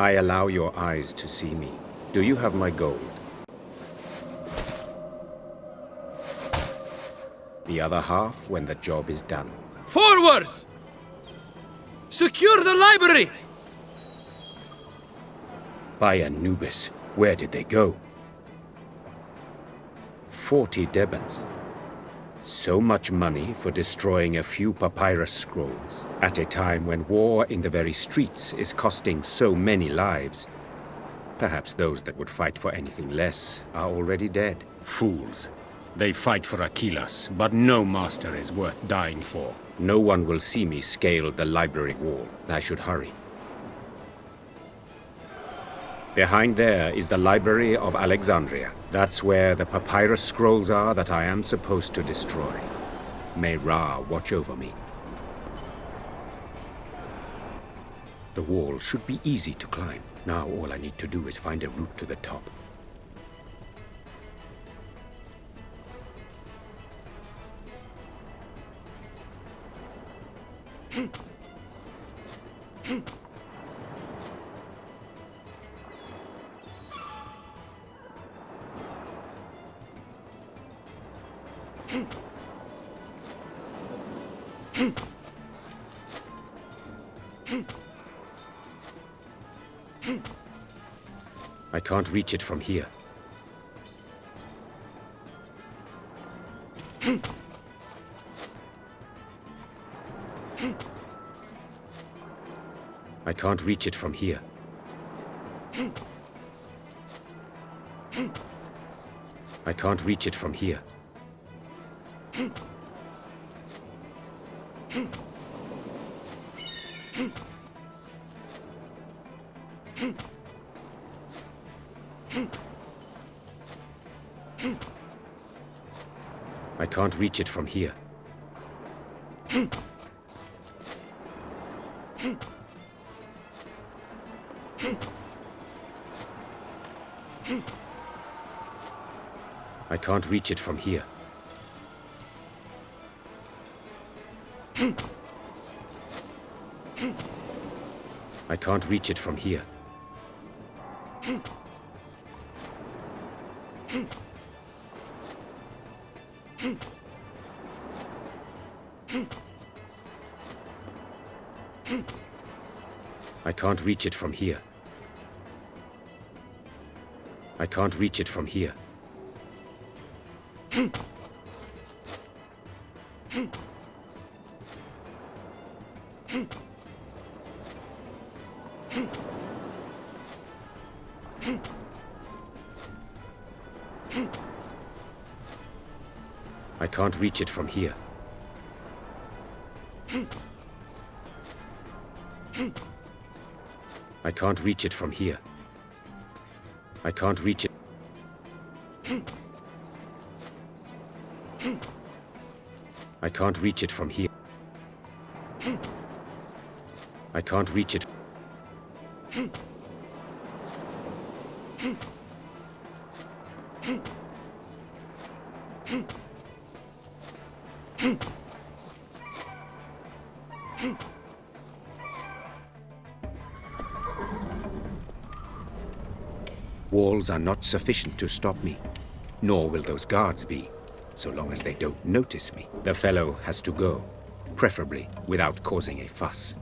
I allow your eyes to see me. Do you have my gold? The other half when the job is done. Forwards! Secure the library! By Anubis, where did they go? 40 Debans. So much money for destroying a few papyrus scrolls, at a time when war in the very streets is costing so many lives. Perhaps those that would fight for anything less are already dead. Fools. They fight for Achilles, but no master is worth dying for. No one will see me scale the library wall. I should hurry. Behind there is the Library of Alexandria. That's where the papyrus scrolls are that I am supposed to destroy. May Ra watch over me. The wall should be easy to climb. Now all I need to do is find a route to the top. I can't reach it from here. I can't reach it from here. I can't reach it from here. I can't reach it from here. I can't reach it from here. I can't reach it from here. I can't reach it from here. I can't reach it from here. I can't reach it from here. I can't reach it from here. I can't reach it. I can't reach it from here. I can't reach it. Walls are not sufficient to stop me, nor will those guards be, so long as they don't notice me. The fellow has to go, preferably without causing a fuss.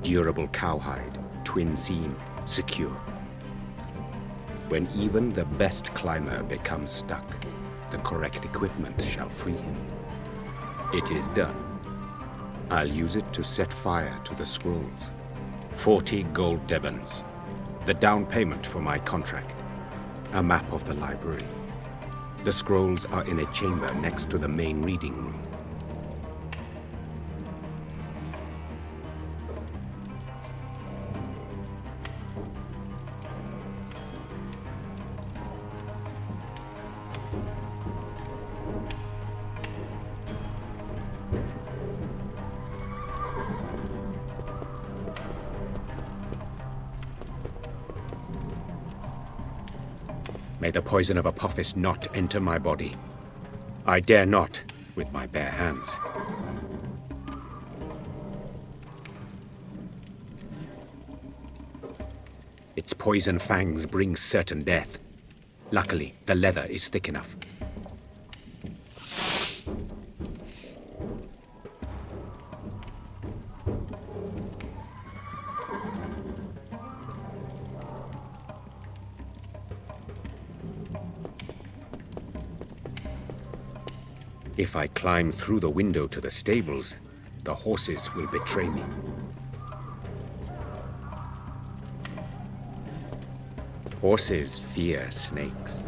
Durable cowhide, twin seam, secure. When even the best climber becomes stuck, the correct equipment shall free him. It is done. I'll use it to set fire to the scrolls. 40 gold Debans. The down payment for my contract. A map of the library. The scrolls are in a chamber next to the main reading room. May the poison of Apophis not enter my body. I dare not with my bare hands. Its poison fangs bring certain death. Luckily, the leather is thick enough. If I climb through the window to the stables, the horses will betray me. Horses fear snakes.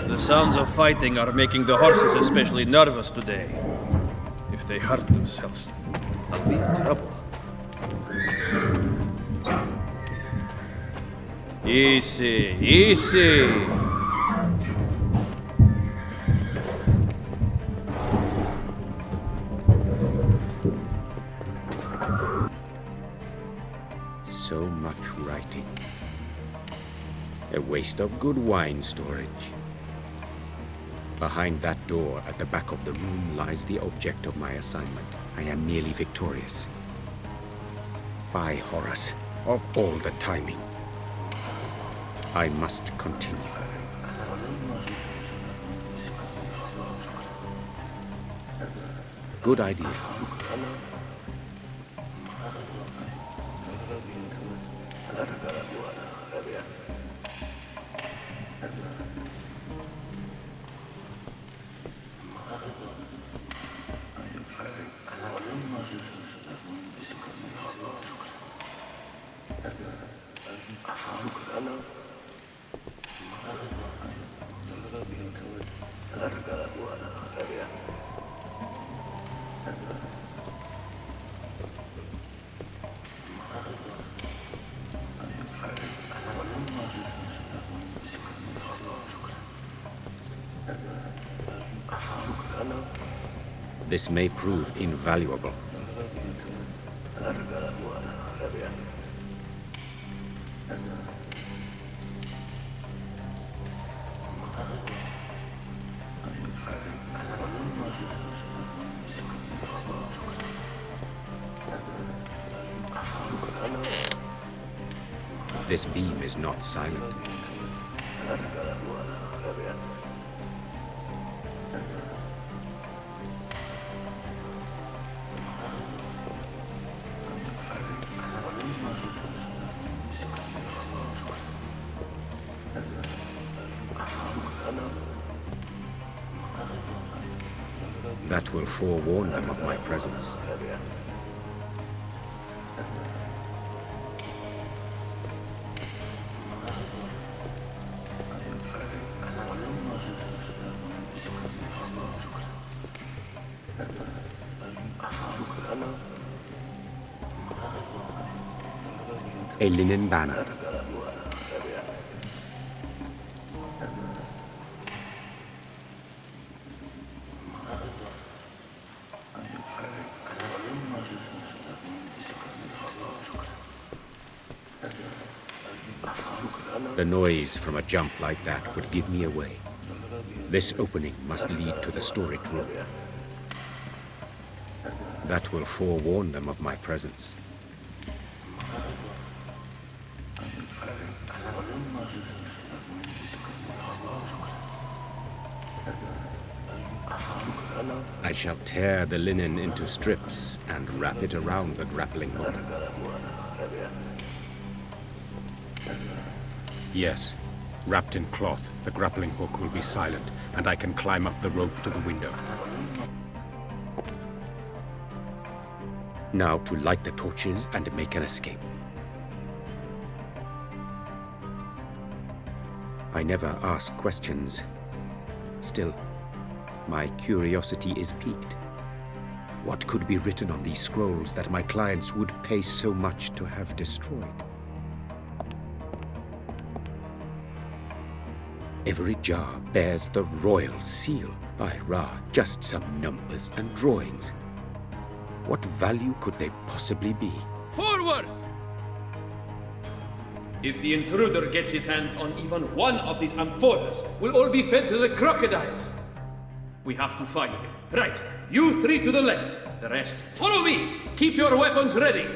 The sounds of fighting are making the horses especially nervous today. If they hurt themselves, I'll be in trouble. Easy, easy! So much writing. A waste of good wine storage. Behind that door at the back of the room lies the object of my assignment. I am nearly victorious. By Horus, of all the timing. I must continue. Good idea. This may prove invaluable. This beam is not silent. That will forewarn them of my presence. A linen banner. The noise from a jump like that would give me away. This opening must lead to the storage room. That will forewarn them of my presence. I shall tear the linen into strips and wrap it around the grappling hook. Yes, wrapped in cloth, the grappling hook will be silent, and I can climb up the rope to the window. Now to light the torches and make an escape. I never ask questions. Still, my curiosity is piqued. What could be written on these scrolls that my clients would pay so much to have destroyed? Every jar bears the royal seal. By Ra, just some numbers and drawings. What value could they possibly be? Forwards! If the intruder gets his hands on even one of these amphoras, we'll all be fed to the crocodiles. We have to find him. Right, you three to the left. The rest, follow me! Keep your weapons ready!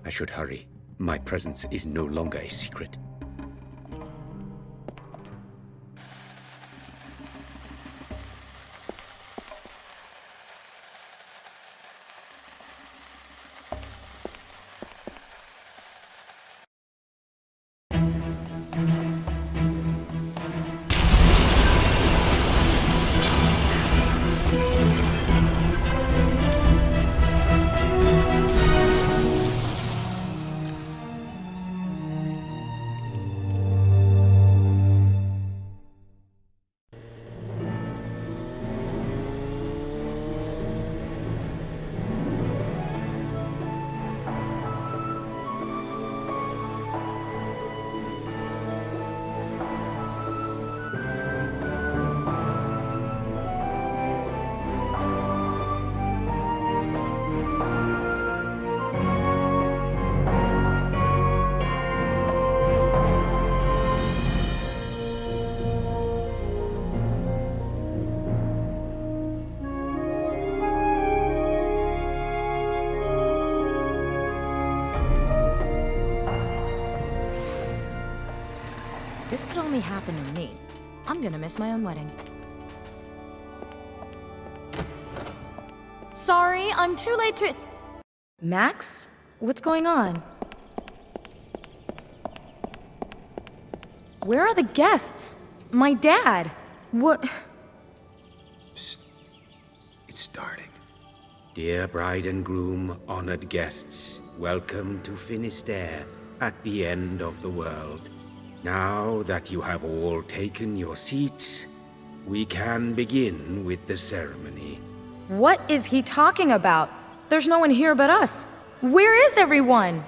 I should hurry. My presence is no longer a secret. This could only happen to me. I'm gonna miss my own wedding. Sorry, I'm too late to... Max? What's going on? Where are the guests? My dad? What? Psst. It's starting. Dear bride and groom, honored guests, welcome to Finisterre, at the end of the world. Now that you have all taken your seats, we can begin with the ceremony. What is he talking about? There's no one here but us. Where is everyone?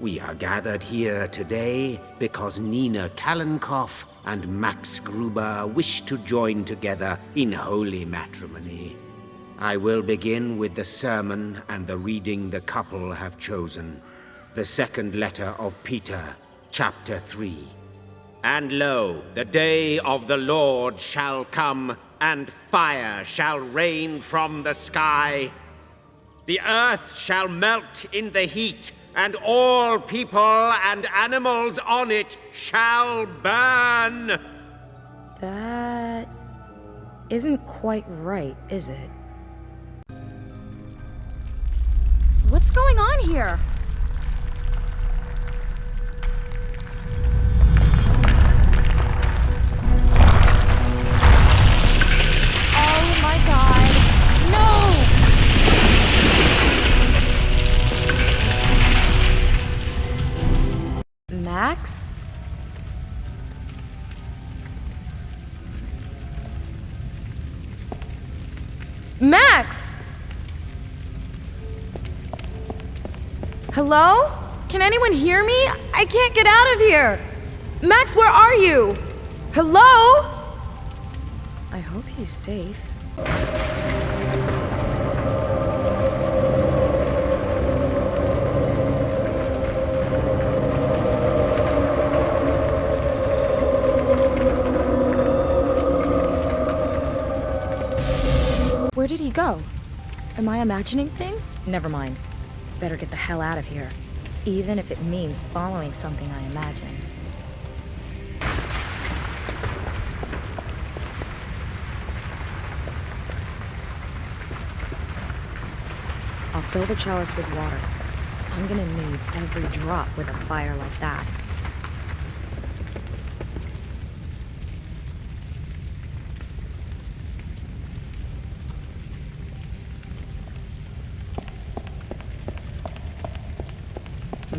We are gathered here today because Nina Kalenkoff and Max Gruber wish to join together in holy matrimony. I will begin with the sermon and the reading the couple have chosen. The second letter of Peter, Chapter 3. And lo, the day of the Lord shall come, and fire shall rain from the sky. The earth shall melt in the heat, and all people and animals on it shall burn. That isn't quite right, is it? What's going on here? Oh my god. No! Max? Max! Hello? Can anyone hear me? I can't get out of here! Max, where are you? Hello? I hope he's safe. Where did he go? Am I imagining things? Never mind. Better get the hell out of here. Even if it means following something I imagine. I'll fill the chalice with water. I'm gonna need every drop with a fire like that.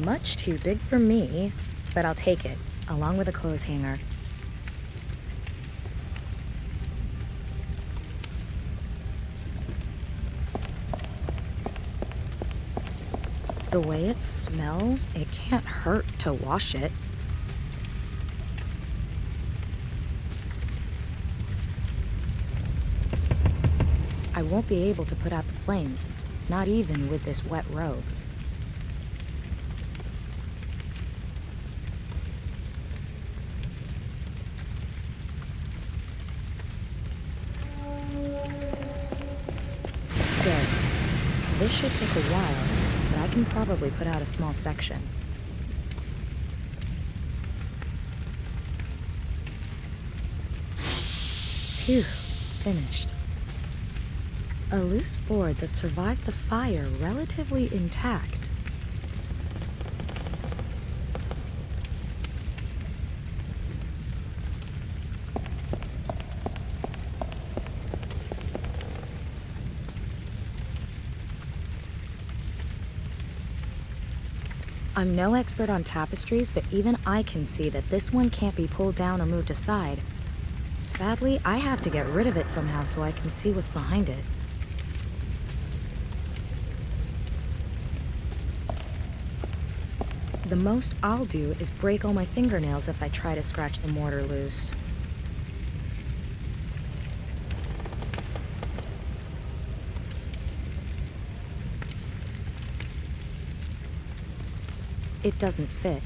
Much too big for me, but I'll take it, along with a clothes hanger. The way it smells, it can't hurt to wash it. I won't be able to put out the flames, not even with this wet robe. this should take a while, but I can probably put out a small section. Phew, finished. A loose board that survived the fire relatively intact. I'm no expert on tapestries, but even I can see that this one can't be pulled down or moved aside. Sadly, I have to get rid of it somehow so I can see what's behind it. The most I'll do is break all my fingernails if I try to scratch the mortar loose. It doesn't fit.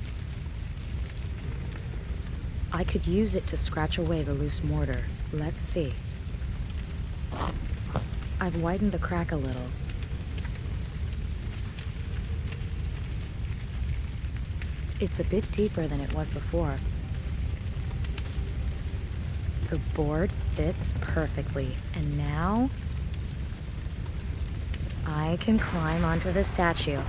I could use it to scratch away the loose mortar. Let's see. I've widened the crack a little. It's a bit deeper than it was before. The board fits perfectly, and now I can climb onto the statue.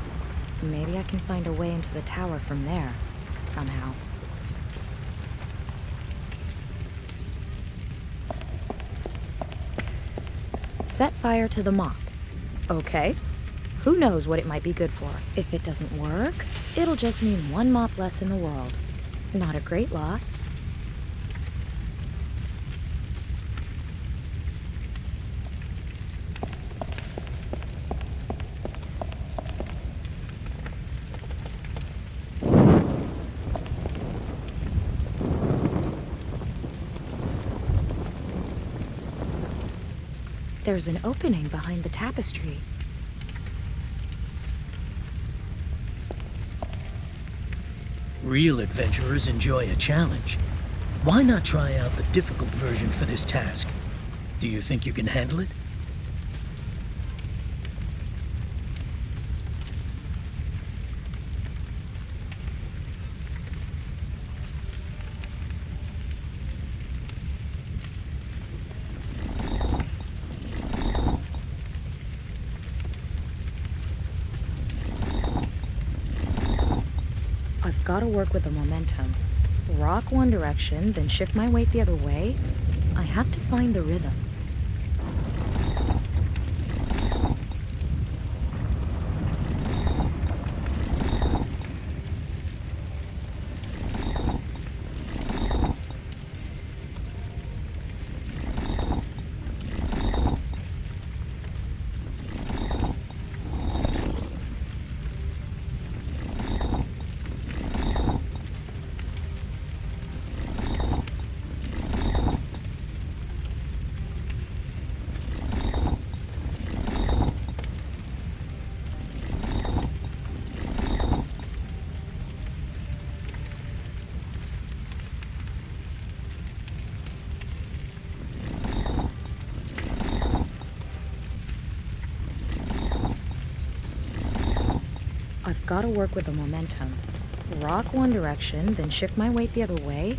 Maybe I can find a way into the tower from there, somehow. Set fire to the mop. Okay. Who knows what it might be good for? If it doesn't work, it'll just mean one mop less in the world. Not a great loss. There's an opening behind the tapestry. Real adventurers enjoy a challenge. Why not try out the difficult version for this task? Do you think you can handle it? I've got to work with the momentum. Rock one direction, then shift my weight the other way. I have to find the rhythm. I've got to work with the momentum. Rock one direction, then shift my weight the other way.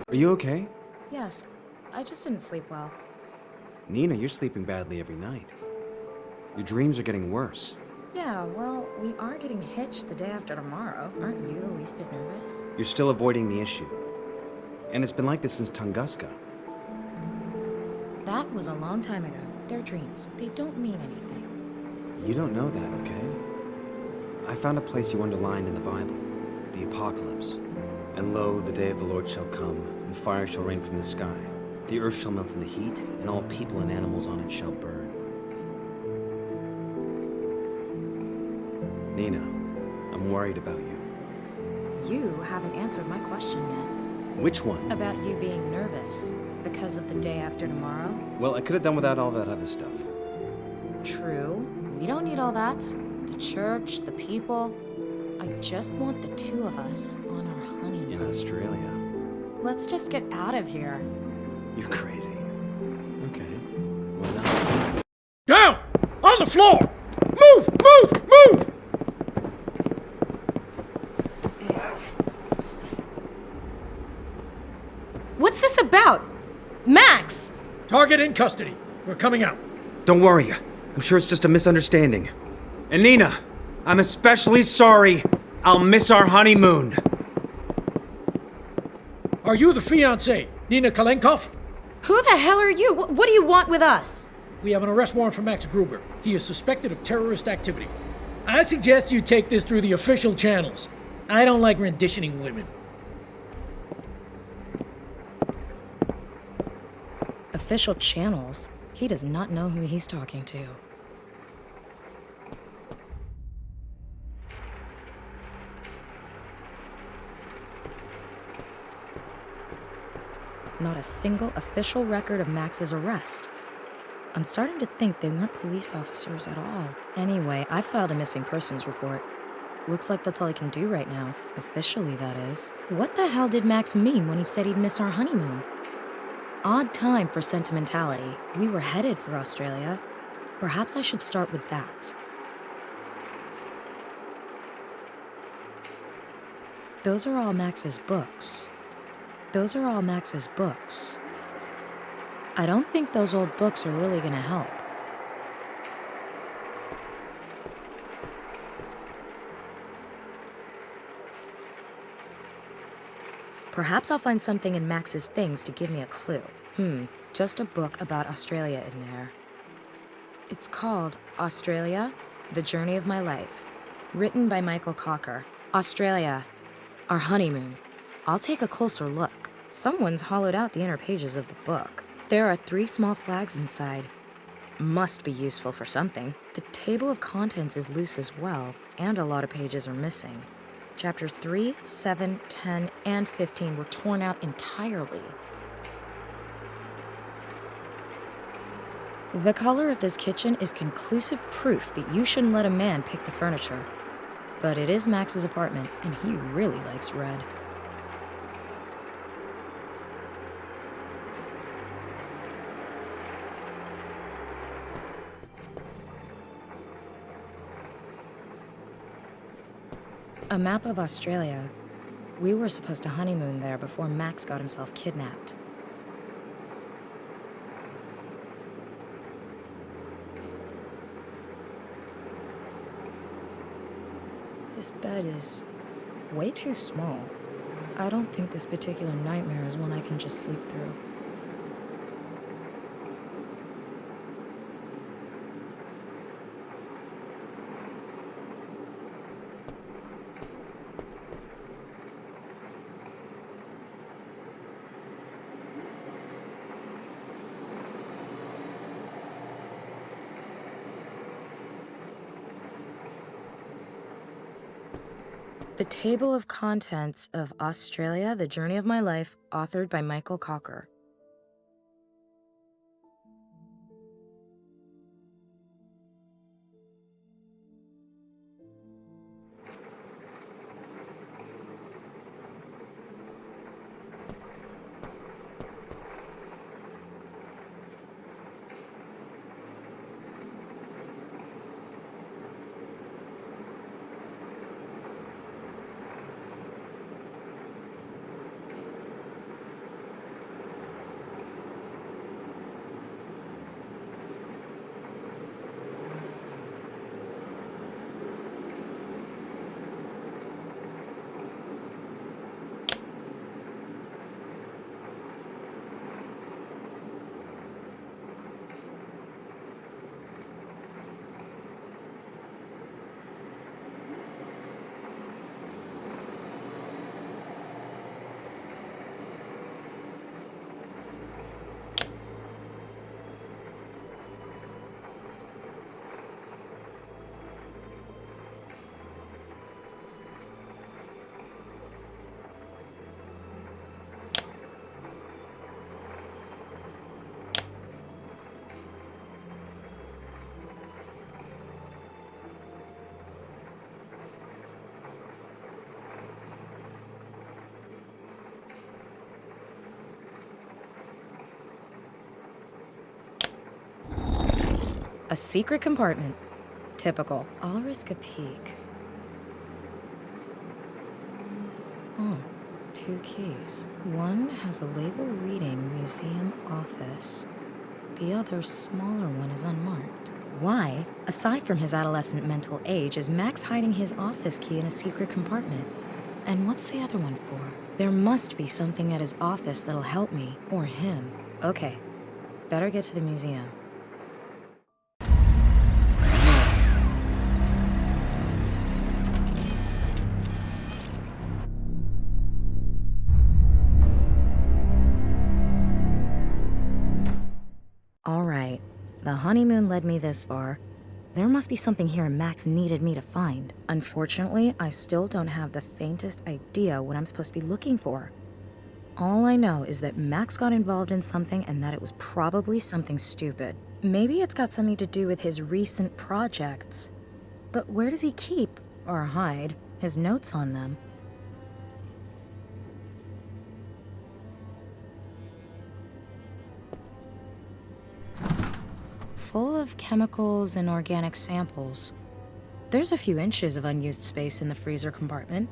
Are you okay? Yes, I just didn't sleep well. Nina, you're sleeping badly every night. Your dreams are getting worse. Yeah, well, we are getting hitched the day after tomorrow. Aren't you the least bit nervous? You're still avoiding the issue. And it's been like this since Tunguska. That was a long time ago. They're dreams. They don't mean anything. You don't know that, okay? I found a place you underlined in the Bible. The Apocalypse. And lo, the day of the Lord shall come, and fire shall rain from the sky. The earth shall melt in the heat, and all people and animals on it shall burn. Nina, I'm worried about you. You haven't answered my question yet. Which one? About you being nervous. Because of the day after tomorrow? Well, I could have done without all that other stuff. True. We don't need all that. The church, the people. I just want the two of us on our honeymoon. In Australia. Let's just get out of here. You're crazy. Okay. Well, now... Down! On the floor! Move! Move! Move! What's this about? Max! Target in custody. We're coming out. Don't worry. I'm sure it's just a misunderstanding. And Nina, I'm especially sorry. I'll miss our honeymoon. Are you the fiancée, Nina Kalenkov? Who the hell are you? What do you want with us? We have an arrest warrant for Max Gruber. He is suspected of terrorist activity. I suggest you take this through the official channels. I don't like renditioning women. Official channels? He does not know who he's talking to. Not a single official record of Max's arrest. I'm starting to think they weren't police officers at all. Anyway, I filed a missing persons report. Looks like that's all I can do right now. Officially, that is. What the hell did Max mean when he said he'd miss our honeymoon? Odd time for sentimentality. We were headed for Australia. Perhaps I should start with that. Those are all Max's books. Those are all Max's books. I don't think those old books are really gonna help. Perhaps I'll find something in Max's things to give me a clue. Just a book about Australia in there. It's called Australia, The Journey of My Life. Written by Michael Cocker. Australia, Our Honeymoon. I'll take a closer look. Someone's hollowed out the inner pages of the book. There are 3 small flags inside. Must be useful for something. The table of contents is loose as well, and a lot of pages are missing. Chapters 3, 7, 10, and 15 were torn out entirely. The color of this kitchen is conclusive proof that you shouldn't let a man pick the furniture. But it is Max's apartment, and he really likes red. A map of Australia. We were supposed to honeymoon there before Max got himself kidnapped. This bed is way too small. I don't think this particular nightmare is one I can just sleep through. The Table of Contents of Australia, The Journey of My Life, authored by Michael Cocker. secret compartment. Typical. I'll risk a peek. Oh, 2 keys. One has a label reading Museum Office. The other, smaller one is unmarked. Why, aside from his adolescent mental age, is Max hiding his office key in a secret compartment? And what's the other one for? There must be something at his office that'll help me, or him. Okay, better get to the museum. All right, the honeymoon led me this far. There must be something here Max needed me to find. Unfortunately, I still don't have the faintest idea what I'm supposed to be looking for. All I know is that Max got involved in something and that it was probably something stupid. Maybe it's got something to do with his recent projects. But where does he keep, or hide, his notes on them? Full of chemicals and organic samples. There's a few inches of unused space in the freezer compartment.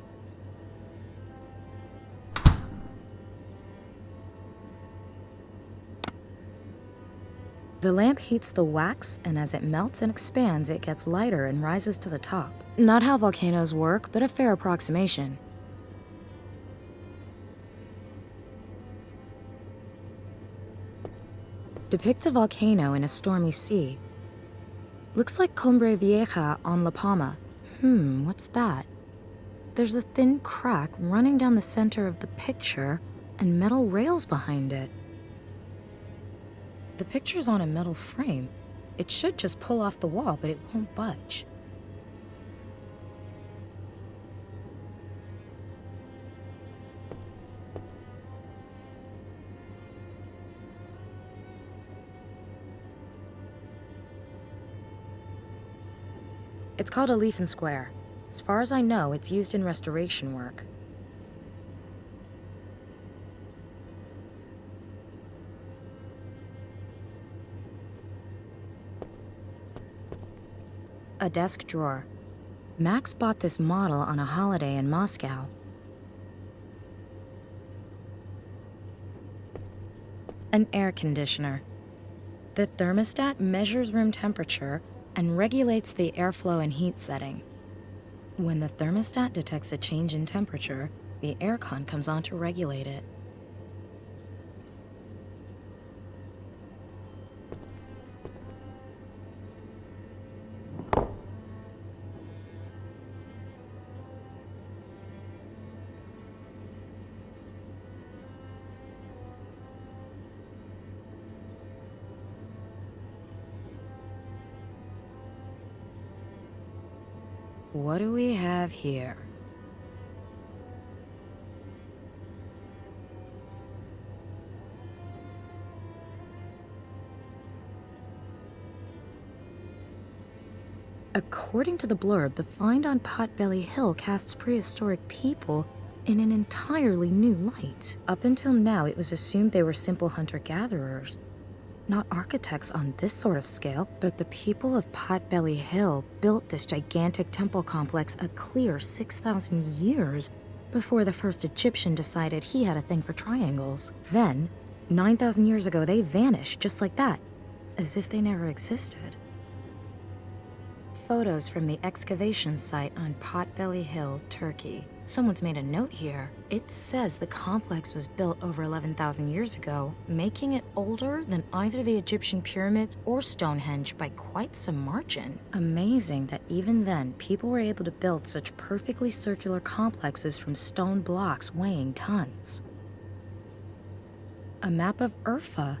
The lamp heats the wax, and as it melts and expands, it gets lighter and rises to the top. Not how volcanoes work, but a fair approximation. Depicts a volcano in a stormy sea. Looks like Cumbre Vieja on La Palma. What's that? There's a thin crack running down the center of the picture and metal rails behind it. The picture's on a metal frame. It should just pull off the wall, but it won't budge. It's called a leaf and square. As far as I know, it's used in restoration work. A desk drawer. Max bought this model on a holiday in Moscow. An air conditioner. The thermostat measures room temperature and regulates the airflow and heat setting. When the thermostat detects a change in temperature, the aircon comes on to regulate it. What do we have here? According to the blurb, the find on Potbelly Hill casts prehistoric people in an entirely new light. Up until now, it was assumed they were simple hunter-gatherers, not architects on this sort of scale, but the people of Potbelly Hill built this gigantic temple complex a clear 6,000 years before the first Egyptian decided he had a thing for triangles. Then, 9,000 years ago, they vanished just like that, as if they never existed. Photos from the excavation site on Potbelly Hill, Turkey. Someone's made a note here. It says the complex was built over 11,000 years ago, making it older than either the Egyptian pyramids or Stonehenge by quite some margin. Amazing that even then, people were able to build such perfectly circular complexes from stone blocks weighing tons. A map of Urfa,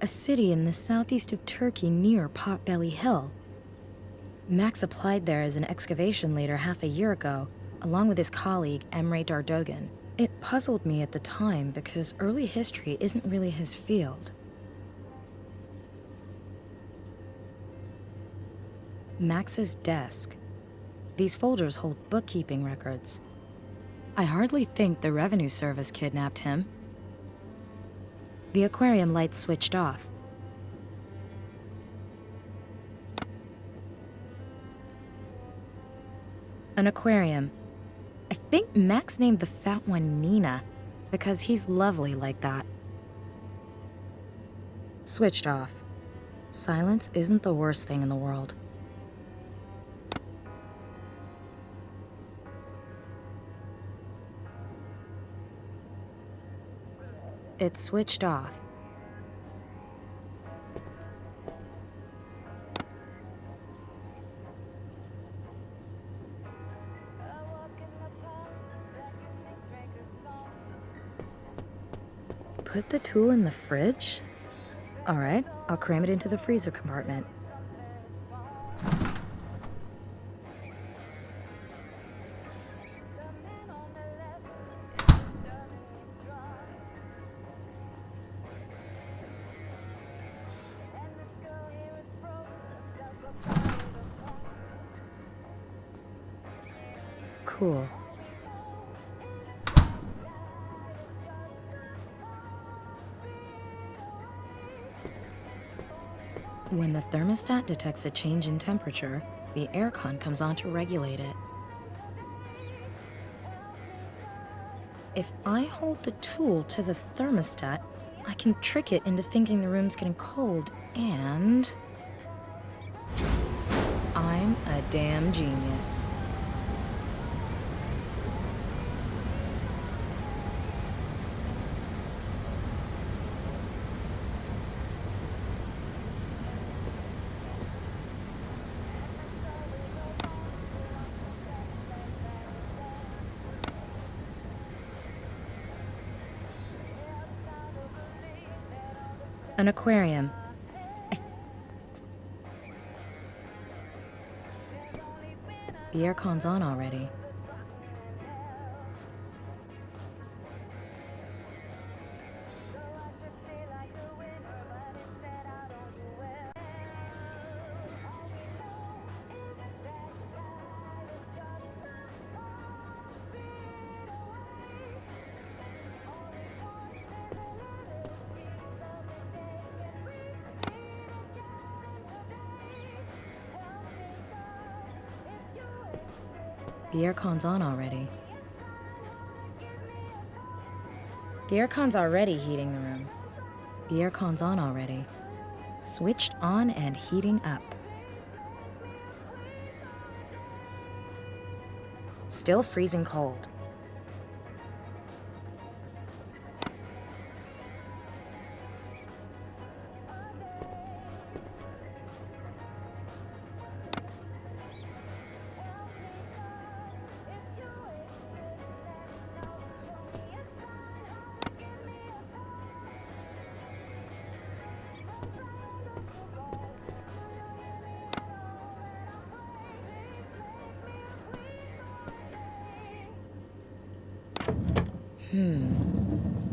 a city in the southeast of Turkey near Potbelly Hill. Max applied there as an excavation leader half a year ago, along with his colleague Emre Dardogan. It puzzled me at the time because early history isn't really his field. Max's desk. These folders hold bookkeeping records. I hardly think the Revenue Service kidnapped him. The aquarium lights switched off. An aquarium. I think Max named the fat one Nina, because he's lovely like that. Switched off. Silence isn't the worst thing in the world. It's switched off. Put the tool in the fridge? All right, I'll cram it into the freezer compartment. Cool. When the thermostat detects a change in temperature, the aircon comes on to regulate it. If I hold the tool to the thermostat, I can trick it into thinking the room's getting cold, and I'm a damn genius. An aquarium. The aircon's on already. The aircon's on already. The aircon's already heating the room. The aircon's on already. Switched on and heating up. Still freezing cold.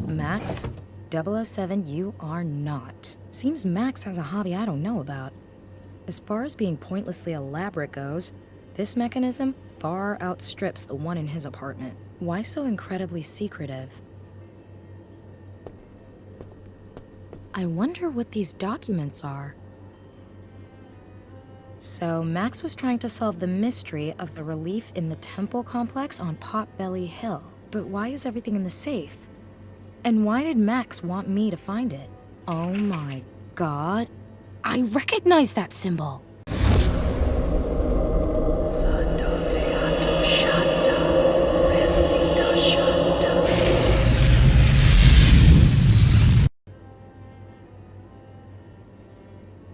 Max? 007, you are not. Seems Max has a hobby I don't know about. As far as being pointlessly elaborate goes, this mechanism far outstrips the one in his apartment. Why so incredibly secretive? I wonder what these documents are. So Max was trying to solve the mystery of the relief in the temple complex on Potbelly Hill. But why is everything in the safe? And why did Max want me to find it? Oh my god. I recognize that symbol!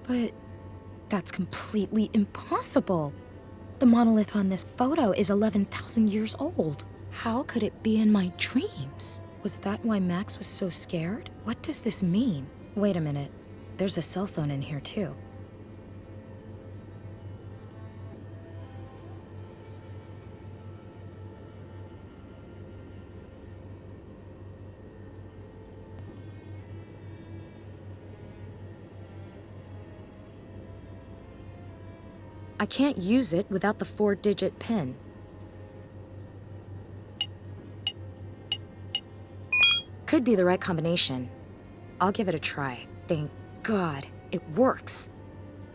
But that's completely impossible. The monolith on this photo is 11,000 years old. How could it be in my dreams? Was that why Max was so scared? What does this mean? Wait a minute. There's a cell phone in here too. I can't use it without the 4-digit PIN. Could be the right combination. I'll give it a try. Thank God, it works.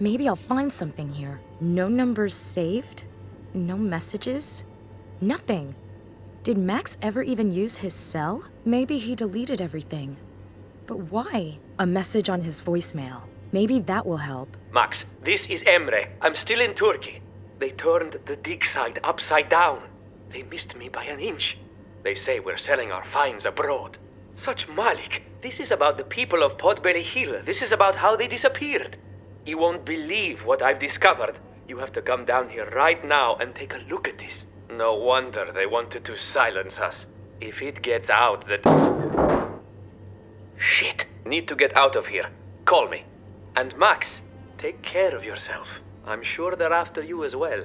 Maybe I'll find something here. No numbers saved? No messages? Nothing. Did Max ever even use his cell? Maybe he deleted everything. But why? A message on his voicemail. Maybe that will help. Max, this is Emre. I'm still in Turkey. They turned the dig site upside down. They missed me by an inch. They say we're selling our finds abroad. Such Malik. This is about the people of Potbelly Hill. This is about how they disappeared. You won't believe what I've discovered. You have to come down here right now and take a look at this. No wonder they wanted to silence us. If it gets out that... Shit! Need to get out of here. Call me. And Max, take care of yourself. I'm sure they're after you as well.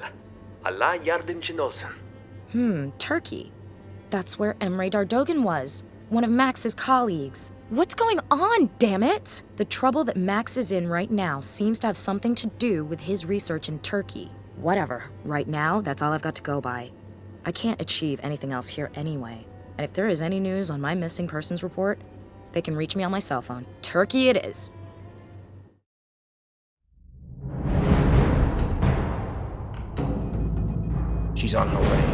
Allah yardımcın olsun. Turkey. That's where Emre Dardogan was. One of Max's colleagues. What's going on, damn it? The trouble that Max is in right now seems to have something to do with his research in Turkey. Whatever. Right now, that's all I've got to go by. I can't achieve anything else here anyway. And if there is any news on my missing persons report, they can reach me on my cell phone. Turkey it is. She's on her way.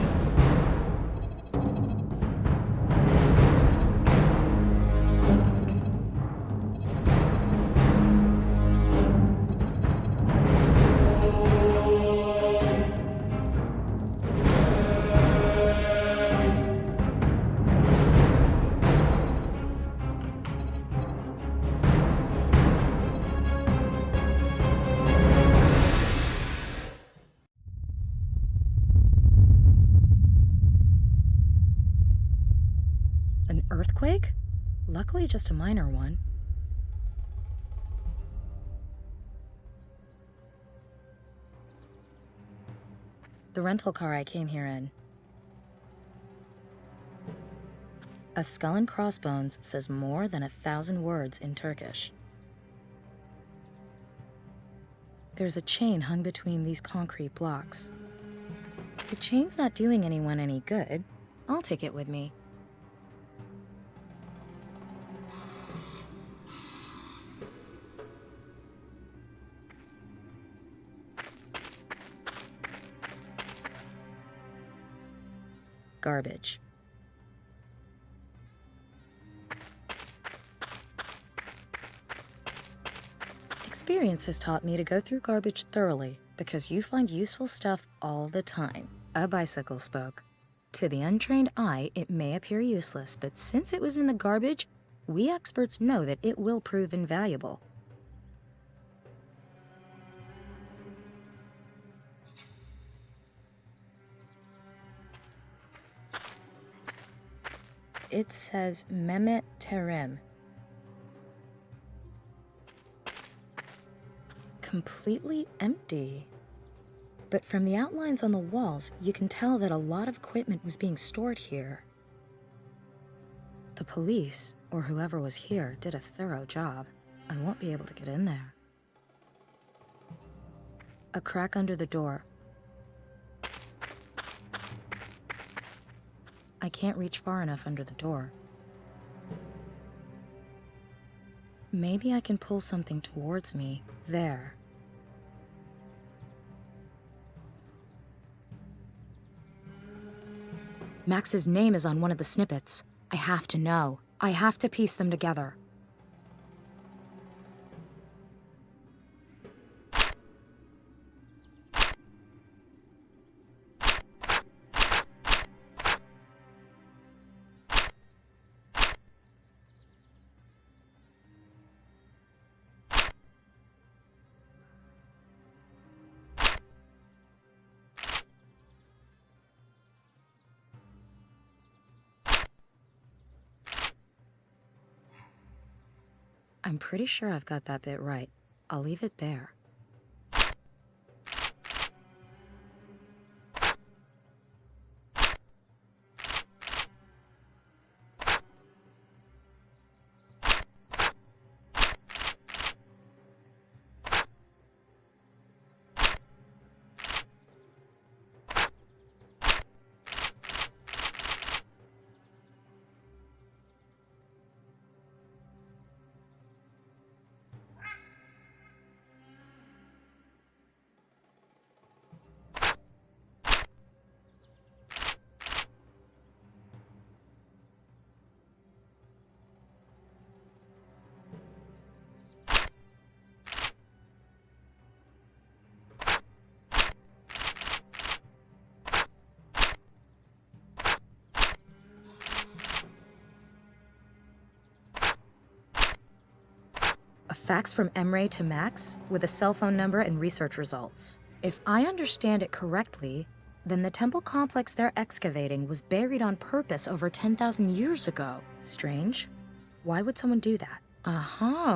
An earthquake? Luckily just a minor one. The rental car I came here in. A skull and crossbones says more than 1,000 words in Turkish. There's a chain hung between these concrete blocks. The chain's not doing anyone any good. I'll take it with me. Garbage. Experience has taught me to go through garbage thoroughly because you find useful stuff all the time. A bicycle spoke. To the untrained eye, it may appear useless, but since it was in the garbage, we experts know that it will prove invaluable. It says Mehmet Terem. Completely empty. But from the outlines on the walls, you can tell that a lot of equipment was being stored here. The police, or whoever was here, did a thorough job. I won't be able to get in there. A crack under the door. I can't reach far enough under the door. Maybe I can pull something towards me. There. Max's name is on one of the snippets. I have to know. I have to piece them together. I'm pretty sure I've got that bit right. I'll leave it there. fax from Emre to Max with a cell phone number and research results. If I understand it correctly, then the temple complex they're excavating was buried on purpose over 10,000 years ago. Strange. Why would someone do that?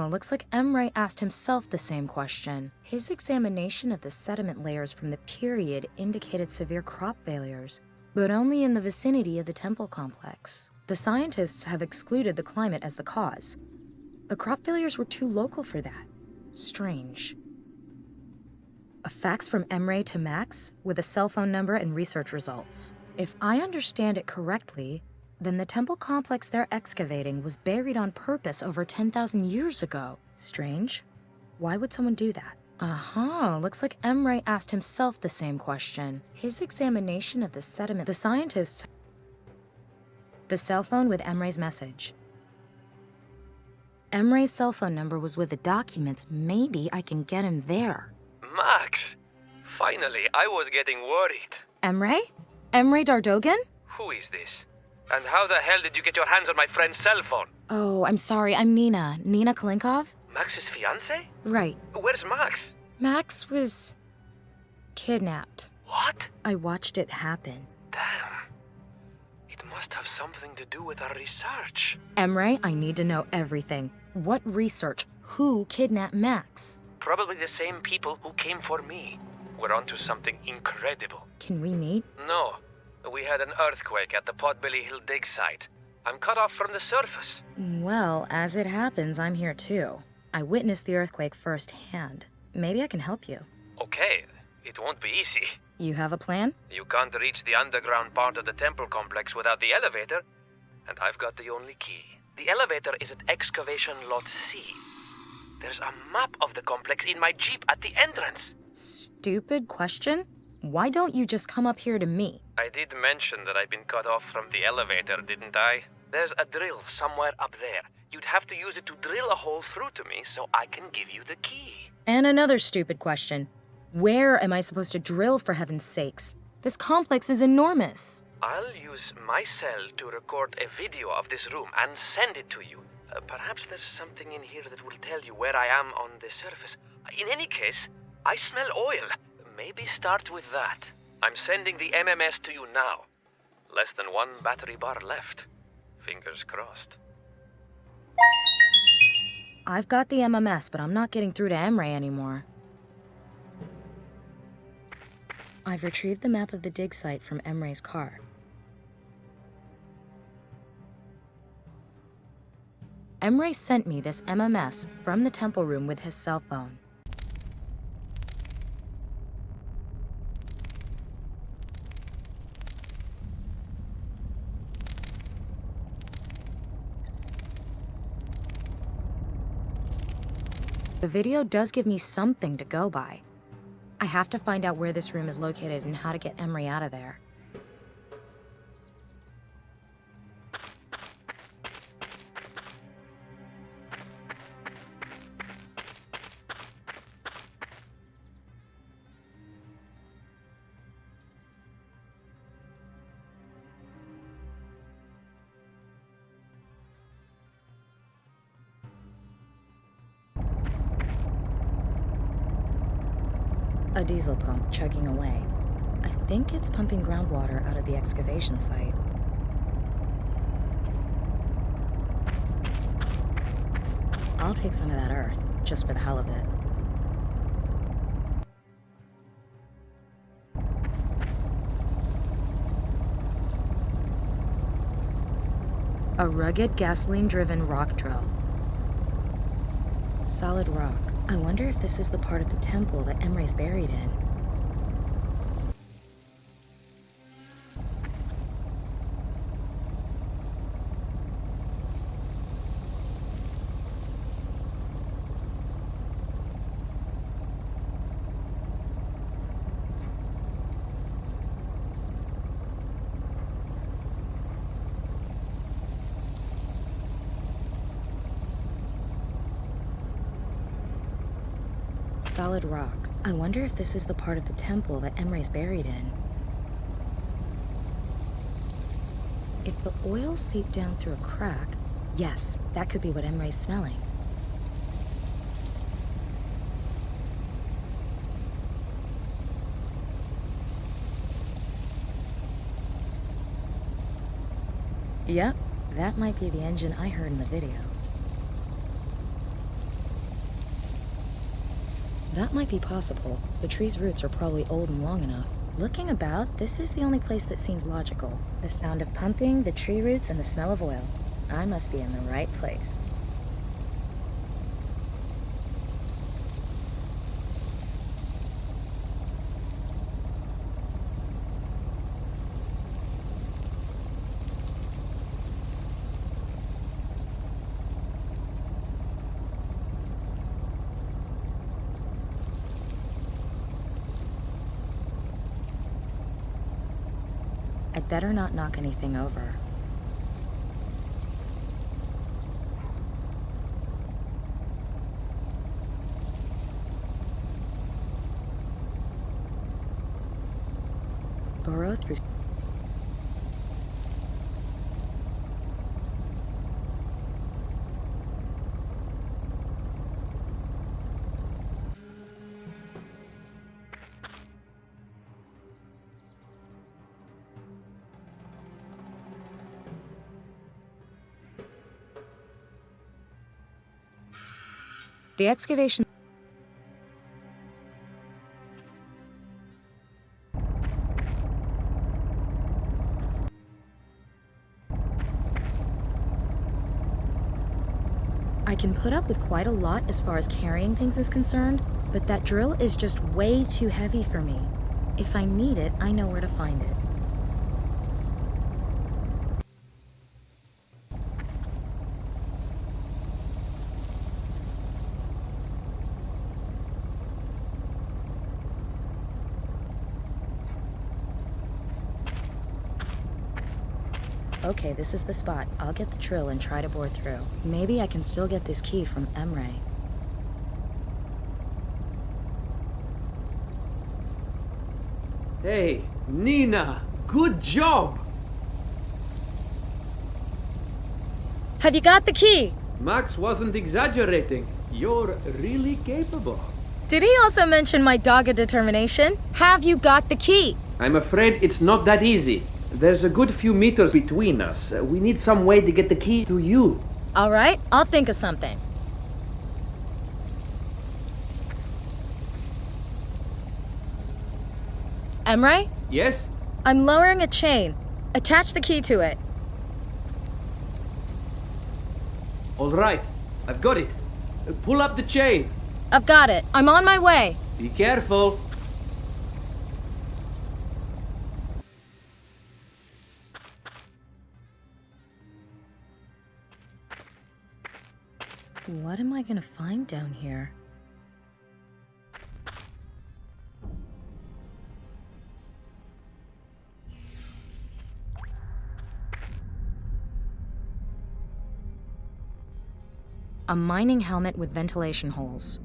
Looks like Emre asked himself the same question. His examination of the sediment layers from the period indicated severe crop failures, but only in the vicinity of the temple complex. The scientists have excluded the climate as the cause. The crop failures were too local for that. Strange. A fax from Emre to Max with a cell phone number and research results. If I understand it correctly, then the temple complex they're excavating was buried on purpose over 10,000 years ago. Strange. Why would someone do that? Looks like Emre asked himself the same question. His examination of the sediment. The scientists. The cell phone with Emre's message. Emre's cell phone number was with the documents. Maybe I can get him there. Max! Finally, I was getting worried. Emre? Emre Dardogan? Who is this? And how the hell did you get your hands on my friend's cell phone? Oh, I'm sorry. I'm Nina. Nina Kalinkov? Max's fiancé? Right. Where's Max? Max was kidnapped. What? I watched it happen. Damn. It must have something to do with our research. Emre, I need to know everything. What research? Who kidnapped Max? Probably the same people who came for me. We're onto something incredible. Can we meet? No. We had an earthquake at the Potbelly Hill dig site. I'm cut off from the surface. Well, as it happens, I'm here too. I witnessed the earthquake firsthand. Maybe I can help you. Okay, it won't be easy. You have a plan? You can't reach the underground part of the temple complex without the elevator, and I've got the only key. The elevator is at excavation lot C. There's a map of the complex in my Jeep at the entrance. Stupid question? Why don't you just come up here to me? I did mention that I've been cut off from the elevator, didn't I? There's a drill somewhere up there. You'd have to use it to drill a hole through to me so I can give you the key. And another stupid question. Where am I supposed to drill, for heaven's sakes? This complex is enormous. I'll use my cell to record a video of this room and send it to you. Perhaps there's something in here that will tell you where I am on the surface. In any case, I smell oil. Maybe start with that. I'm sending the MMS to you now. Less than one battery bar left. Fingers crossed. I've got the MMS, but I'm not getting through to Emre anymore. I've retrieved the map of the dig site from Emre's car. Emre sent me this MMS from the temple room with his cell phone. The video does give me something to go by. I have to find out where this room is located and how to get Emre out of there. A diesel pump chugging away. I think it's pumping groundwater out of the excavation site. I'll take some of that earth, just for the hell of it. A rugged, gasoline-driven rock drill. Solid rock. I wonder if this is the part of the temple that Emre's buried in. Solid rock. I wonder if this is the part of the temple that Emre's buried in. If the oil seeped down through a crack, yes, that could be what Emre's smelling. Yep, that might be the engine I heard in the video. That might be possible. The tree's roots are probably old and long enough. Looking about, this is the only place that seems logical. The sound of pumping, the tree roots, and the smell of oil. I must be in the right place. I'd better not knock anything over. Burrow through. The excavation. I can put up with quite a lot as far as carrying things is concerned, but that drill is just way too heavy for me. If I need it, I know where to find it. Okay, this is the spot. I'll get the drill and try to bore through. Maybe I can still get this key from Emre. Hey, Nina, good job! Have you got the key? Max wasn't exaggerating. You're really capable. Did he also mention my dogged determination? Have you got the key? I'm afraid it's not that easy. There's a good few meters between us. We need some way to get the key to you. All right, I'll think of something. Emre? Yes? I'm lowering a chain. Attach the key to it. All right, I've got it. Pull up the chain. I've got it. I'm on my way. Be careful. What am I gonna find down here? A mining helmet with ventilation holes.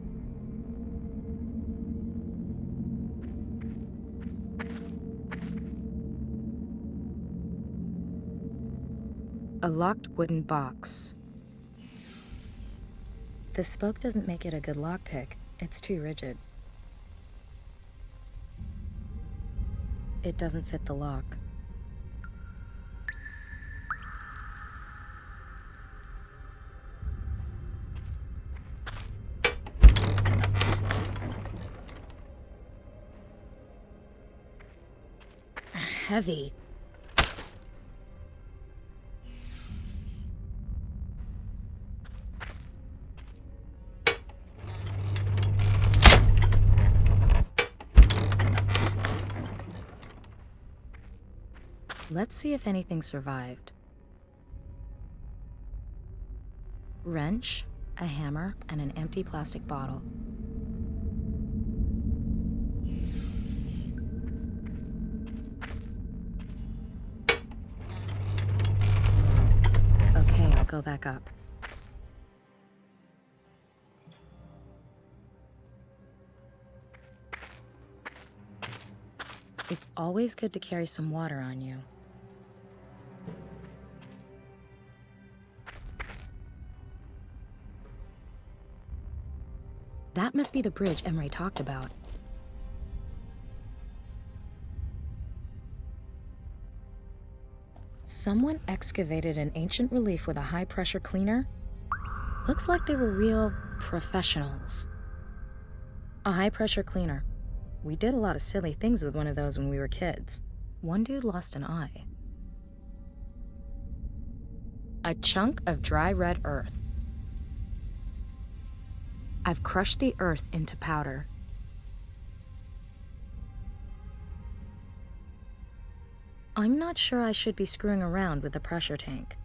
A locked wooden box. The spoke doesn't make it a good lockpick. It's too rigid. It doesn't fit the lock. Heavy. Let's see if anything survived. Wrench, a hammer, and an empty plastic bottle. Okay, I'll go back up. It's always good to carry some water on you. That must be the bridge Emre talked about. Someone excavated an ancient relief with a high-pressure cleaner? Looks like they were real professionals. A high-pressure cleaner. We did a lot of silly things with one of those when we were kids. One dude lost an eye. A chunk of dry red earth. I've crushed the earth into powder. I'm not sure I should be screwing around with the pressure tank.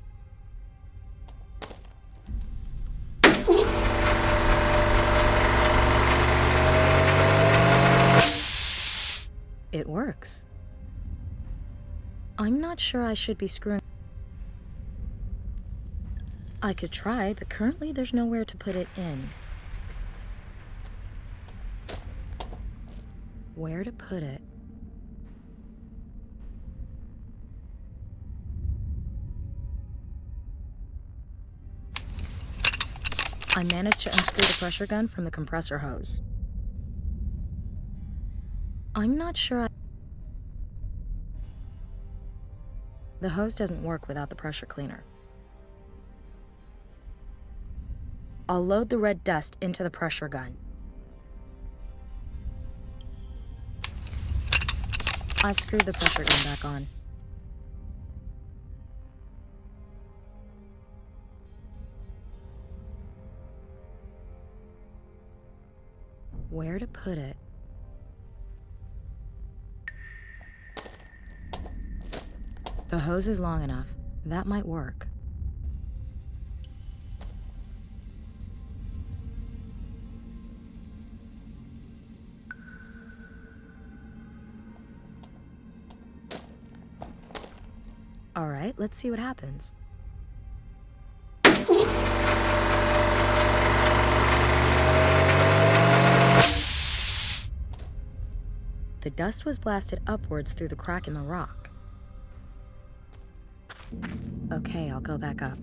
It works. I'm not sure I should be screwing. I could try, but currently there's nowhere to put it in. Where to put it? I managed to unscrew the pressure gun from the compressor hose. I'm not sure The hose doesn't work without the pressure cleaner. I'll load the red dust into the pressure gun. I've screwed the pressure gun back on. Where to put it? The hose is long enough. That might work. All right, let's see what happens. The dust was blasted upwards through the crack in the rock. Okay, I'll go back up.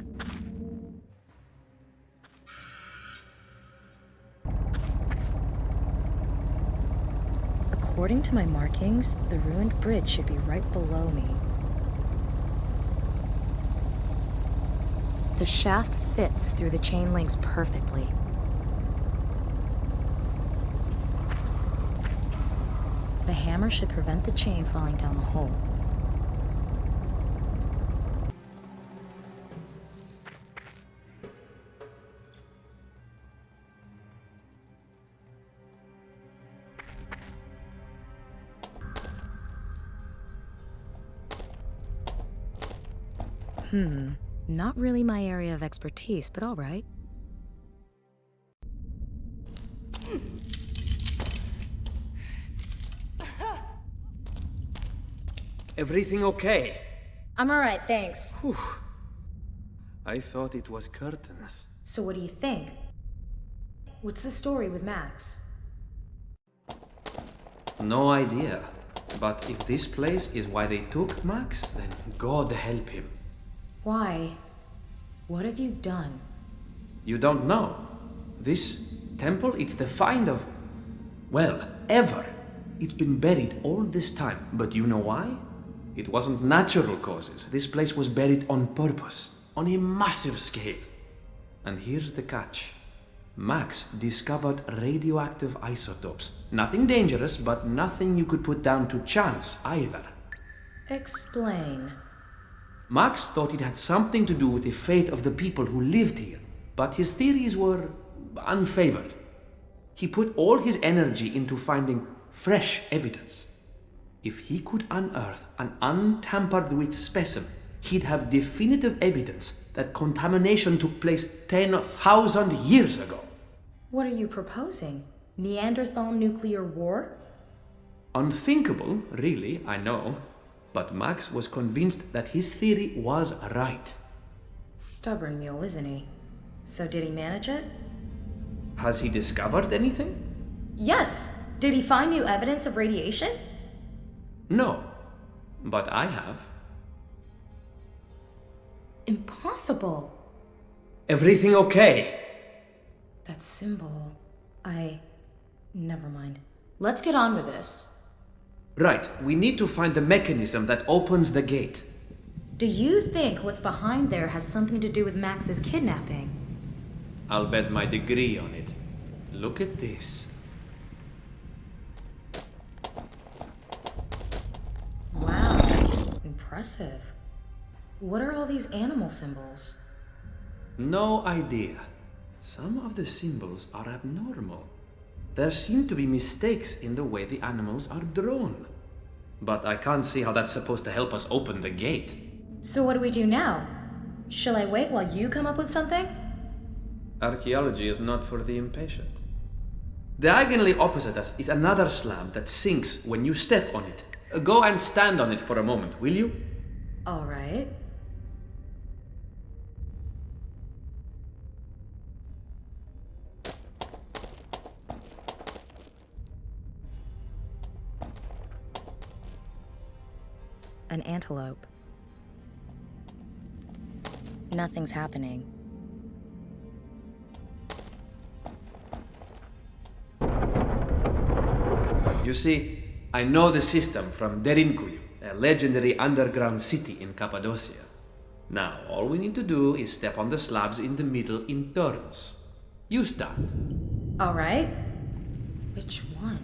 According to my markings, the ruined bridge should be right below me. The shaft fits through the chain links perfectly. The hammer should prevent the chain falling down the hole. Not really my area of expertise, but all right. Everything okay? I'm all right, thanks. Whew. I thought it was curtains. So what do you think? What's the story with Max? No idea. But if this place is why they took Max, then God help him. Why? What have you done? You don't know. This temple, it's the find of... well, ever. It's been buried all this time. But you know why? It wasn't natural causes. This place was buried on purpose, on a massive scale. And here's the catch. Max discovered radioactive isotopes. Nothing dangerous, but nothing you could put down to chance either. Explain. Max thought it had something to do with the fate of the people who lived here, but his theories were unfavored. He put all his energy into finding fresh evidence. If he could unearth an untampered-with specimen, he'd have definitive evidence that contamination took place 10,000 years ago. What are you proposing? Neanderthal nuclear war? Unthinkable, really, I know. But Max was convinced that his theory was right. Stubborn mule, isn't he? So did he manage it? Has he discovered anything? Yes! Did he find new evidence of radiation? No, but I have. Impossible! Everything okay? That symbol... Never mind. Let's get on with this. Right, we need to find the mechanism that opens the gate. Do you think what's behind there has something to do with Max's kidnapping? I'll bet my degree on it. Look at this. Wow, impressive. What are all these animal symbols? No idea. Some of the symbols are abnormal. There seem to be mistakes in the way the animals are drawn. But I can't see how that's supposed to help us open the gate. So what do we do now? Shall I wait while you come up with something? Archaeology is not for the impatient. Diagonally opposite us is another slab that sinks when you step on it. Go and stand on it for a moment, will you? All right. An antelope. Nothing's happening. You see, I know the system from Derinkuyu, a legendary underground city in Cappadocia. Now, all we need to do is step on the slabs in the middle in turns. You start. All right. Which one?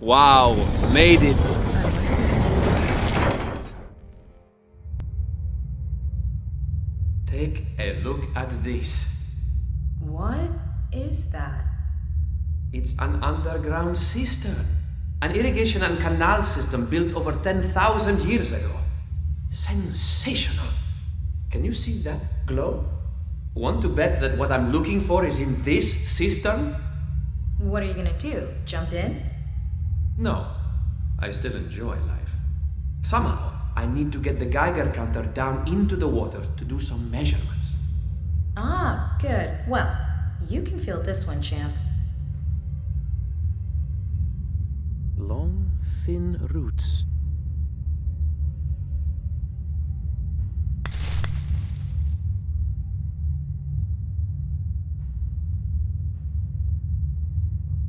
Wow, made it! Take a look at this. What is that? It's an underground cistern. An irrigation and canal system built over 10,000 years ago. Sensational. Can you see that glow? Want to bet that what I'm looking for is in this cistern? What are you gonna do? Jump in? No. I still enjoy life. Somehow, I need to get the Geiger counter down into the water to do some measurements. Ah, good. Well, you can feel this one, champ. Long, thin roots.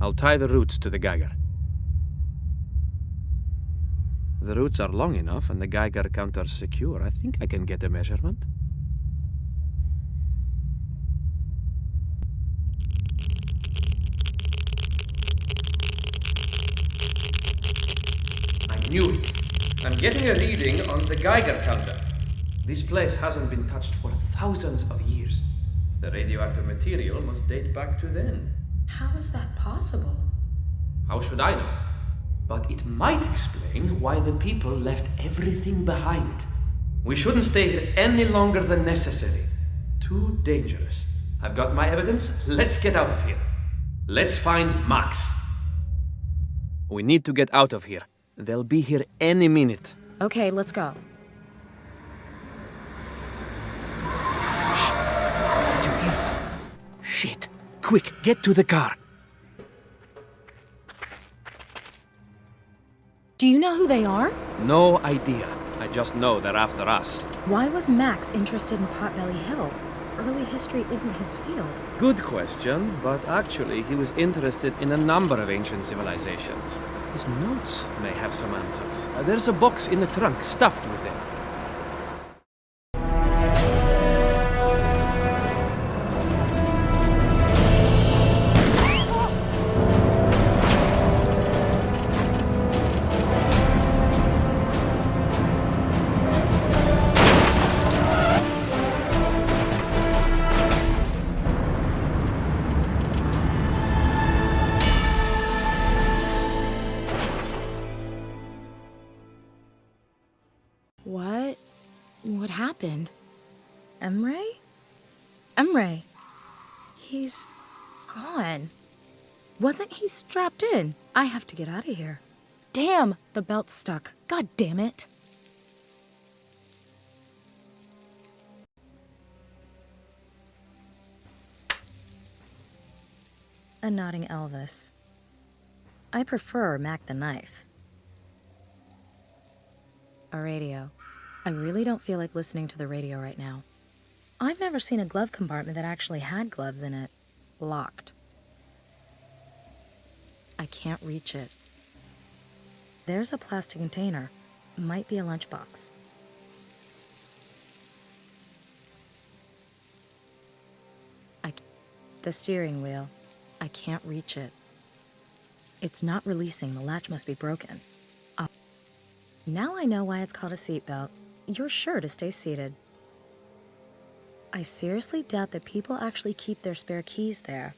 I'll tie the roots to the Geiger. The roots are long enough and the Geiger counter's secure. I think I can get a measurement. I knew it. I'm getting a reading on the Geiger counter. This place hasn't been touched for thousands of years. The radioactive material must date back to then. How is that possible? How should I know? But it might explain why the people left everything behind. We shouldn't stay here any longer than necessary. Too dangerous. I've got my evidence. Let's get out of here. Let's find Max. We need to get out of here. They'll be here any minute. Okay, let's go. Shh! Did you hear? Shit! Quick, get to the car. Do you know who they are? No idea. I just know they're after us. Why was Max interested in Potbelly Hill? early history isn't his field? Good question, but actually he was interested in a number of ancient civilizations. His notes may have some answers. There's a box in the trunk stuffed with them. What happened? Emre? Emre. He's gone. Wasn't he strapped in? I have to get out of here. Damn, the belt's stuck. God damn it. A nodding Elvis. I prefer Mac the Knife. A radio. I really don't feel like listening to the radio right now. I've never seen a glove compartment that actually had gloves in it. Locked. I can't reach it. There's a plastic container. Might be a lunchbox. The steering wheel. I can't reach it. It's not releasing. The latch must be broken. Now I know why it's called a seatbelt. You're sure to stay seated. I seriously doubt that people actually keep their spare keys there.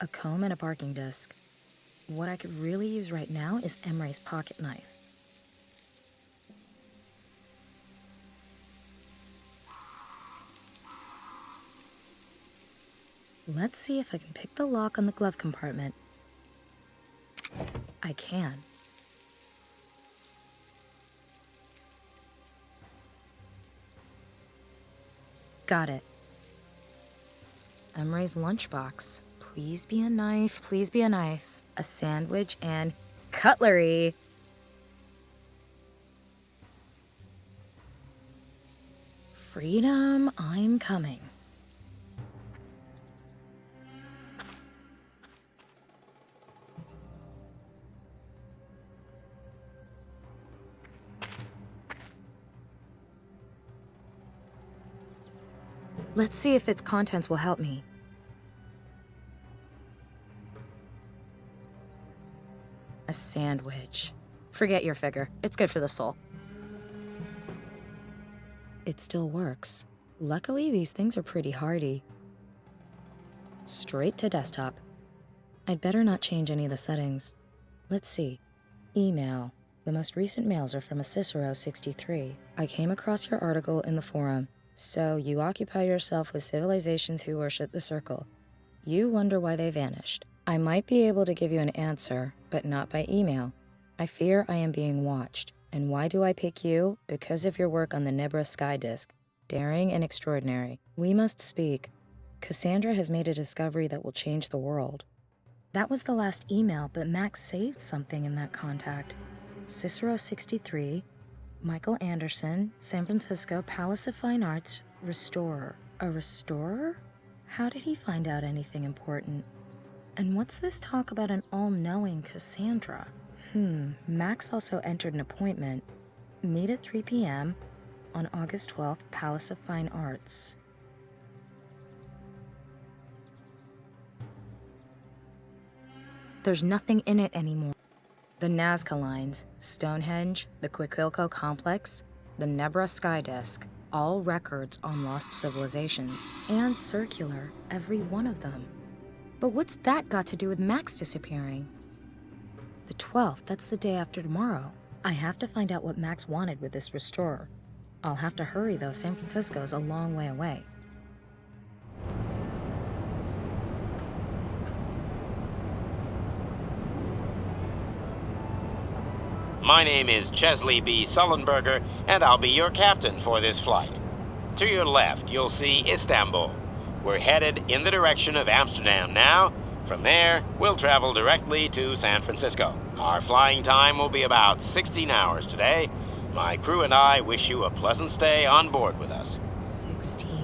A comb and a parking disc. What I could really use right now is Emre's pocket knife. Let's see if I can pick the lock on the glove compartment. I can. Got it. Emre's lunchbox. Please be a knife, please be a knife. A sandwich and cutlery. Freedom, I'm coming. Let's see if its contents will help me. A sandwich. Forget your figure. It's good for the soul. It still works. Luckily, these things are pretty hardy. Straight to desktop. I'd better not change any of the settings. Let's see. Email. The most recent mails are from a Cicero 63. I came across your article in the forum. So you occupy yourself with civilizations who worship the circle. You wonder why they vanished. I might be able to give you an answer, but not by email. I fear I am being watched. And why do I pick you? Because of your work on the Nebra Sky Disk. Daring and extraordinary. We must speak. Cassandra has made a discovery that will change the world. That was the last email, but Max saved something in that contact. Cicero 63, Michael Anderson, San Francisco, Palace of Fine Arts, restorer. A restorer? How did he find out anything important? And what's this talk about an all-knowing Cassandra? Max also entered an appointment. Meet at 3 p.m. on August 12th, Palace of Fine Arts. There's nothing in it anymore. The Nazca Lines, Stonehenge, the Quiquilco Complex, the Nebra Sky Disk, all records on lost civilizations. And circular, every one of them. But what's that got to do with Max disappearing? The 12th, that's the day after tomorrow. I have to find out what Max wanted with this restorer. I'll have to hurry though, San Francisco's a long way away. My name is Chesley B. Sullenberger, and I'll be your captain for this flight. To your left, you'll see Istanbul. We're headed in the direction of Amsterdam now. From there, we'll travel directly to San Francisco. Our flying time will be about 16 hours today. My crew and I wish you a pleasant stay on board with us. 16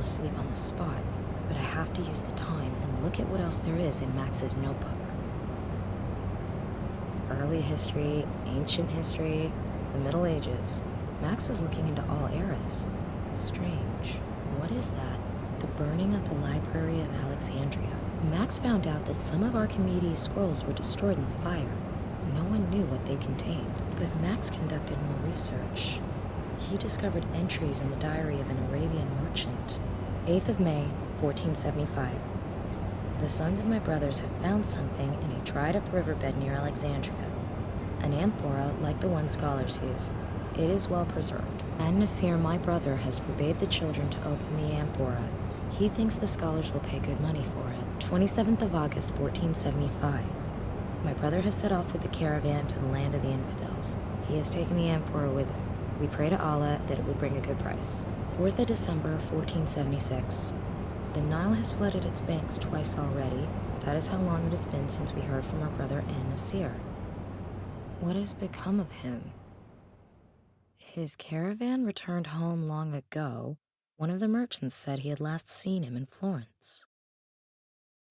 asleep on the spot, but I have to use the time and look at what else there is in Max's notebook. Early history, ancient history, the Middle Ages. Max was looking into all eras. Strange. What is that? The burning of the Library of Alexandria. Max found out that some of Archimedes' scrolls were destroyed in fire. No one knew what they contained, but Max conducted more research. He discovered entries in the diary of an Arabian merchant. 8th of May, 1475. The sons of my brothers have found something in a dried-up riverbed near Alexandria. An amphora like the one scholars use. It is well preserved. An-Nasir, my brother, has forbade the children to open the amphora. He thinks the scholars will pay good money for it. 27th of August, 1475. My brother has set off with the caravan to the land of the infidels. He has taken the amphora with him. We pray to Allah that it will bring a good price. 4th of December, 1476. The Nile has flooded its banks twice already. That is how long it has been since we heard from our brother An-Nasir. What has become of him? His caravan returned home long ago. One of the merchants said he had last seen him in Florence.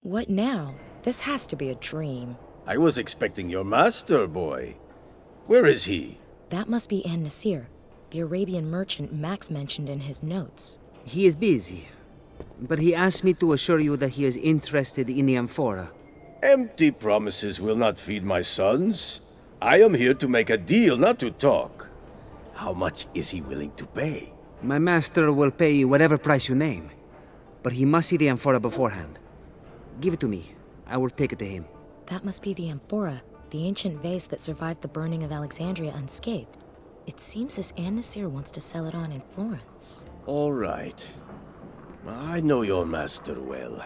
What now? This has to be a dream. I was expecting your master, boy. Where is he? That must be An-Nasir, the Arabian merchant Max mentioned in his notes. He is busy, but he asked me to assure you that he is interested in the amphora. Empty promises will not feed my sons. I am here to make a deal, not to talk. How much is he willing to pay? My master will pay you whatever price you name, but he must see the amphora beforehand. Give it to me. I will take it to him. That must be the amphora, the ancient vase that survived the burning of Alexandria unscathed. It seems this An-Nasir wants to sell it on in Florence. All right. I know your master well.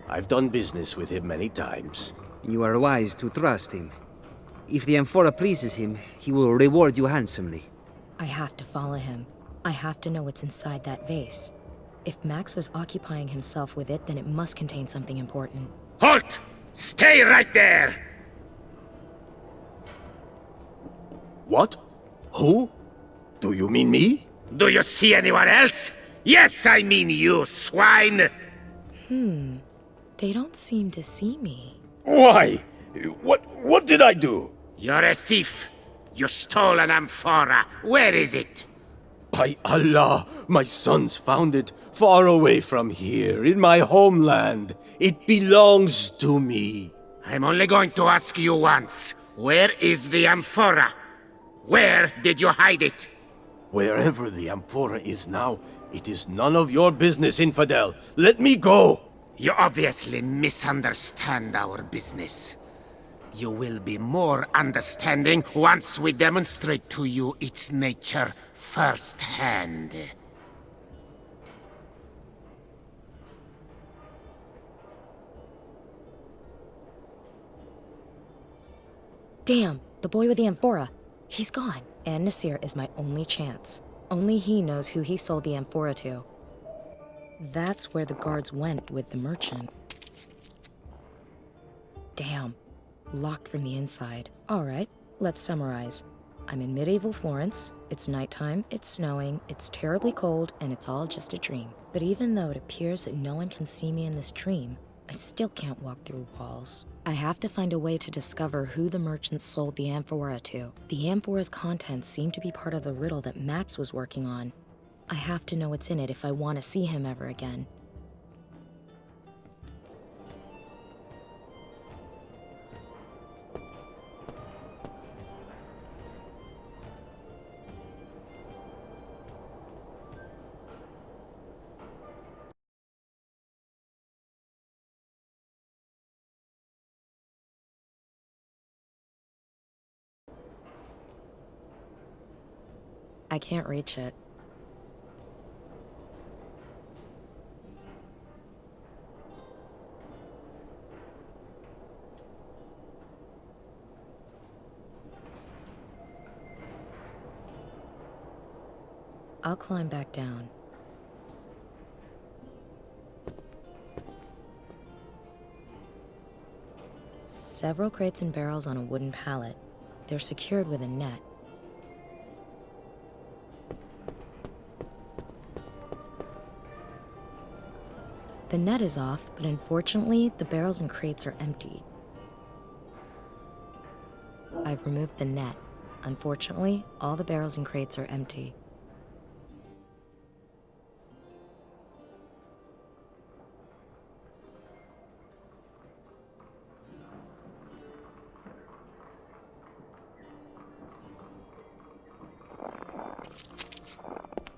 I've done business with him many times. You are wise to trust him. If the amphora pleases him, he will reward you handsomely. I have to follow him. I have to know what's inside that vase. If Max was occupying himself with it, then it must contain something important. Halt! Stay right there! What? Who? Do you mean me? Do you see anyone else? Yes, I mean you, swine! They don't seem to see me. Why? What did I do? You're a thief. You stole an amphora. Where is it? By Allah, my sons found it far away from here, in my homeland. It belongs to me. I'm only going to ask you once. Where is the amphora? Where did you hide it? Wherever the amphora is now, it is none of your business, infidel. Let me go! You obviously misunderstand our business. You will be more understanding once we demonstrate to you its nature firsthand. Damn, the boy with the amphora. He's gone. An-Nasir is my only chance. Only he knows who he sold the amphora to. That's where the guards went with the merchant. Damn. Locked from the inside. Alright, let's summarize. I'm in medieval Florence, it's nighttime, it's snowing, it's terribly cold, and it's all just a dream. But even though it appears that no one can see me in this dream, I still can't walk through walls. I have to find a way to discover who the merchant sold the amphora to. The amphora's contents seem to be part of the riddle that Max was working on. I have to know what's in it if I want to see him ever again. I can't reach it. I'll climb back down. Several crates and barrels on a wooden pallet. They're secured with a net. The net is off, but unfortunately, the barrels and crates are empty. I've removed the net. Unfortunately, all the barrels and crates are empty.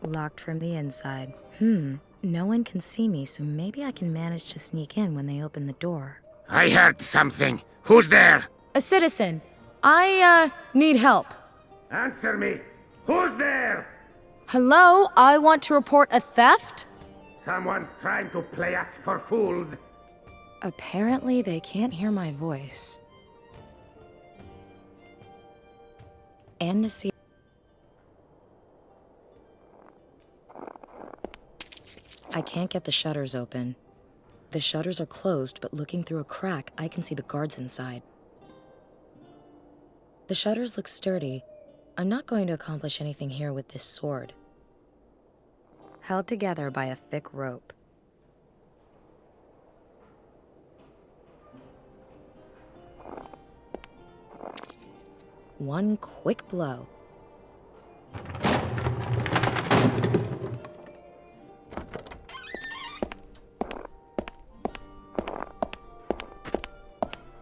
Locked from the inside. No one can see me, so maybe I can manage to sneak in when they open the door. I heard something. Who's there? A citizen. I, need help. Answer me. Who's there? Hello? I want to report a theft? Someone's trying to play us for fools. Apparently, they can't hear my voice. And to see. I can't get the shutters open. The shutters are closed, but looking through a crack, I can see the guards inside. The shutters look sturdy. I'm not going to accomplish anything here with this sword. Held together by a thick rope. One quick blow.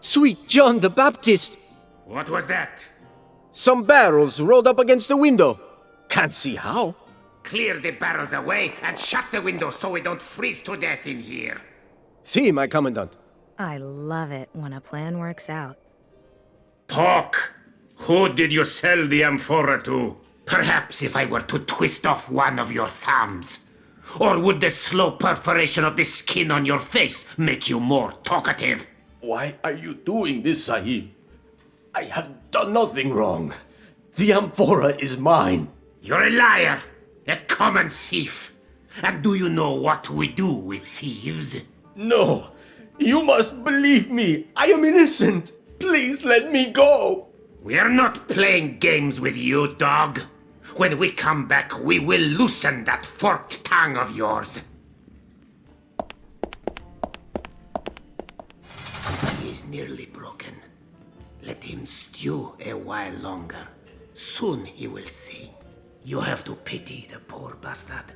Sweet John the Baptist! What was that? Some barrels rolled up against the window. Can't see how. Clear the barrels away and shut the window so we don't freeze to death in here. See, my commandant. I love it when a plan works out. Talk! Who did you sell the amphora to? Perhaps if I were to twist off one of your thumbs. Or would the slow perforation of the skin on your face make you more talkative? Why are you doing this, Sahib? I have done nothing wrong. The amphora is mine. You're a liar, a common thief. And do you know what we do with thieves? No, you must believe me. I am innocent. Please let me go. We're not playing games with you, dog. When we come back, we will loosen that forked tongue of yours. He is nearly broken. Let him stew a while longer. Soon he will sing. You have to pity the poor bastard.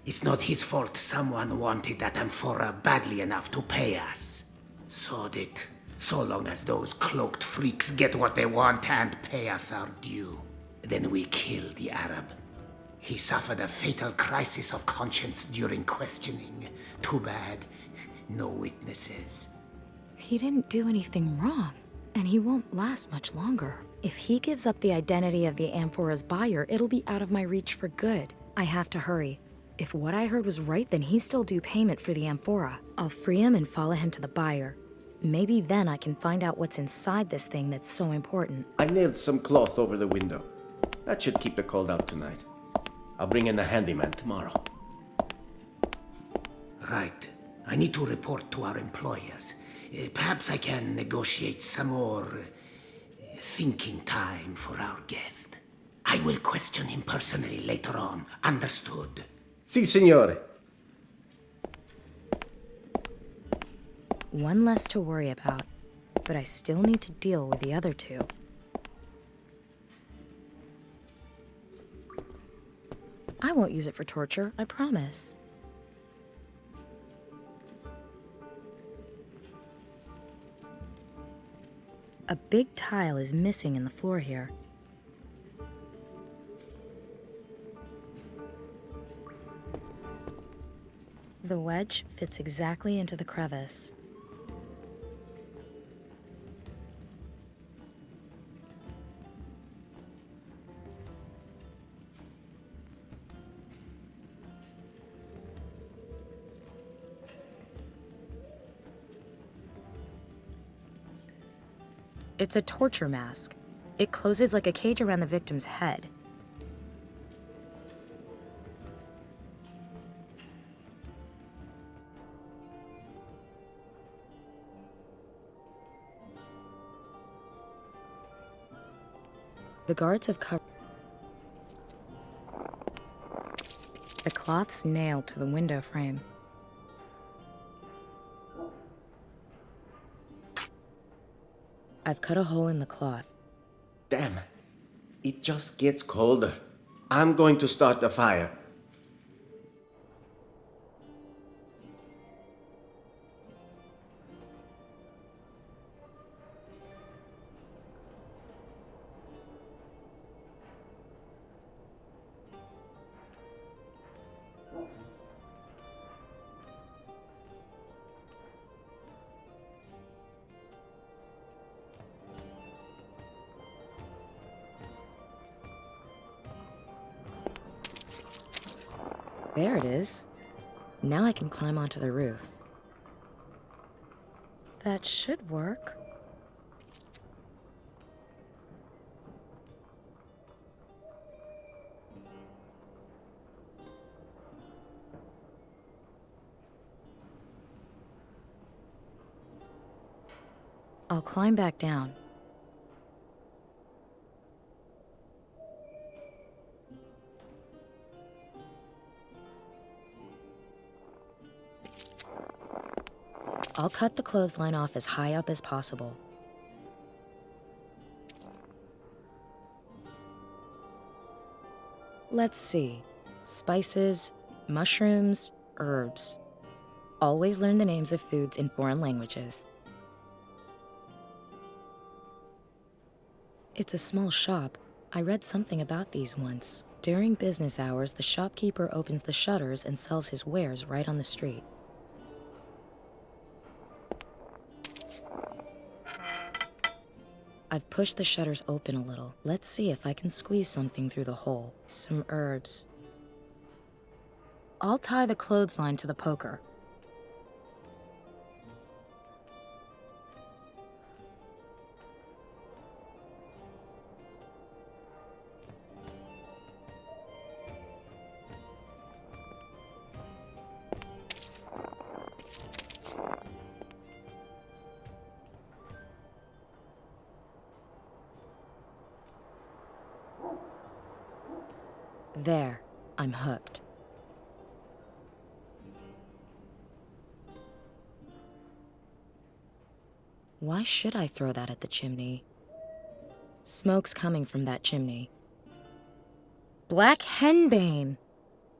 It's not his fault someone wanted that amphora badly enough to pay us. Sod it. So long as those cloaked freaks get what they want and pay us our due. Then we kill the Arab. He suffered a fatal crisis of conscience during questioning. Too bad. No witnesses. He didn't do anything wrong, and he won't last much longer. If he gives up the identity of the amphora's buyer, it'll be out of my reach for good. I have to hurry. If what I heard was right, then he's still due payment for the amphora. I'll free him and follow him to the buyer. Maybe then I can find out what's inside this thing that's so important. I nailed some cloth over the window. That should keep the cold out tonight. I'll bring in a handyman tomorrow. Right. I need to report to our employers. Perhaps I can negotiate some more thinking time for our guest. I will question him personally later on. Understood? Si, signore. One less to worry about, but I still need to deal with the other two. I won't use it for torture, I promise. A big tile is missing in the floor here. The wedge fits exactly into the crevice. It's a torture mask. It closes like a cage around the victim's head. The guards have covered. The cloth's nailed to the window frame. I've cut a hole in the cloth. Damn. It just gets colder. I'm going to start the fire. There it is. Now I can climb onto the roof. That should work. I'll climb back down. I'll cut the clothesline off as high up as possible. Let's see. Spices, mushrooms, herbs. Always learn the names of foods in foreign languages. It's a small shop. I read something about these once. During business hours, the shopkeeper opens the shutters and sells his wares right on the street. I've pushed the shutters open a little. Let's see if I can squeeze something through the hole. Some herbs. I'll tie the clothesline to the poker. There, I'm hooked. Why should I throw that at the chimney? Smoke's coming from that chimney. Black henbane!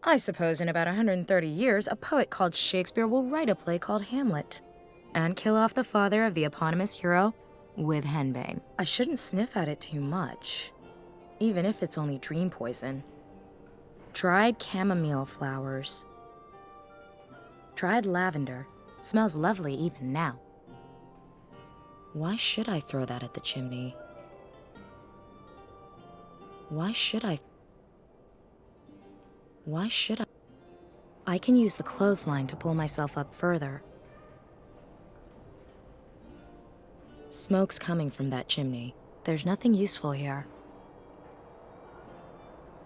I suppose in about 130 years, a poet called Shakespeare will write a play called Hamlet and kill off the father of the eponymous hero with henbane. I shouldn't sniff at it too much, even if it's only dream poison. Dried chamomile flowers. Dried lavender. Smells lovely even now. Why should I throw that at the chimney? Why should I? I can use the clothesline to pull myself up further. Smoke's coming from that chimney. There's nothing useful here.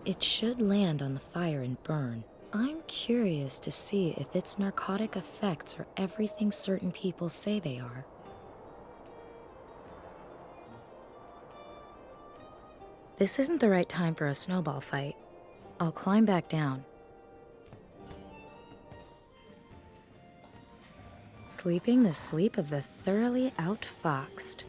It should land on the fire and burn. I'm curious to see if its narcotic effects are everything certain people say they are. This isn't the right time for a snowball fight. I'll climb back down. Sleeping the sleep of the thoroughly outfoxed.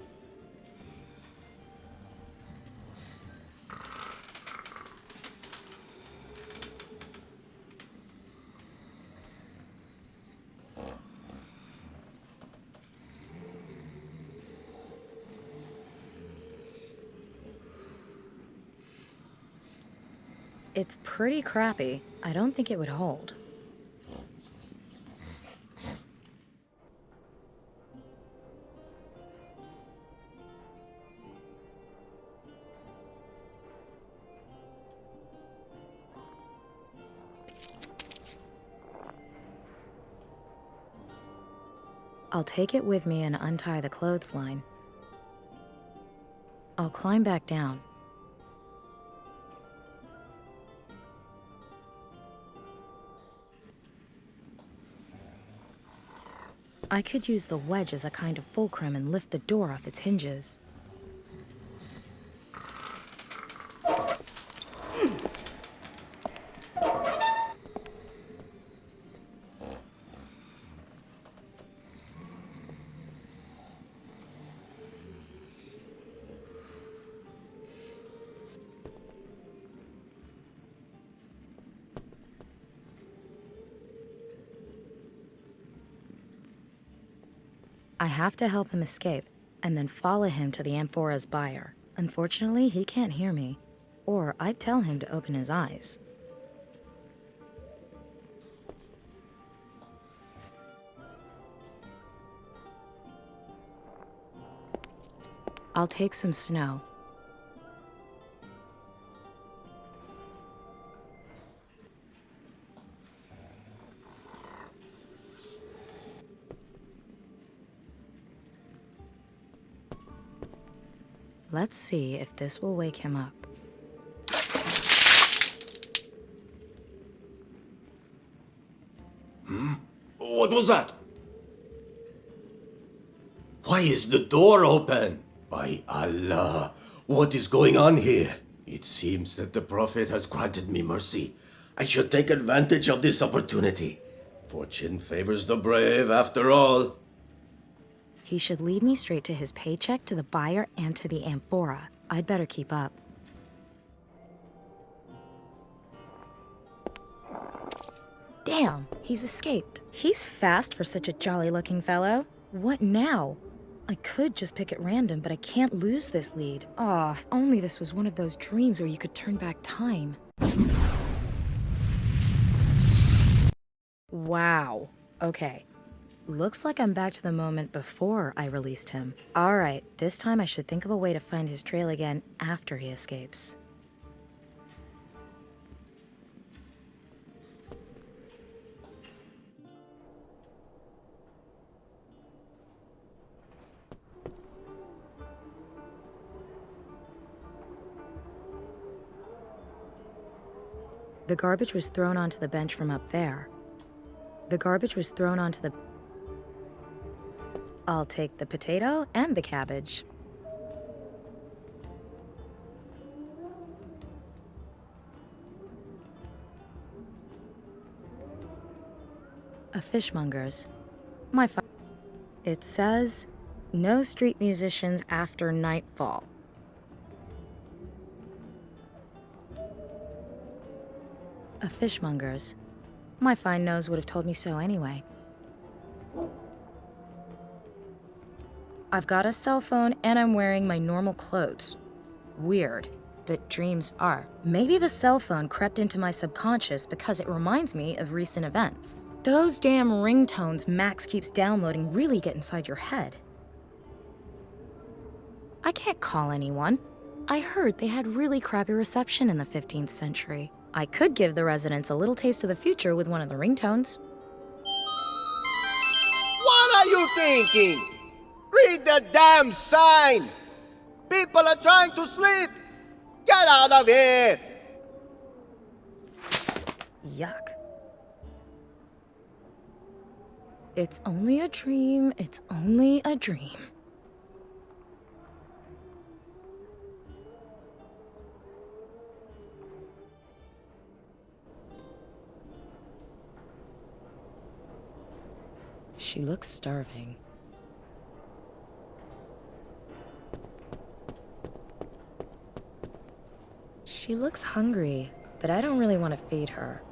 It's pretty crappy. I don't think it would hold. I'll take it with me and untie the clothesline. I'll climb back down. I could use the wedge as a kind of fulcrum and lift the door off its hinges. I have to help him escape, and then follow him to the Amphora's buyer. Unfortunately, he can't hear me, or I'd tell him to open his eyes. I'll take some snow. Let's see if this will wake him up. What was that? Why is the door open? By Allah, what is going on here? It seems that the Prophet has granted me mercy. I should take advantage of this opportunity. Fortune favors the brave, after all. He should lead me straight to his paycheck, to the buyer, and to the Amphora. I'd better keep up. Damn, he's escaped. He's fast for such a jolly-looking fellow. What now? I could just pick at random, but I can't lose this lead. Oh, if only this was one of those dreams where you could turn back time. Wow. Okay. Looks like I'm back to the moment before I released him. Alright, this time I should think of a way to find his trail again after he escapes. The garbage was thrown onto the bench from up there. The garbage was thrown onto the... I'll take the potato and the cabbage. A fishmonger's. It says, no street musicians after nightfall. A fishmonger's. My fine nose would have told me so anyway. I've got a cell phone and I'm wearing my normal clothes. Weird, but dreams are. Maybe the cell phone crept into my subconscious because it reminds me of recent events. Those damn ringtones Max keeps downloading really get inside your head. I can't call anyone. I heard they had really crappy reception in the 15th century. I could give the residents a little taste of the future with one of the ringtones. What are you thinking? Read the damn sign! People are trying to sleep! Get out of here! Yuck. It's only a dream, it's only a dream. She looks starving. She looks hungry, but I don't really want to feed her.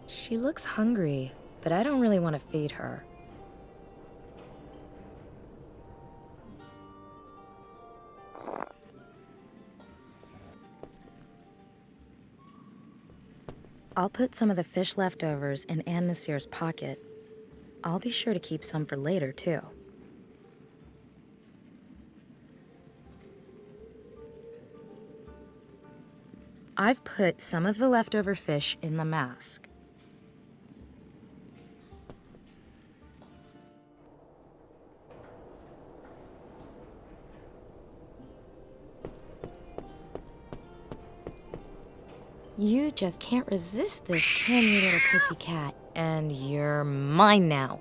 She looks hungry, but I don't really want to feed her. I'll put some of the fish leftovers in Ann Nasir's pocket. I'll be sure to keep some for later, too. I've put some of the leftover fish in the mask. You just can't resist this, can you, little pussycat? And you're mine now.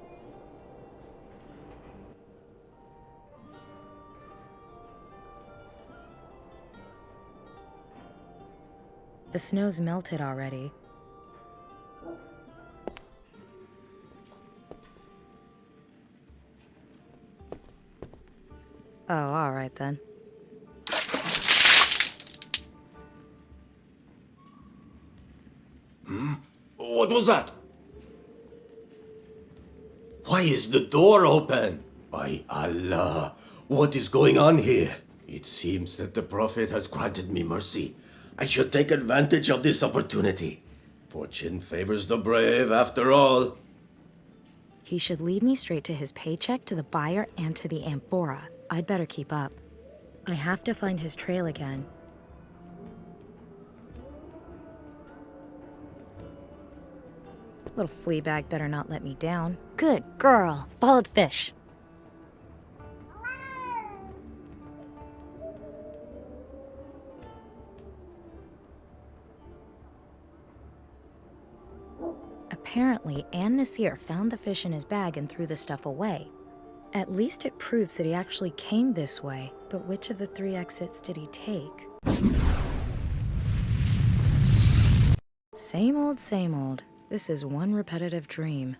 The snow's melted already. Oh, all right then. What was that? Why is the door open? By Allah, what is going on here? It seems that the Prophet has granted me mercy. I should take advantage of this opportunity. Fortune favors the brave, after all. He should lead me straight to his paycheck, to the buyer, and to the amphora. I'd better keep up. I have to find his trail again. Little flea bag better not let me down. Good girl. Follow the fish. Apparently, An-Nasir found the fish in his bag and threw the stuff away. At least it proves that he actually came this way. But which of the 3 exits did he take? Same old, same old. This is one repetitive dream.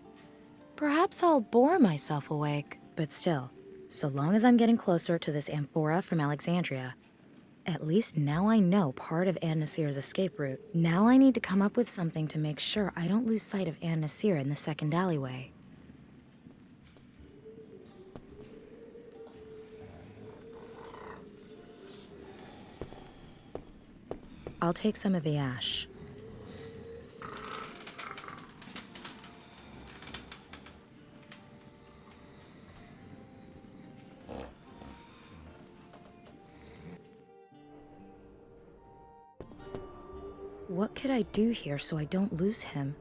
Perhaps I'll bore myself awake. But still, so long as I'm getting closer to this amphora from Alexandria, at least now I know part of An-Nasir's escape route. Now I need to come up with something to make sure I don't lose sight of An-Nasir in the second alleyway. I'll take some of the ash. What could I do here so I don't lose him?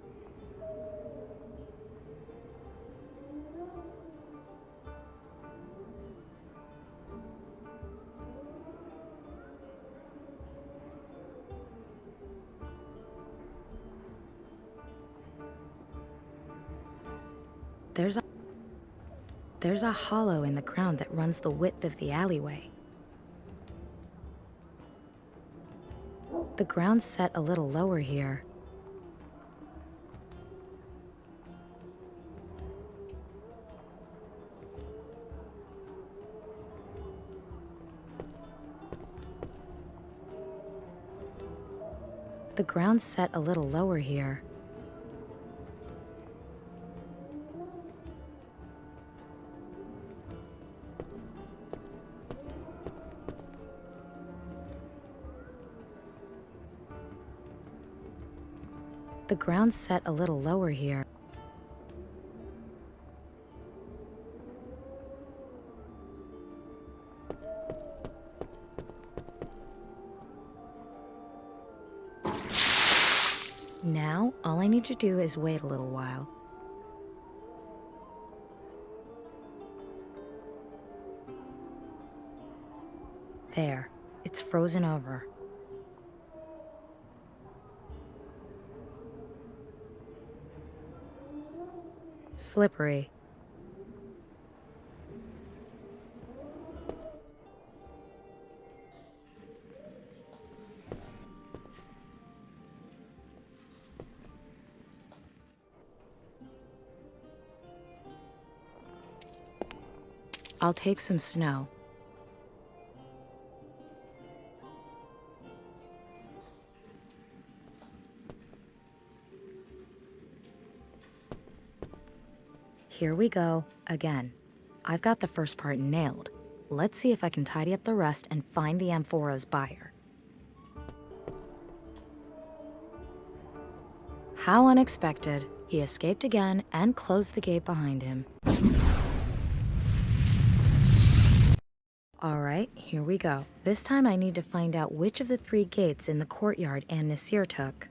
There's a hollow in the ground that runs the width of the alleyway. The ground's set a little lower here. The ground's set a little lower here. The ground's set a little lower here. Now, all I need to do is wait a little while. There, it's frozen over. Slippery. I'll take some snow. Here we go, again. I've got the first part nailed. Let's see if I can tidy up the rest and find the amphora's buyer. How unexpected. He escaped again and closed the gate behind him. All right, here we go. This time I need to find out which of the 3 gates in the courtyard An-Nasir took.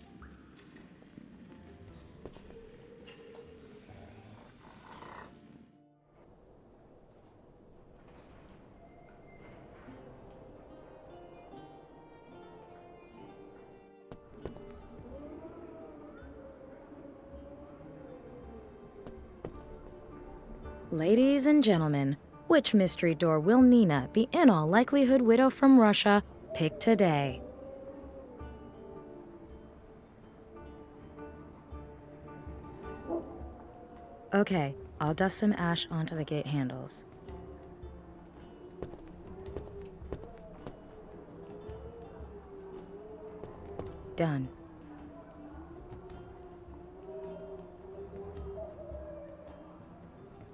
Ladies and gentlemen, which mystery door will Nina, the in all likelihood widow from Russia, pick today? Okay, I'll dust some ash onto the gate handles. Done.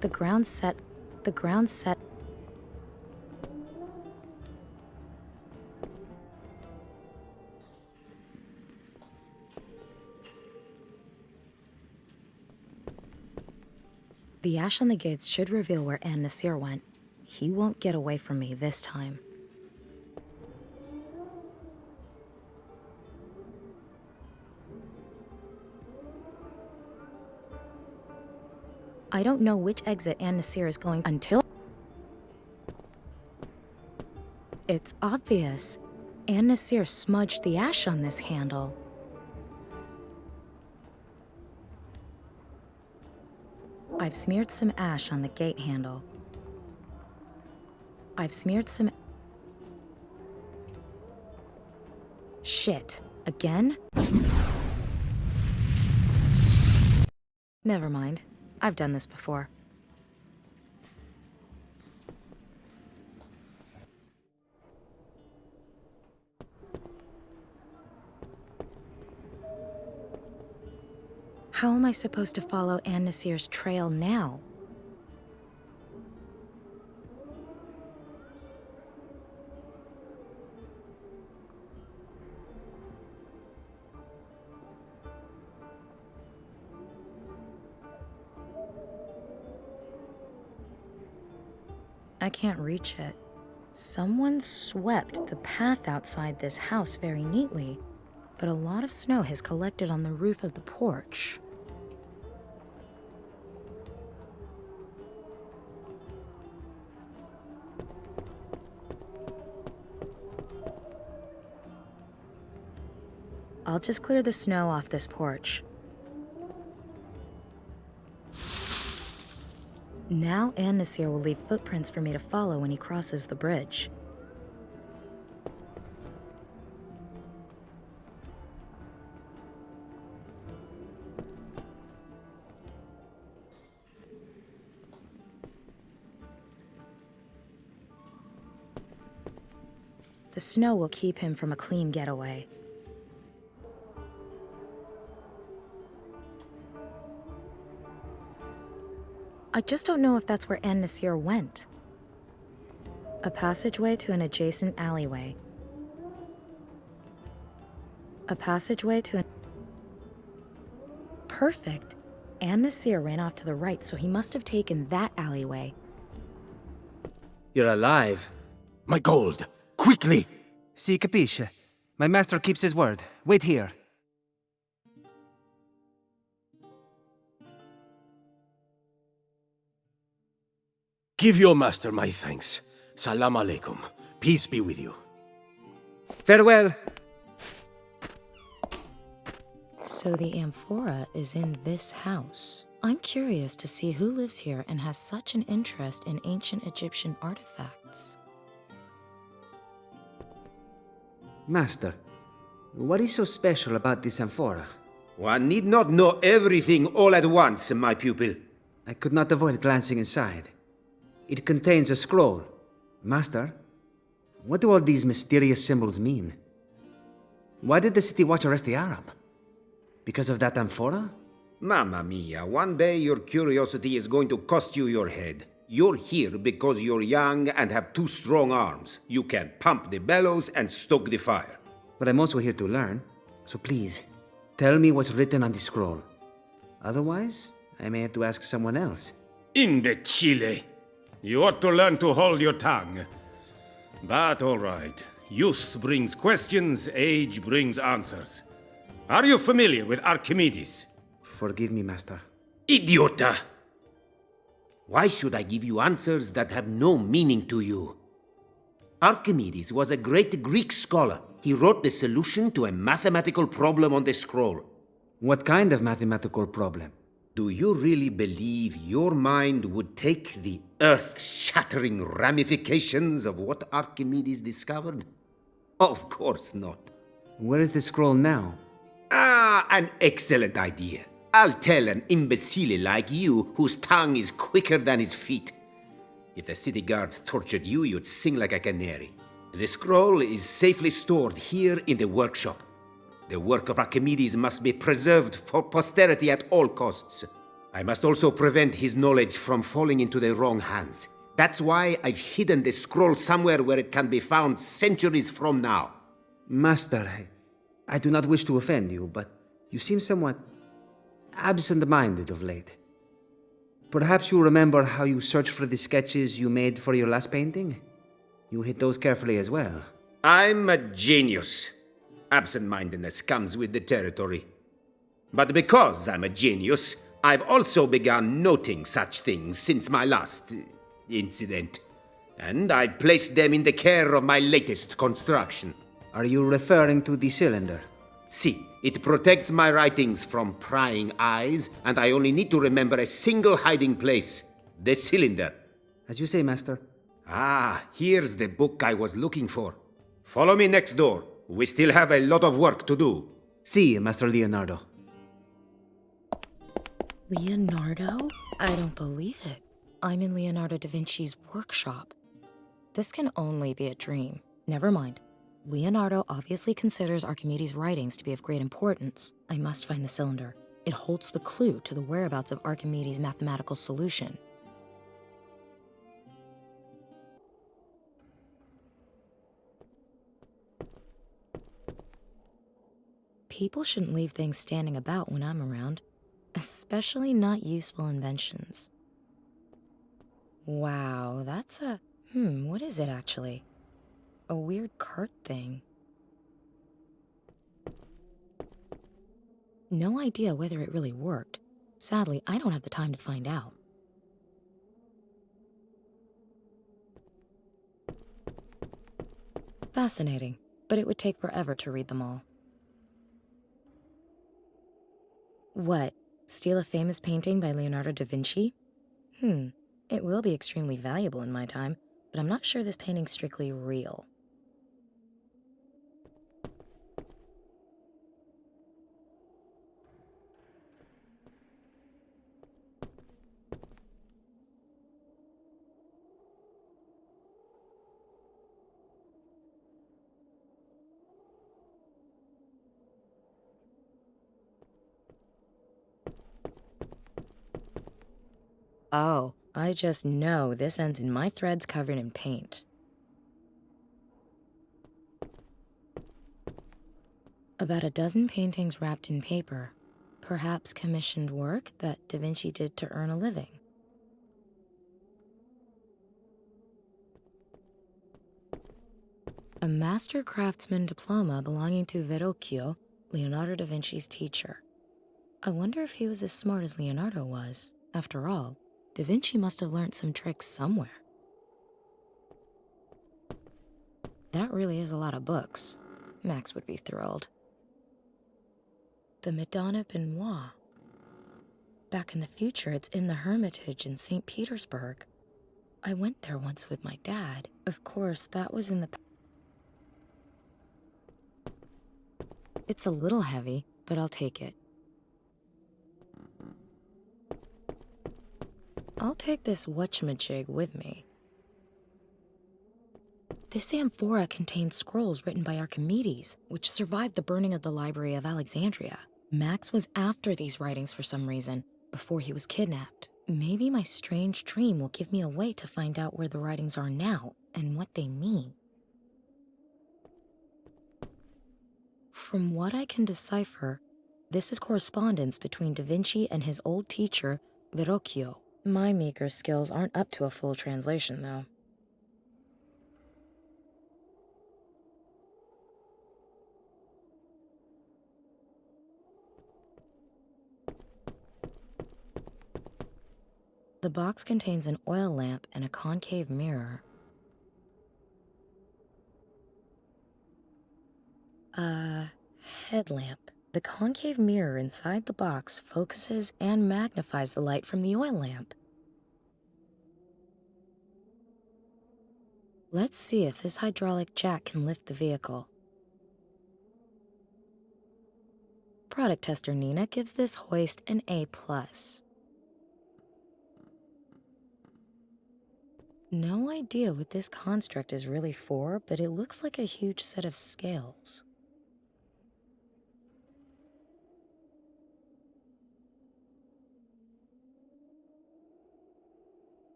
The ground set. The ground set. The ash on the gates should reveal where An-Nasir went. He won't get away from me this time. I don't know which exit An-Nasir is going until... It's obvious. An-Nasir smudged the ash on this handle. I've smeared some ash on the gate handle. I've smeared some... Shit. Again? Never mind. I've done this before. How am I supposed to follow An-Nasir's trail now? I can't reach it. Someone swept the path outside this house very neatly, but a lot of snow has collected on the roof of the porch. I'll just clear the snow off this porch. Now An-Nasir will leave footprints for me to follow when he crosses the bridge. The snow will keep him from a clean getaway. I just don't know if that's where An-Nasir went. A passageway to an adjacent alleyway. A passageway to an... Perfect. An-Nasir ran off to the right, so he must have taken that alleyway. You're alive. My gold! Quickly! Si capisce. My master keeps his word. Wait here. Give your master my thanks. Salam alaikum. Peace be with you. Farewell. So the amphora is in this house. I'm curious to see who lives here and has such an interest in ancient Egyptian artifacts. Master, what is so special about this amphora? One need not know everything all at once, my pupil. I could not avoid glancing inside. It contains a scroll. Master, what do all these mysterious symbols mean? Why did the city watch arrest the Arab? Because of that amphora? Mamma mia, one day your curiosity is going to cost you your head. You're here because you're young and have 2 strong arms. You can pump the bellows and stoke the fire. But I'm also here to learn. So please, tell me what's written on the scroll. Otherwise, I may have to ask someone else. Imbecile! You ought to learn to hold your tongue. But all right. Youth brings questions, age brings answers. Are you familiar with Archimedes? Forgive me, Master. Idiota! Why should I give you answers that have no meaning to you? Archimedes was a great Greek scholar. He wrote the solution to a mathematical problem on the scroll. What kind of mathematical problem? Do you really believe your mind would take the earth-shattering ramifications of what Archimedes discovered? Of course not. Where is the scroll now? Ah, an excellent idea. I'll tell an imbecile like you whose tongue is quicker than his feet. If the city guards tortured you, you'd sing like a canary. The scroll is safely stored here in the workshop. The work of Archimedes must be preserved for posterity at all costs. I must also prevent his knowledge from falling into the wrong hands. That's why I've hidden the scroll somewhere where it can be found centuries from now. Master, I do not wish to offend you, but you seem somewhat absent-minded of late. Perhaps you remember how you searched for the sketches you made for your last painting? You hid those carefully as well. I'm a genius. Absent-mindedness comes with the territory. But because I'm a genius, I've also begun noting such things since my last incident. And I placed them in the care of my latest construction. Are you referring to the cylinder? See, it protects my writings from prying eyes, and I only need to remember a single hiding place. The cylinder. As you say, Master. Ah, here's the book I was looking for. Follow me next door. We still have a lot of work to do. See, Master Leonardo. Leonardo? I don't believe it. I'm in Leonardo da Vinci's workshop. This can only be a dream. Never mind. Leonardo obviously considers Archimedes' writings to be of great importance. I must find the cylinder. It holds the clue to the whereabouts of Archimedes' mathematical solution. People shouldn't leave things standing about when I'm around, especially not useful inventions. Wow, that's a... what is it actually? A weird cart thing. No idea whether it really worked. Sadly, I don't have the time to find out. Fascinating, but it would take forever to read them all. What? Steal a famous painting by Leonardo da Vinci? It will be extremely valuable in my time, but I'm not sure this painting's strictly real. Oh, I just know this ends in my threads covered in paint. About a dozen paintings wrapped in paper, perhaps commissioned work that Da Vinci did to earn a living. A master craftsman diploma belonging to Verrocchio, Leonardo da Vinci's teacher. I wonder if he was as smart as Leonardo was. After all, Da Vinci must have learned some tricks somewhere. That really is a lot of books. Max would be thrilled. The Madonna Benoit. Back in the future, it's in the Hermitage in St. Petersburg. I went there once with my dad. Of course, that was in the... It's a little heavy, but I'll take it. I'll take this whatchamajig with me. This amphora contains scrolls written by Archimedes, which survived the burning of the Library of Alexandria. Max was after these writings for some reason, before he was kidnapped. Maybe my strange dream will give me a way to find out where the writings are now, and what they mean. From what I can decipher, this is correspondence between Da Vinci and his old teacher, Verrocchio. My meager skills aren't up to a full translation, though. The box contains an oil lamp and a concave mirror. A headlamp. The concave mirror inside the box focuses and magnifies the light from the oil lamp. Let's see if this hydraulic jack can lift the vehicle. Product tester Nina gives this hoist an A+. No idea what this construct is really for, but it looks like a huge set of scales.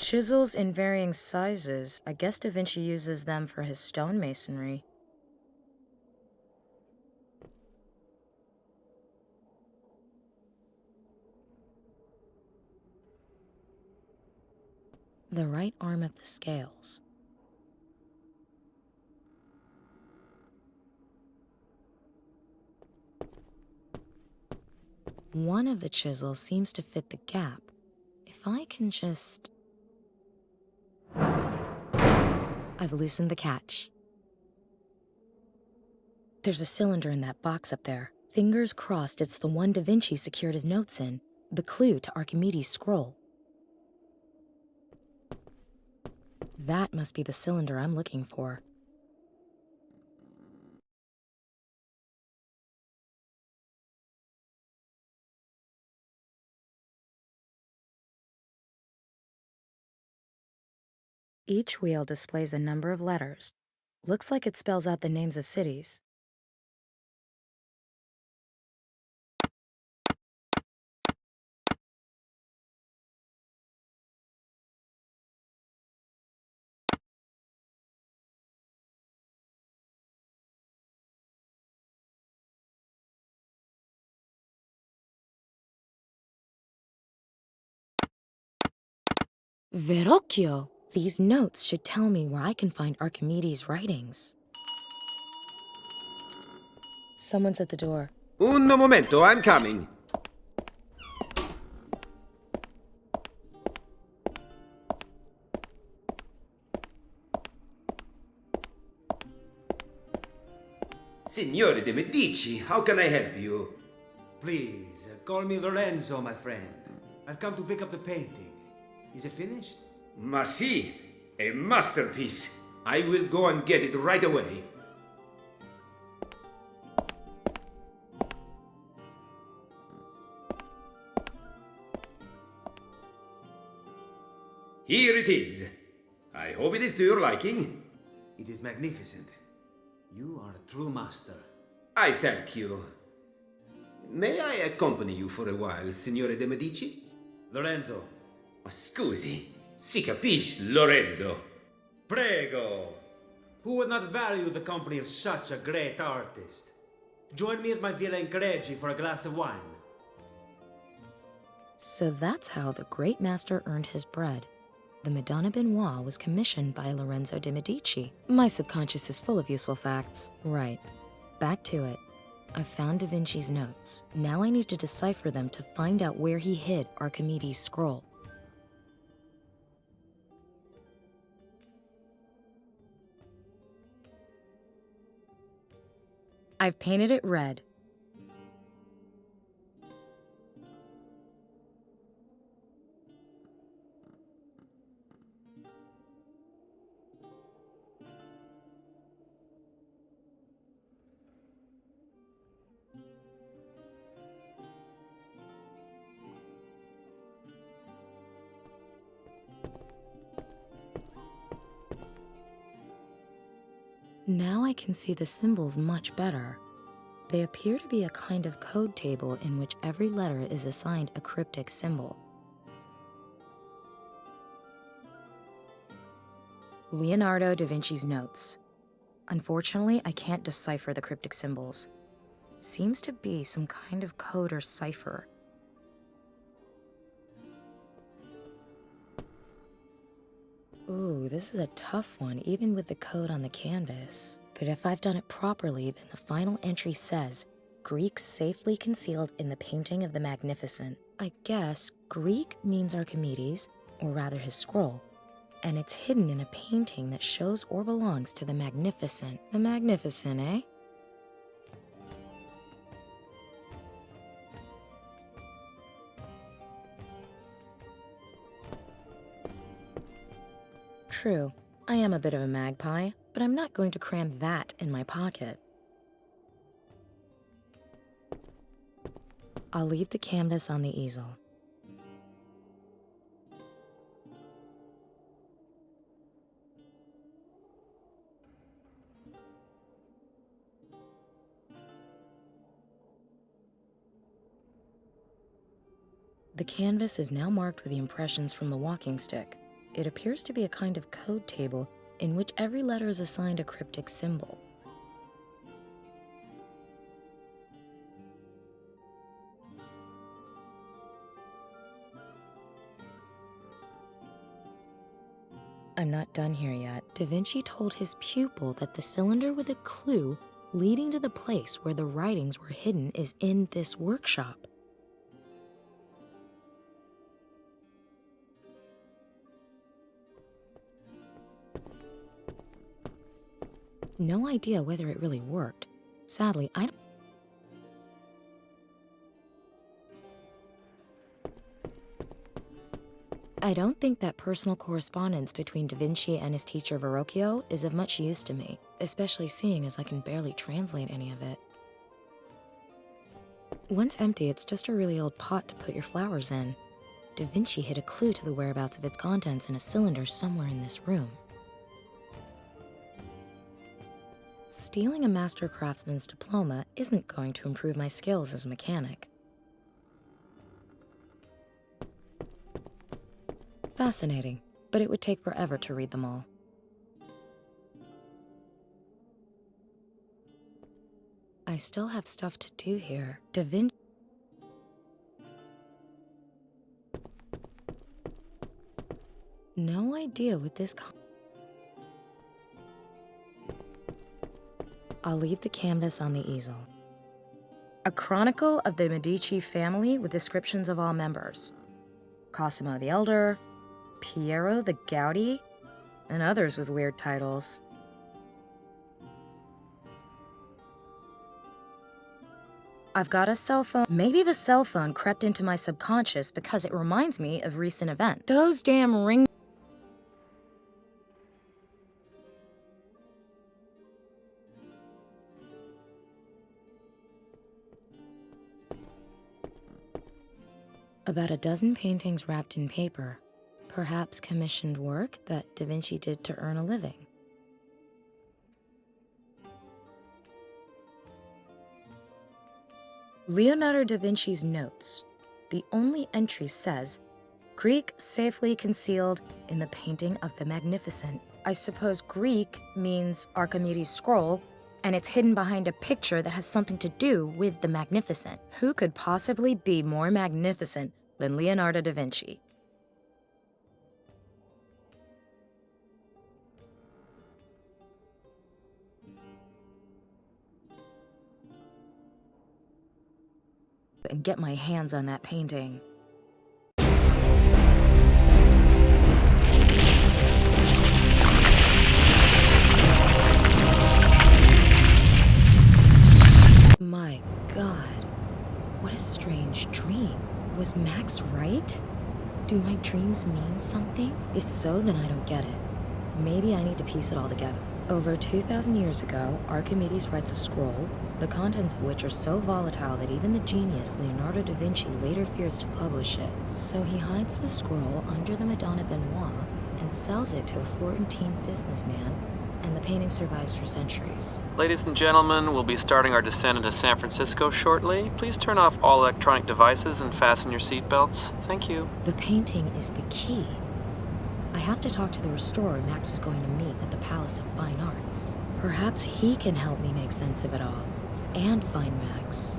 Chisels in varying sizes. I guess Da Vinci uses them for his stonemasonry. The right arm of the scales. One of the chisels seems to fit the gap. If I can just... I've loosened the catch. There's a cylinder in that box up there. Fingers crossed it's the one Da Vinci secured his notes in. The clue to Archimedes' scroll. That must be the cylinder I'm looking for. Each wheel displays a number of letters. Looks like it spells out the names of cities. Verrocchio! These notes should tell me where I can find Archimedes' writings. Someone's at the door. Un momento, I'm coming. Signore de Medici, how can I help you? Please, call me Lorenzo, my friend. I've come to pick up the painting. Is it finished? Ma si, a masterpiece. I will go and get it right away. Here it is. I hope it is to your liking. It is magnificent. You are a true master. I thank you. May I accompany you for a while, Signore de Medici? Lorenzo. Scusi, si capisce, Lorenzo. Prego. Who would not value the company of such a great artist? Join me at my Villa in Cregi for a glass of wine. So that's how the great master earned his bread. The Madonna Benoit was commissioned by Lorenzo de Medici. My subconscious is full of useful facts. Right. Back to it. I've found Da Vinci's notes. Now I need to decipher them to find out where he hid Archimedes' scroll. I've painted it red. Now I can see the symbols much better. They appear to be a kind of code table in which every letter is assigned a cryptic symbol. Leonardo da Vinci's notes. Unfortunately, I can't decipher the cryptic symbols. Seems to be some kind of code or cipher. Ooh, this is a tough one, even with the code on the canvas. But if I've done it properly, then the final entry says, Greek safely concealed in the painting of the Magnificent. I guess Greek means Archimedes, or rather his scroll, and it's hidden in a painting that shows or belongs to the Magnificent. The Magnificent, eh? True, I am a bit of a magpie, but I'm not going to cram that in my pocket. I'll leave the canvas on the easel. The canvas is now marked with the impressions from the walking stick. It appears to be a kind of code table in which every letter is assigned a cryptic symbol. I'm not done here yet. Da Vinci told his pupil that the cylinder with a clue leading to the place where the writings were hidden is in this workshop. No idea whether it really worked. Sadly, I don't think that personal correspondence between Da Vinci and his teacher Verrocchio is of much use to me, especially seeing as I can barely translate any of it. Once empty, it's just a really old pot to put your flowers in. Da Vinci hid a clue to the whereabouts of its contents in a cylinder somewhere in this room. Stealing a master craftsman's diploma isn't going to improve my skills as a mechanic. Fascinating, but it would take forever to read them all. I still have stuff to do here. Da Vinci. No idea what this. I'll leave the canvas on the easel. A chronicle of the Medici family with descriptions of all members. Cosimo the Elder, Piero the Gouty, and others with weird titles. I've got a cell phone. Maybe the cell phone crept into my subconscious because it reminds me of recent events. Those damn ring. About a dozen paintings wrapped in paper, perhaps commissioned work that Da Vinci did to earn a living. Leonardo da Vinci's notes. The only entry says, Greek safely concealed in the painting of the Magnificent. I suppose Greek means Archimedes' scroll, and it's hidden behind a picture that has something to do with the Magnificent. Who could possibly be more magnificent than Leonardo da Vinci? And get my hands on that painting. My God, what a strange dream. Was Max right? Do my dreams mean something? If so, then I don't get it. Maybe I need to piece it all together. Over 2,000 years ago, Archimedes writes a scroll, the contents of which are so volatile that even the genius Leonardo da Vinci later fears to publish it. So he hides the scroll under the Madonna Benoit and sells it to a Florentine businessman, and the painting survives for centuries. Ladies and gentlemen, we'll be starting our descent into San Francisco shortly. Please turn off all electronic devices and fasten your seatbelts. Thank you. The painting is the key. I have to talk to the restorer Max was going to meet at the Palace of Fine Arts. Perhaps he can help me make sense of it all, and find Max.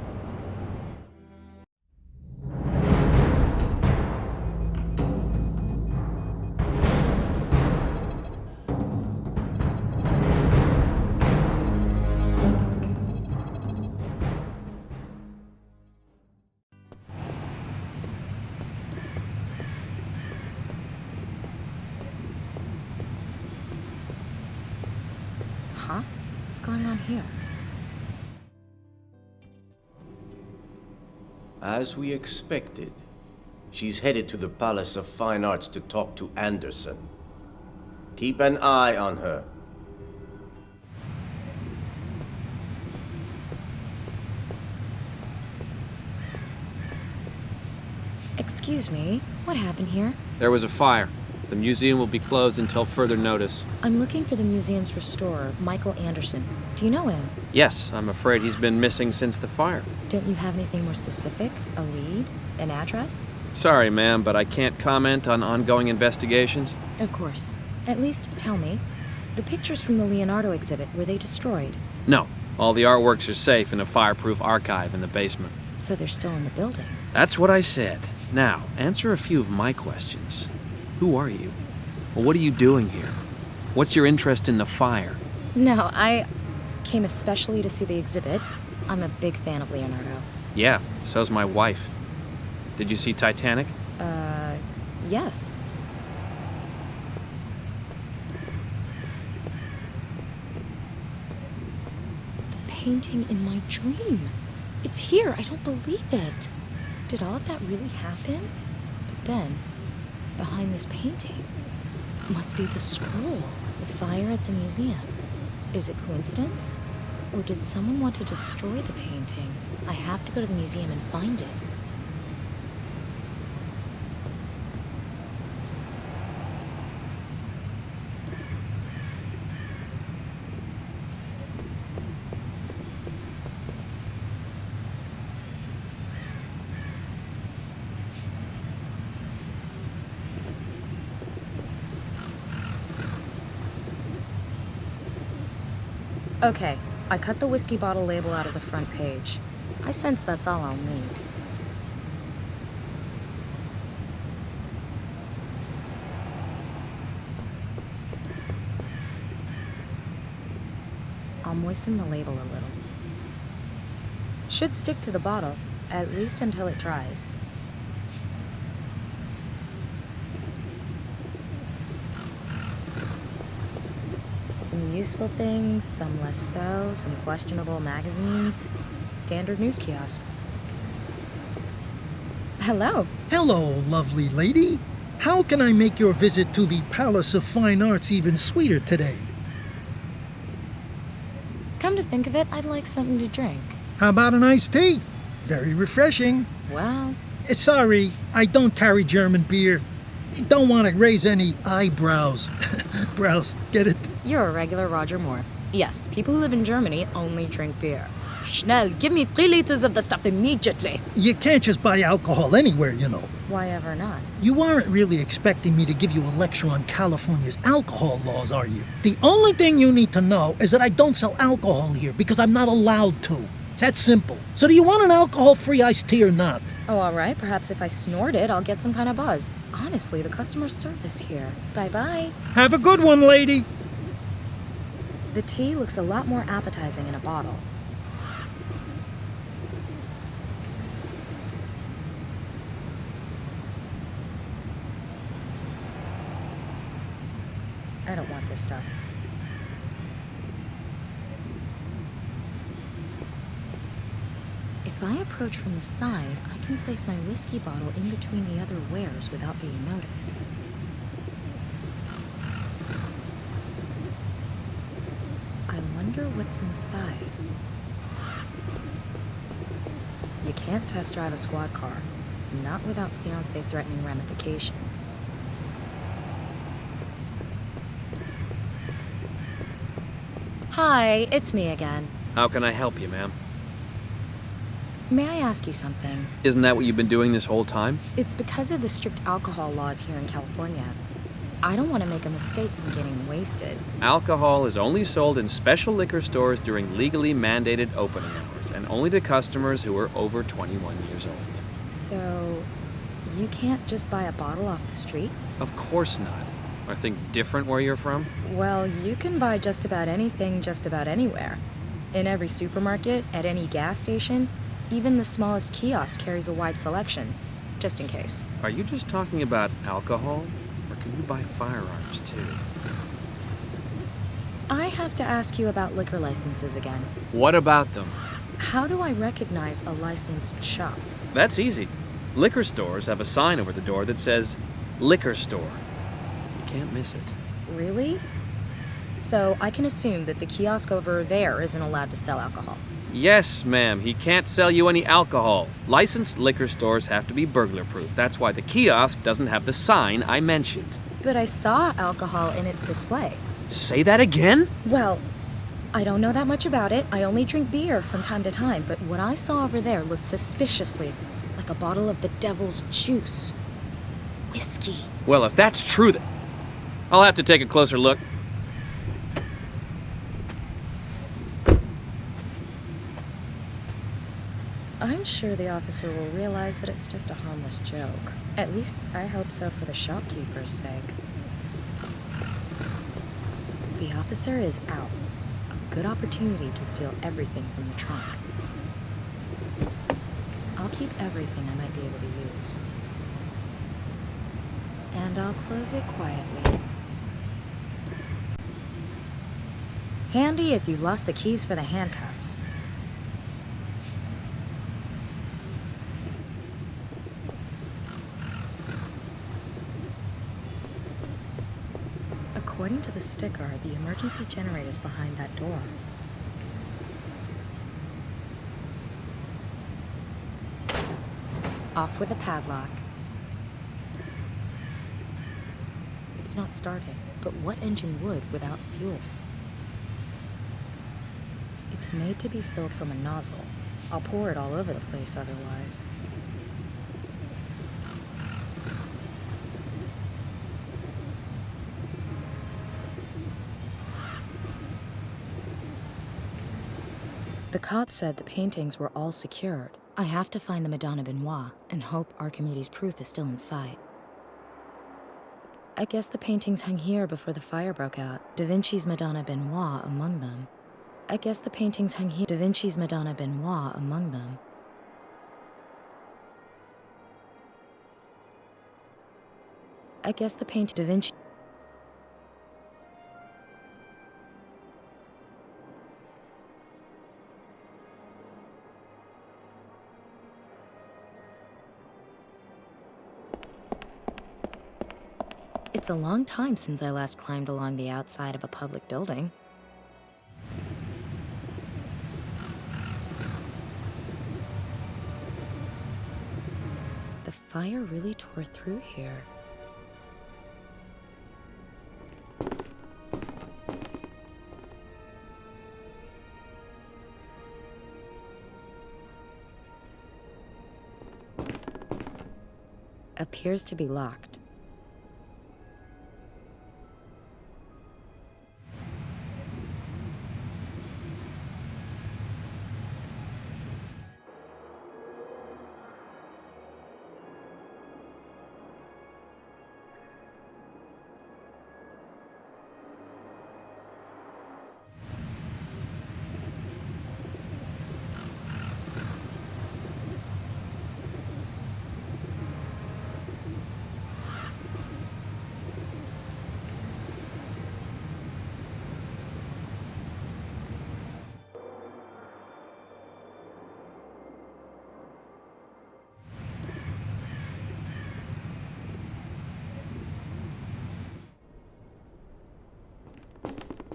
Huh? What's going on here? As we expected, she's headed to the Palace of Fine Arts to talk to Anderson. Keep an eye on her. Excuse me, what happened here? There was a fire. The museum will be closed until further notice. I'm looking for the museum's restorer, Michael Anderson. Do you know him? Yes, I'm afraid he's been missing since the fire. Don't you have anything more specific? A lead? An address? Sorry, ma'am, but I can't comment on ongoing investigations. Of course. At least tell me, the pictures from the Leonardo exhibit, were they destroyed? No. All the artworks are safe in a fireproof archive in the basement. So they're still in the building? That's what I said. Now, answer a few of my questions. Who are you? What are you doing here? What's your interest in the fire? No, I came especially to see the exhibit. I'm a big fan of Leonardo. Yeah, so's my wife. Did you see Titanic? Yes. The painting in my dream. It's here, I don't believe it. Did all of that really happen? But then, behind this painting, must be the scroll, the fire at the museum. Is it coincidence? Or did someone want to destroy the painting? I have to go to the museum and find it. Okay, I cut the whiskey bottle label out of the front page. I sense that's all I'll need. I'll moisten the label a little. Should stick to the bottle, at least until it dries. Some useful things, some less so, some questionable magazines. Standard news kiosk. Hello. Hello, lovely lady. How can I make your visit to the Palace of Fine Arts even sweeter today? Come to think of it, I'd like something to drink. How about an iced tea? Very refreshing. Well... Sorry, I don't carry German beer. Don't want to raise any eyebrows. Brows, get it? You're a regular Roger Moore. Yes, people who live in Germany only drink beer. Schnell, give me 3 liters of the stuff immediately. You can't just buy alcohol anywhere, you know. Why ever not? You aren't really expecting me to give you a lecture on California's alcohol laws, are you? The only thing you need to know is that I don't sell alcohol here because I'm not allowed to. It's that simple. So do you want an alcohol-free iced tea or not? Oh, all right. Perhaps if I snort it, I'll get some kind of buzz. Honestly, the customer service here. Bye-bye. Have a good one, lady. The tea looks a lot more appetizing in a bottle. I don't want this stuff. If I approach from the side, I can place my whiskey bottle in between the other wares without being noticed. I wonder what's inside. You can't test drive a squad car, not without fiancé threatening ramifications. Hi, it's me again. How can I help you, ma'am? May I ask you something? Isn't that what you've been doing this whole time? It's because of the strict alcohol laws here in California. I don't want to make a mistake in getting wasted. Alcohol is only sold in special liquor stores during legally mandated opening hours, and only to customers who are over 21 years old. So, you can't just buy a bottle off the street? Of course not. Are things different where you're from? Well, you can buy just about anything just about anywhere. In every supermarket, at any gas station, even the smallest kiosk carries a wide selection, just in case. Are you just talking about alcohol? Or can you buy firearms, too? I have to ask you about liquor licenses again. What about them? How do I recognize a licensed shop? That's easy. Liquor stores have a sign over the door that says, Liquor Store. You can't miss it. Really? So I can assume that the kiosk over there isn't allowed to sell alcohol? Yes, ma'am. He can't sell you any alcohol. Licensed liquor stores have to be burglar-proof. That's why the kiosk doesn't have the sign I mentioned. But I saw alcohol in its display. Say that again? Well, I don't know that much about it. I only drink beer from time to time, but what I saw over there looked suspiciously like like a bottle of the devil's juice. Whiskey. Well, if that's true, then I'll have to take a closer look. I'm sure the officer will realize that it's just a harmless joke. At least, I hope so for the shopkeeper's sake. The officer is out. A good opportunity to steal everything from the trunk. I'll keep everything I might be able to use. And I'll close it quietly. Handy if you've lost the keys for the handcuffs. According to the sticker, the emergency generator's behind that door. Off with the padlock. It's not starting, but what engine would without fuel? It's made to be filled from a nozzle. I'll pour it all over the place otherwise. The cop said the paintings were all secured. I have to find the Madonna Benoit and hope Archimedes' proof is still in sight. I guess the paintings hung here before the fire broke out. Da Vinci's Madonna Benoit among them. I guess the paintings hung here. Da Vinci's Madonna Benoit among them. I guess the Da Vinci. It's a long time since I last climbed along the outside of a public building. The fire really tore through here. Appears to be locked.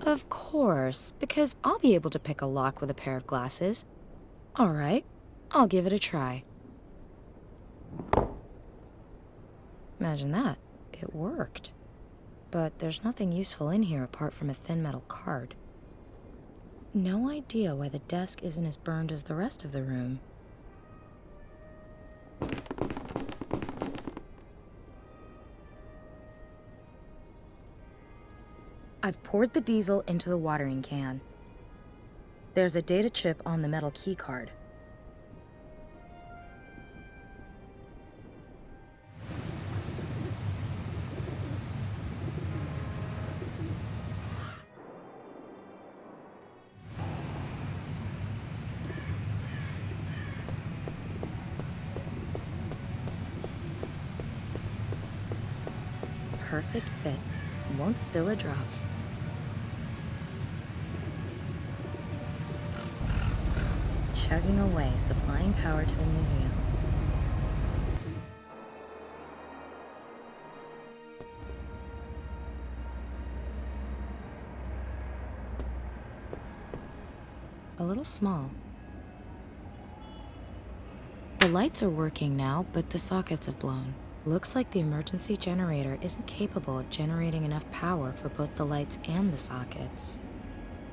Of course, because I'll be able to pick a lock with a pair of glasses. All right, I'll give it a try. Imagine that. It worked. But there's nothing useful in here apart from a thin metal card. No idea why the desk isn't as burned as the rest of the room. I've poured the diesel into the watering can. There's a data chip on the metal key card. Perfect fit. Won't spill a drop. Chugging away, supplying power to the museum. A little small. The lights are working now, but the sockets have blown. Looks like the emergency generator isn't capable of generating enough power for both the lights and the sockets.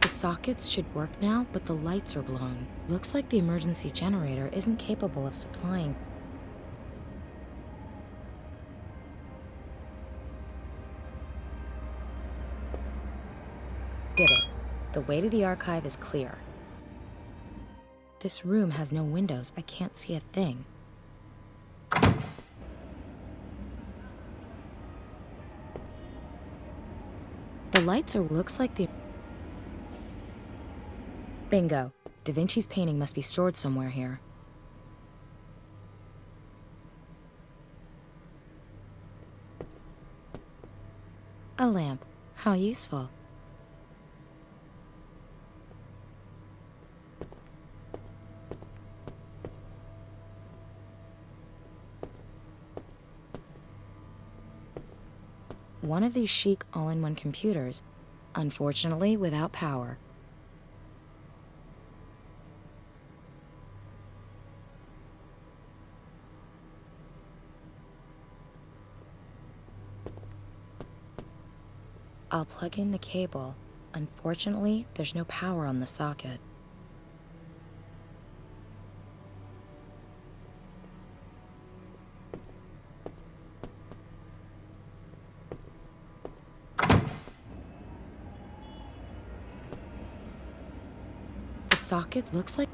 The sockets should work now, but the lights are blown. Looks like the emergency generator isn't capable of supplying. The way to the archive is clear. This room has no windows. I can't see a thing. The lights are looks like the... Bingo. Da Vinci's painting must be stored somewhere here. A lamp. How useful. One of these chic all-in-one computers, unfortunately without power. I'll plug in the cable. Unfortunately, there's no power on the socket. The socket looks like...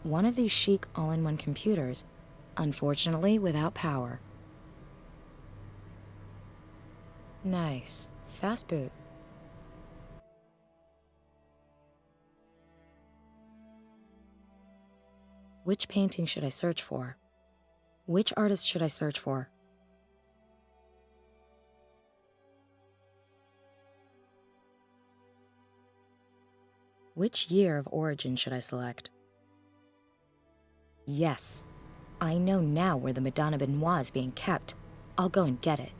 One of these chic all-in-one computers, unfortunately without power. Nice. Fast boot. Which painting should I search for? Which artist should I search for? Which year of origin should I select? Yes, I know now where the Madonna Benoit is being kept. I'll go and get it.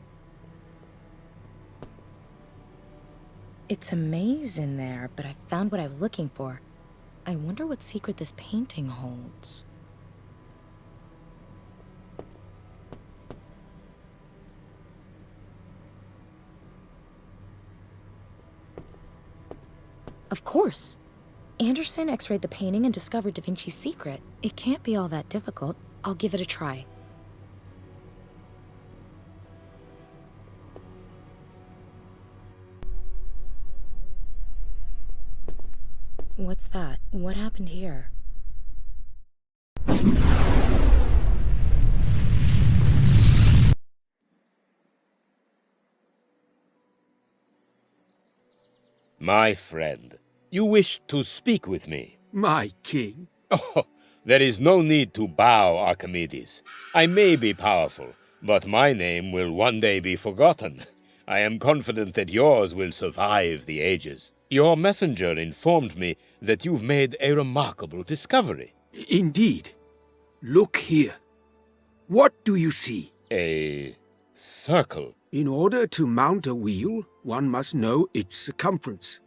It's a maze in there, but I found what I was looking for. I wonder what secret this painting holds. Of course! Anderson x-rayed the painting and discovered Da Vinci's secret. It can't be all that difficult. I'll give it a try. What's that? What happened here? My friend, you wish to speak with me? My king. Oh, there is no need to bow, Archimedes. I may be powerful, but my name will one day be forgotten. I am confident that yours will survive the ages. Your messenger informed me that you've made a remarkable discovery. Indeed. Look here. What do you see? A circle. In order to mount a wheel, one must know its circumference.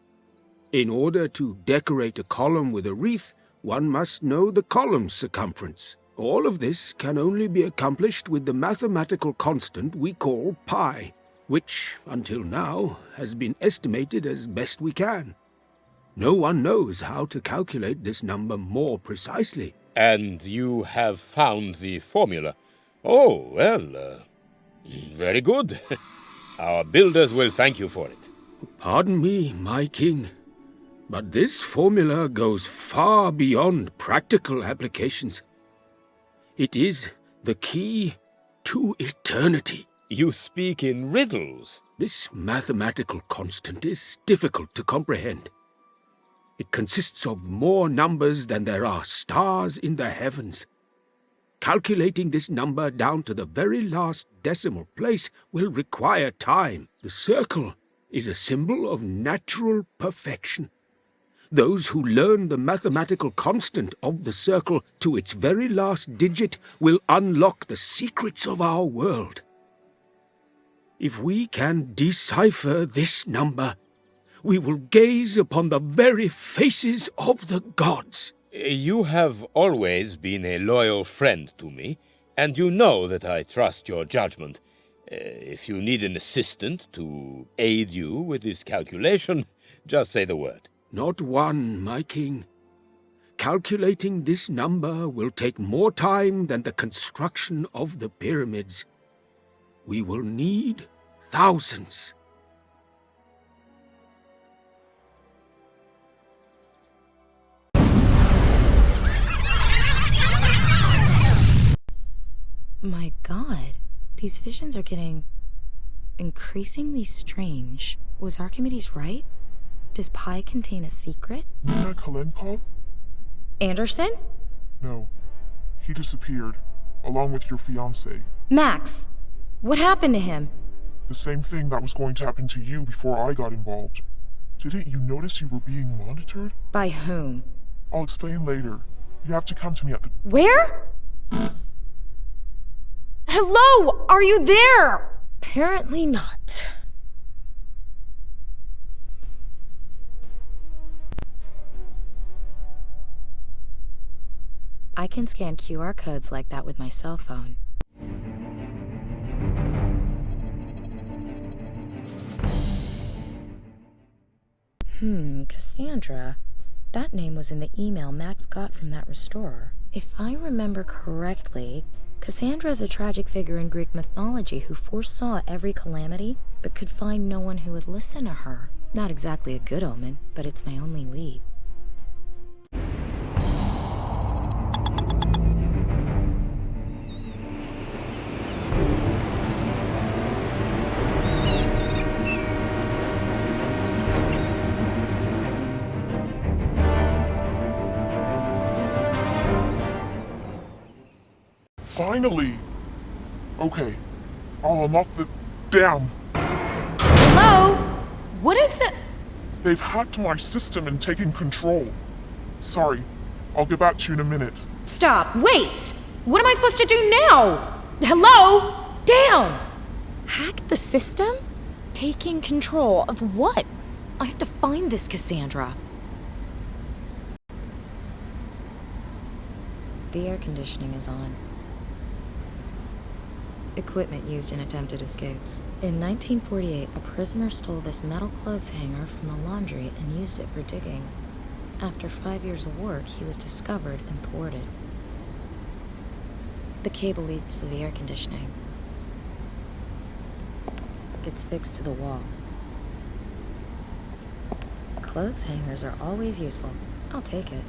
In order to decorate a column with a wreath, one must know the column's circumference. All of this can only be accomplished with the mathematical constant we call pi, which, until now, has been estimated as best we can. No one knows how to calculate this number more precisely. And you have found the formula. Oh, well, very good. Our builders will thank you for it. Pardon me, my king, but this formula goes far beyond practical applications. It is the key to eternity. You speak in riddles. This mathematical constant is difficult to comprehend. It consists of more numbers than there are stars in the heavens. Calculating this number down to the very last decimal place will require time. The circle is a symbol of natural perfection. Those who learn the mathematical constant of the circle to its very last digit will unlock the secrets of our world. If we can decipher this number, we will gaze upon the very faces of the gods. You have always been a loyal friend to me, and you know that I trust your judgment. If you need an assistant to aid you with this calculation, just say the word. Not one, my king. calculating this number will take more time than the construction of the pyramids. We will need thousands. My God, these visions are getting increasingly strange. Was Archimedes right? Does pi contain a secret? Nina Kalenkov? Anderson? No. He disappeared, along with your fiancé. Max! What happened to him? The same thing that was going to happen to you before I got involved. Didn't you notice you were being monitored? By whom? I'll explain later. You have to come to me at the... Where? Hello! Are you there? Apparently not. I can scan QR codes like that with my cell phone. Cassandra. That name was in the email Max got from that restorer. If I remember correctly, Cassandra is a tragic figure in Greek mythology who foresaw every calamity, but could find no one who would listen to her. Not exactly a good omen, but it's my only lead. Finally! Okay, I'll unlock the dam. Hello? What is it? They've hacked my system and taken control. Sorry, I'll get back to you in a minute. Stop, wait! What am I supposed to do now? Hello? Down! Hack the system? Taking control of what? I have to find this Cassandra. The air conditioning is on. Equipment used in attempted escapes. In 1948, a prisoner stole this metal clothes hanger from a laundry and used it for digging. After 5 years of work, he was discovered and thwarted. The cable leads to the air conditioning. It's fixed to the wall. Clothes hangers are always useful. I'll take it.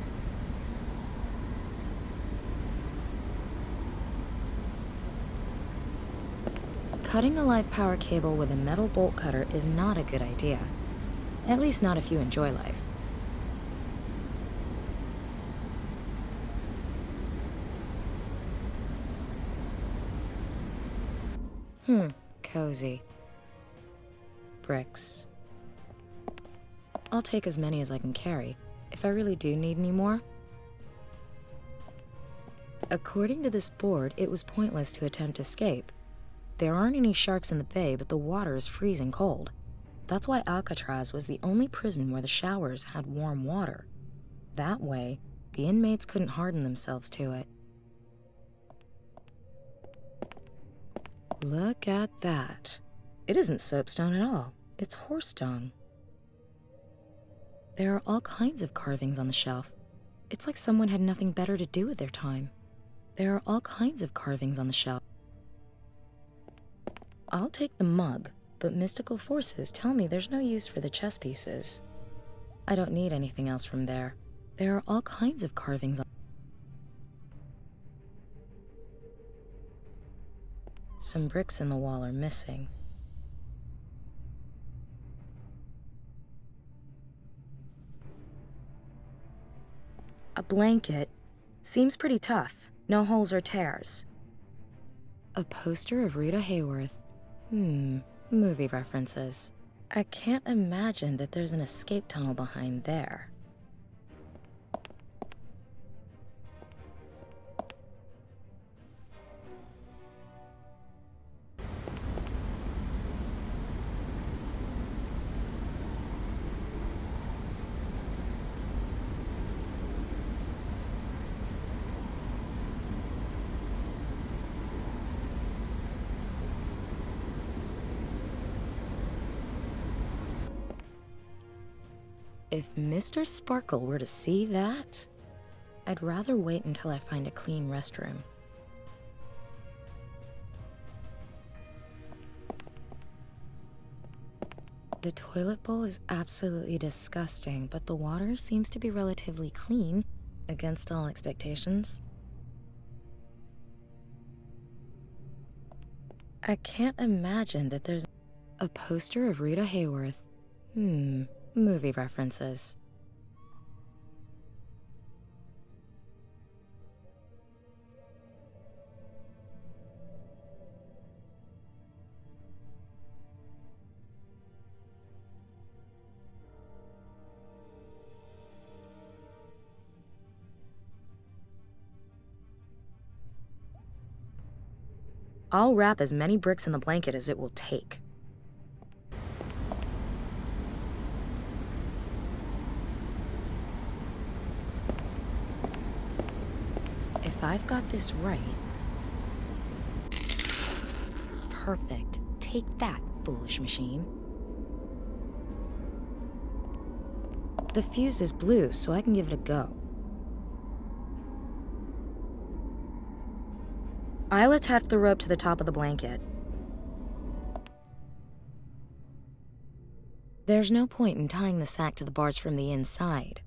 Cutting a live power cable with a metal bolt cutter is not a good idea. At least not if you enjoy life. Cozy. Bricks. I'll take as many as I can carry, if I really do need any more. According to this board, it was pointless to attempt escape. There aren't any sharks in the bay, but the water is freezing cold. That's why Alcatraz was the only prison where the showers had warm water. That way, the inmates couldn't harden themselves to it. Look at that. It isn't soapstone at all. It's horse dung. There are all kinds of carvings on the shelf. It's like someone had nothing better to do with their time. There are all kinds of carvings on the shelf. I'll take the mug, but mystical forces tell me there's no use for the chess pieces. I don't need anything else from there. There are all kinds of carvings on... Some bricks in the wall are missing. A blanket. Seems pretty tough. No holes or tears. A poster of Rita Hayworth. Movie references. I can't imagine that there's an escape tunnel behind there. If Mr. Sparkle were to see that, I'd rather wait until I find a clean restroom. The toilet bowl is absolutely disgusting, but the water seems to be relatively clean, against all expectations. I can't imagine that there's a poster of Rita Hayworth. Movie references. I'll wrap as many bricks in the blanket as it will take. If I've got this right... Perfect. Take that, foolish machine. The fuse is blue, so I can give it a go. I'll attach the rope to the top of the blanket. There's no point in tying the sack to the bars from the inside.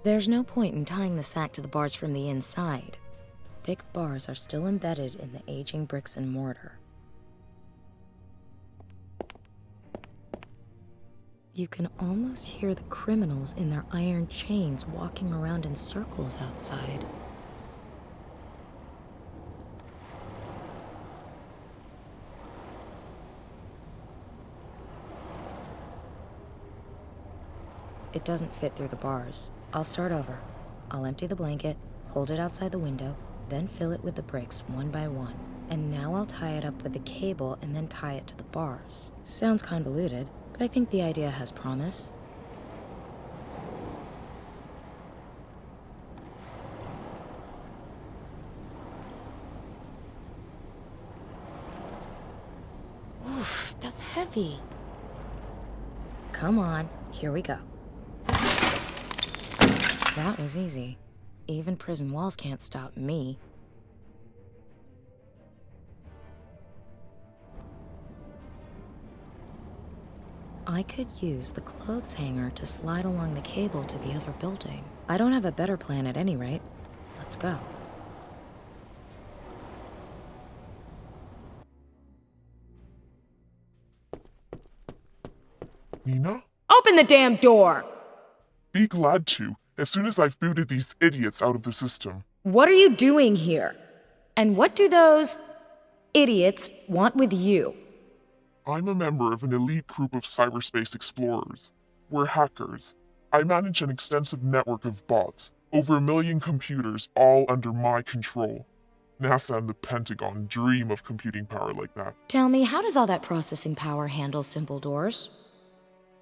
There's no point in tying the sack to the bars from the inside. Thick bars are still embedded in the aging bricks and mortar. You can almost hear the criminals in their iron chains walking around in circles outside. It doesn't fit through the bars. I'll start over. I'll empty the blanket, hold it outside the window, then fill it with the bricks one by one. And now I'll tie it up with the cable and then tie it to the bars. Sounds convoluted, but I think the idea has promise. Oof, that's heavy. Come on, here we go. That was easy. Even prison walls can't stop me. I could use the clothes hanger to slide along the cable to the other building. I don't have a better plan at any rate. Let's go. Nina? Open the damn door! Be glad to, as soon as I've booted these idiots out of the system. What are you doing here? And what do those idiots want with you? I'm a member of an elite group of cyberspace explorers. We're hackers. I manage an extensive network of bots, over 1 million computers, all under my control. NASA and the Pentagon dream of computing power like that. Tell me, how does all that processing power handle simple doors?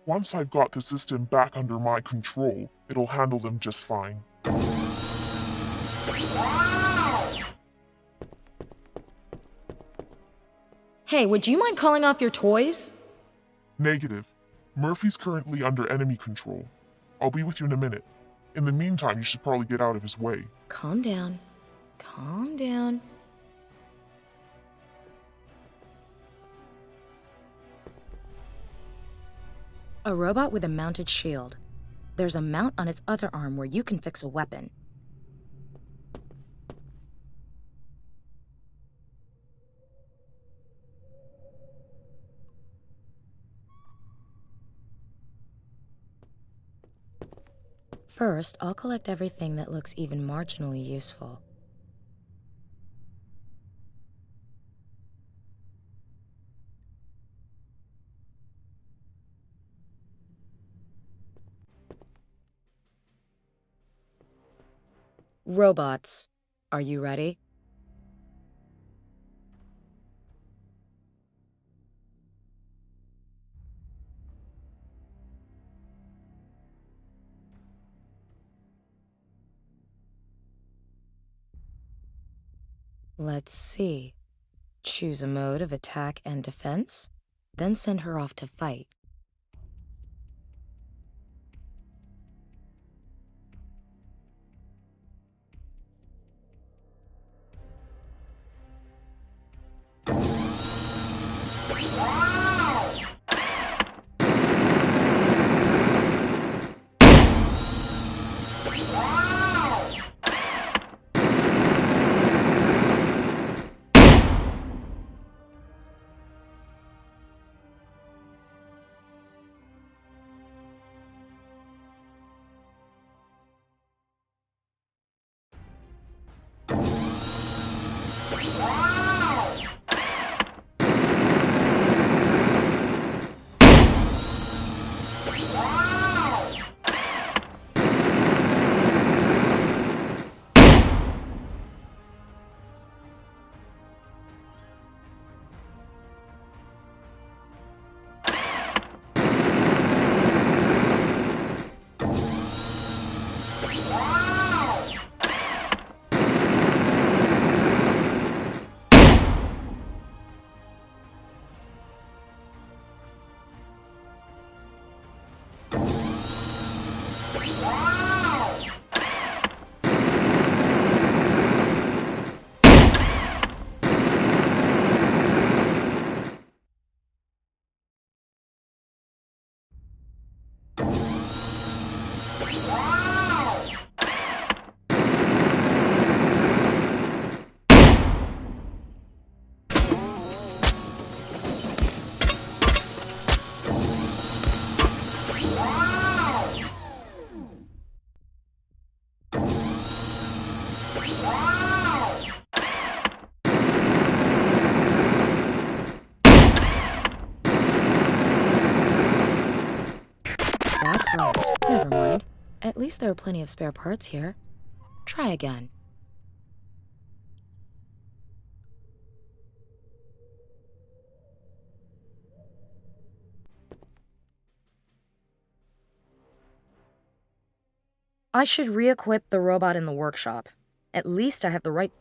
Once I've got the system back under my control, it'll handle them just fine. Hey, would you mind calling off your toys? Negative. Murphy's currently under enemy control. I'll be with you in a minute. In the meantime, you should probably get out of his way. Calm down. Calm down. A robot with a mounted shield. There's a mount on its other arm where you can fix a weapon. First, I'll collect everything that looks even marginally useful. Robots, are you ready? Let's see. Choose a mode of attack and defense, then send her off to fight. Never mind. At least there are plenty of spare parts here. Try again. I should re-equip the robot in the workshop. At least I have the right...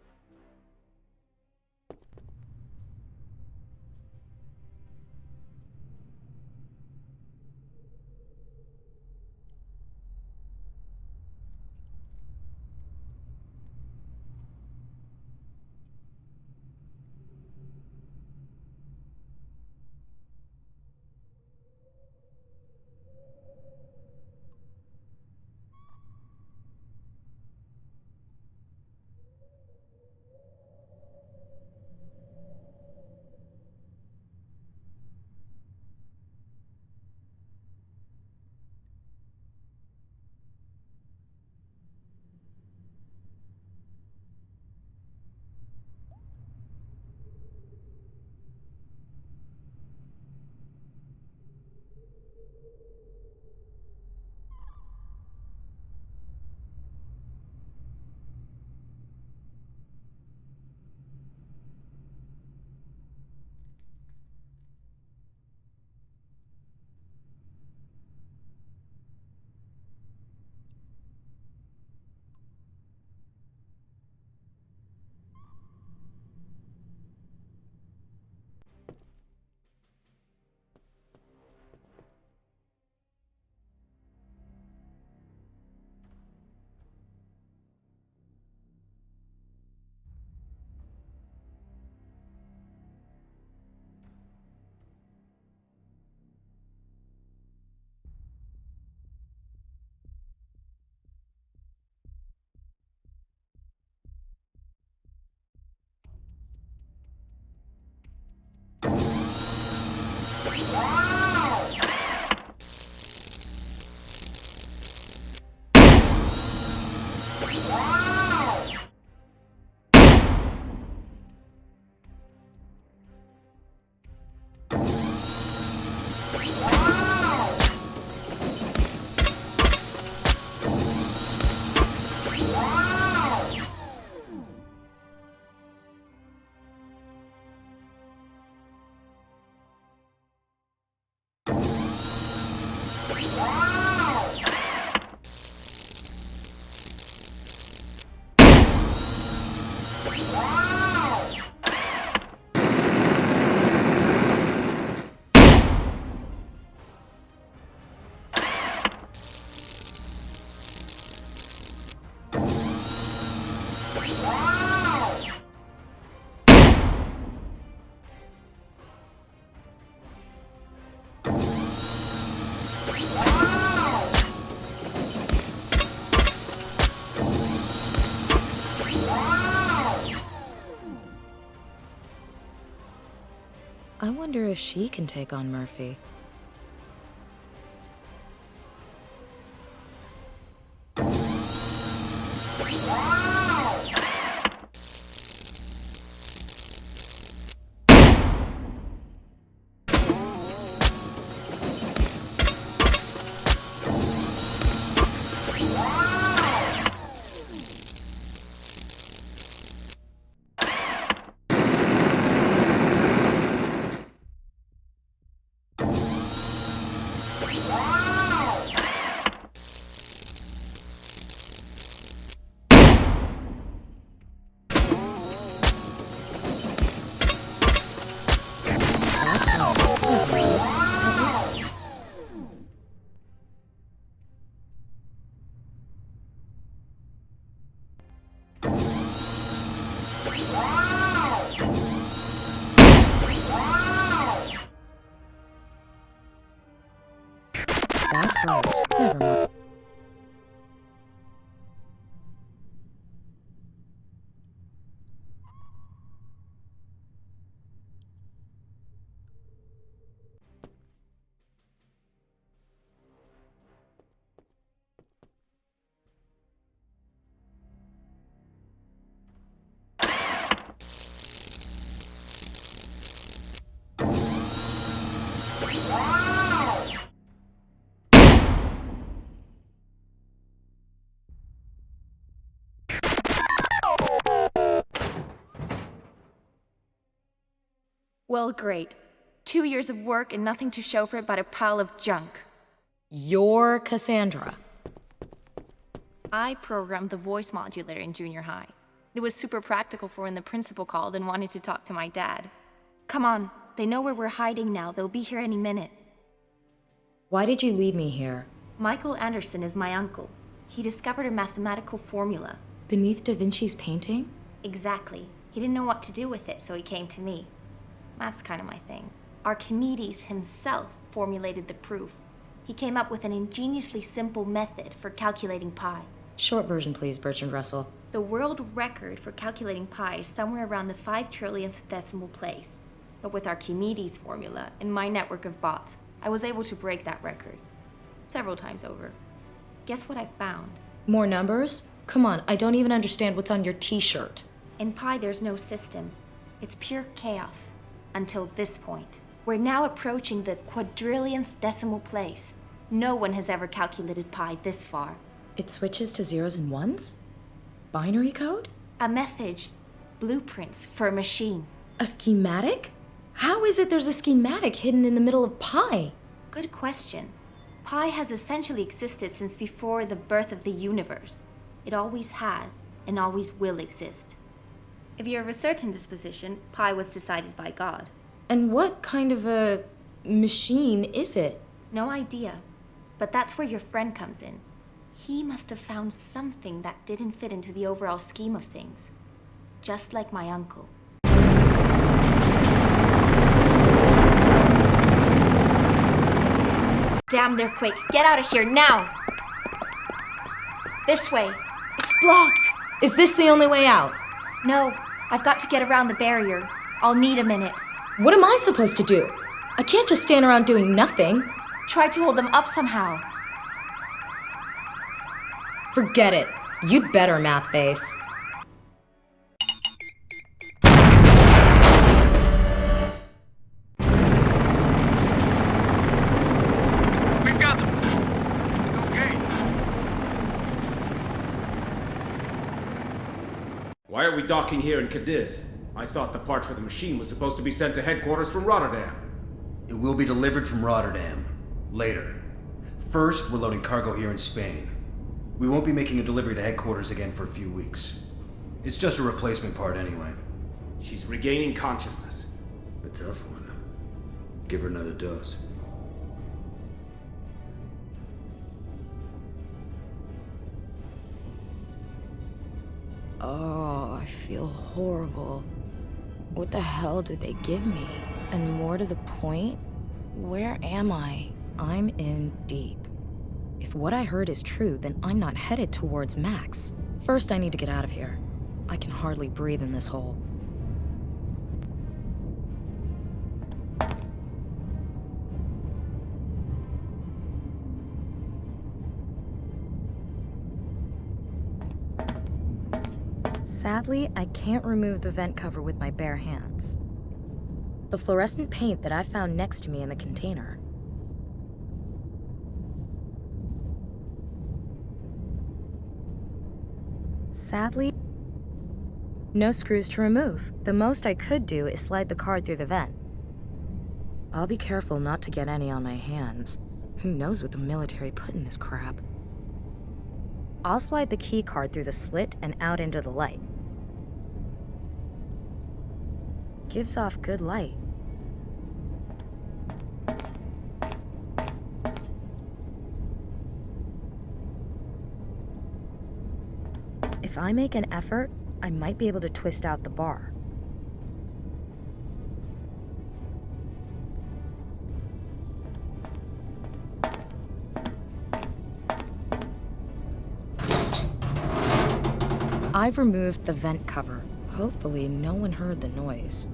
I wonder if she can take on Murphy. Never mind. Well, great. 2 years of work and nothing to show for it but a pile of junk. You're Cassandra. I programmed the voice modulator in junior high. It was super practical for when the principal called and wanted to talk to my dad. Come on, they know where we're hiding now. They'll be here any minute. Why did you lead me here? Michael Anderson is my uncle. He discovered a mathematical formula. Beneath Da Vinci's painting? Exactly. He didn't know what to do with it, so he came to me. Math's kind of my thing. Archimedes himself formulated the proof. He came up with an ingeniously simple method for calculating pi. Short version, please, Bertrand Russell. The world record for calculating pi is somewhere around the 5 trillionth decimal place. But with Archimedes' formula and my network of bots, I was able to break that record. Several times over. Guess what I found? More numbers? Come on, I don't even understand what's on your t-shirt. In pi, there's no system. It's pure chaos. Until this point. We're now approaching the quadrillionth decimal place. No one has ever calculated pi this far. It switches to zeros and ones? Binary code? A message. Blueprints for a machine. A schematic? How is it there's a schematic hidden in the middle of pi? Good question. Pi has essentially existed since before the birth of the universe. It always has, and always will exist. If you're of a certain disposition, pi was decided by God. And what kind of a machine is it? No idea. But that's where your friend comes in. He must have found something that didn't fit into the overall scheme of things. Just like my uncle. Damn, they're quick. Get out of here now! This way. It's blocked! Is this the only way out? No, I've got to get around the barrier. I'll need a minute. What am I supposed to do? I can't just stand around doing nothing. Try to hold them up somehow. Forget it. You'd better, Math Face. We've got them. Okay. Why are we docking here in Cadiz? I thought the part for the machine was supposed to be sent to headquarters from Rotterdam. It will be delivered from Rotterdam. Later. First, we're loading cargo here in Spain. We won't be making a delivery to headquarters again for a few weeks. It's just a replacement part anyway. She's regaining consciousness. A tough one. Give her another dose. Oh, I feel horrible. What the hell did they give me? And more to the point, where am I? I'm in deep. If what I heard is true, then I'm not headed towards Max. First, I need to get out of here. I can hardly breathe in this hole. Sadly, I can't remove the vent cover with my bare hands. The fluorescent paint that I found next to me in the container. Sadly, no screws to remove. The most I could do is slide the card through the vent. I'll be careful not to get any on my hands. Who knows what the military put in this crap? I'll slide the key card through the slit and out into the light. Gives off good light. If I make an effort, I might be able to twist out the bar. I've removed the vent cover. Hopefully, no one heard the noise.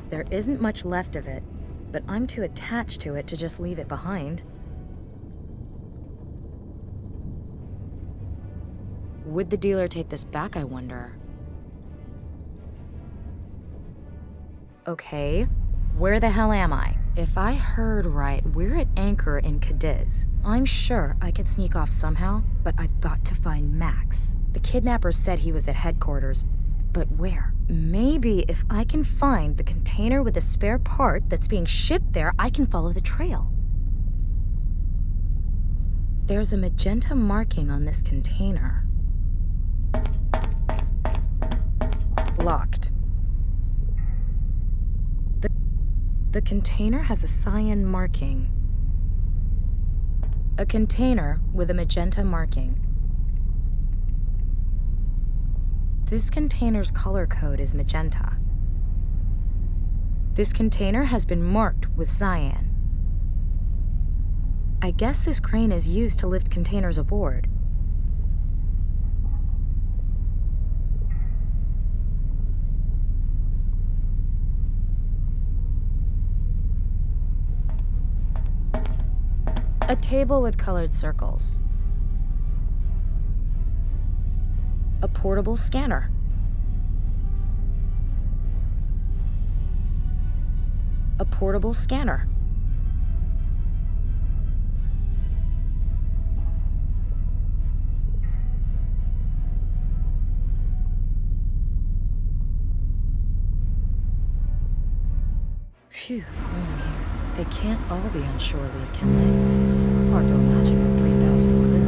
There isn't much left of it, but I'm too attached to it to just leave it behind. Would the dealer take this back, I wonder? Okay, where the hell am I? If I heard right, we're at anchor in Cadiz. I'm sure I could sneak off somehow, but I've got to find Max. The kidnapper said he was at headquarters, but where? Maybe if I can find the container with a spare part that's being shipped there, I can follow the trail. There's a magenta marking on this container. Locked. The container has a cyan marking. A container with a magenta marking. This container's color code is magenta. This container has been marked with cyan. I guess this crane is used to lift containers aboard. A table with colored circles. A portable scanner. A portable scanner. Phew, no one here. They can't all be on shore leave, can they? Hard to imagine with 3,000 crew.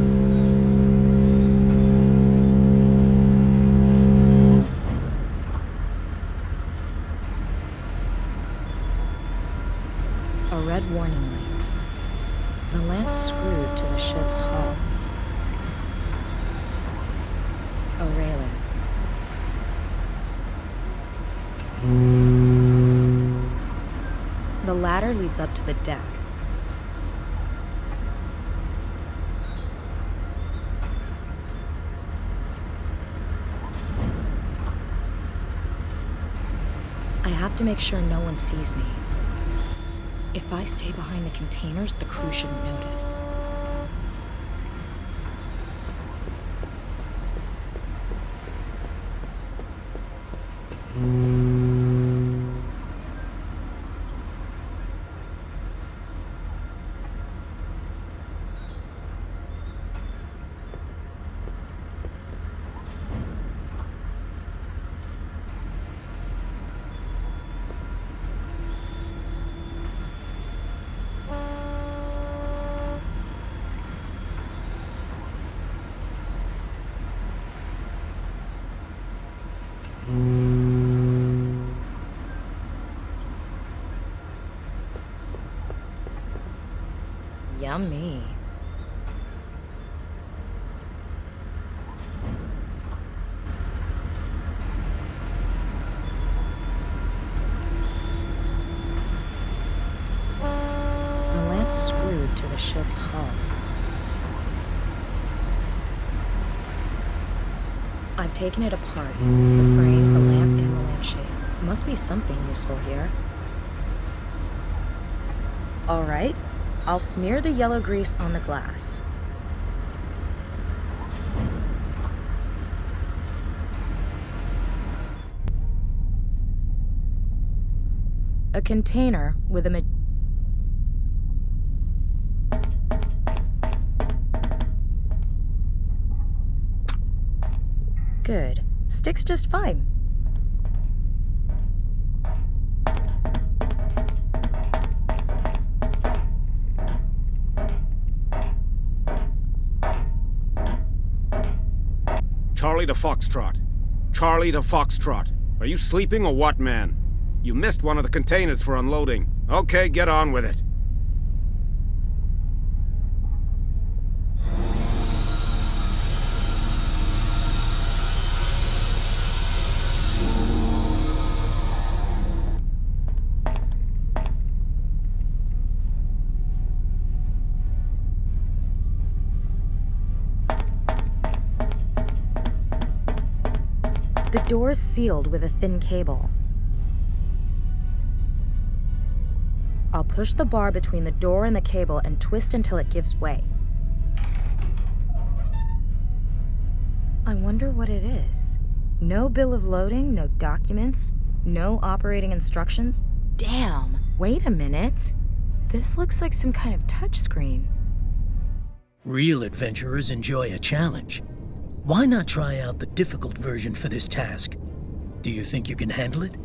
A red warning light. The lamp screwed to the ship's hull. A railing. The ladder leads up to the deck. I have to make sure no one sees me. If I stay behind the containers, the crew shouldn't notice. Yummy. The lamp screwed to the ship's hull. I've taken it apart. The frame, the lamp, and the lampshade. Must be something useful here. All right. I'll smear the yellow grease on the glass. A container with a Good. Sticks just fine. Charlie to Foxtrot. Charlie to Foxtrot. Are you sleeping or what, man? You missed one of the containers for unloading. Okay, get on with it. The door's sealed with a thin cable. I'll push the bar between the door and the cable and twist until it gives way. I wonder what it is. No bill of loading, no documents, no operating instructions. Damn! Wait a minute. This looks like some kind of touchscreen. Real adventurers enjoy a challenge. Why not try out the difficult version for this task? Do you think you can handle it?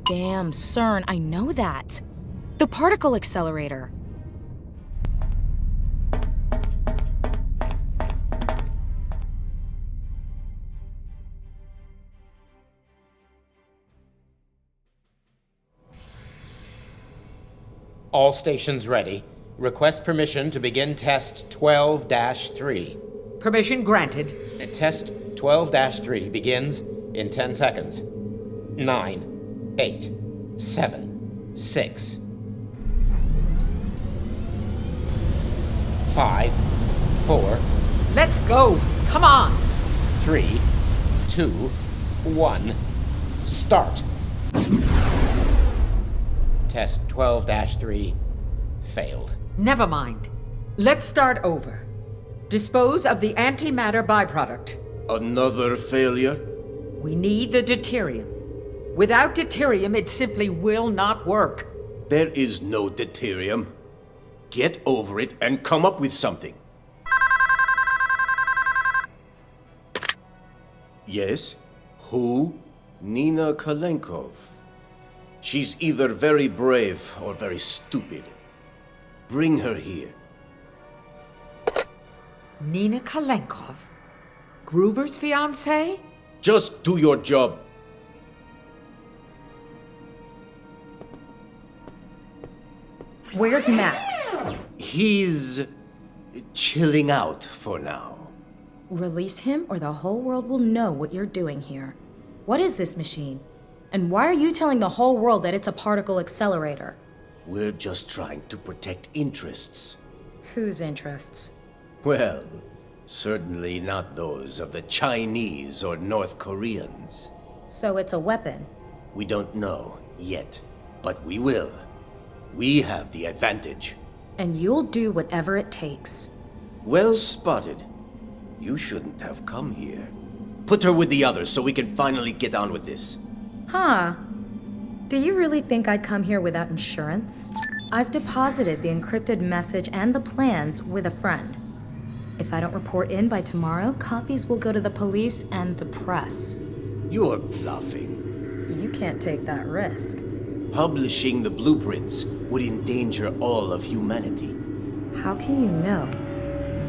Damn, CERN, I know that. The particle accelerator. All stations ready. Request permission to begin test 12-3. Permission granted. Test 12-3 begins in 10 seconds. 9, 8, 7, 6, 5, 4. Let's go. Come on. 3, 2, 1. Start. Test 12-3 failed. Never mind. Let's start over. Dispose of the antimatter byproduct. Another failure? We need the deuterium. Without deuterium, it simply will not work. There is no deuterium. Get over it and come up with something. Yes? Who? Nina Kalenkov. She's either very brave or very stupid. Bring her here. Nina Kalenkov? Gruber's fiancée? Just do your job. Where's Max? He's chilling out for now. Release him or the whole world will know what you're doing here. What is this machine? And why are you telling the whole world that it's a particle accelerator? We're just trying to protect interests. Whose interests? Well, certainly not those of the Chinese or North Koreans. So it's a weapon? We don't know yet, but we will. We have the advantage. And you'll do whatever it takes. Well spotted. You shouldn't have come here. Put her with the others so we can finally get on with this. Huh. Do you really think I'd come here without insurance? I've deposited the encrypted message and the plans with a friend. If I don't report in by tomorrow, copies will go to the police and the press. You're bluffing. You can't take that risk. Publishing the blueprints would endanger all of humanity. How can you know?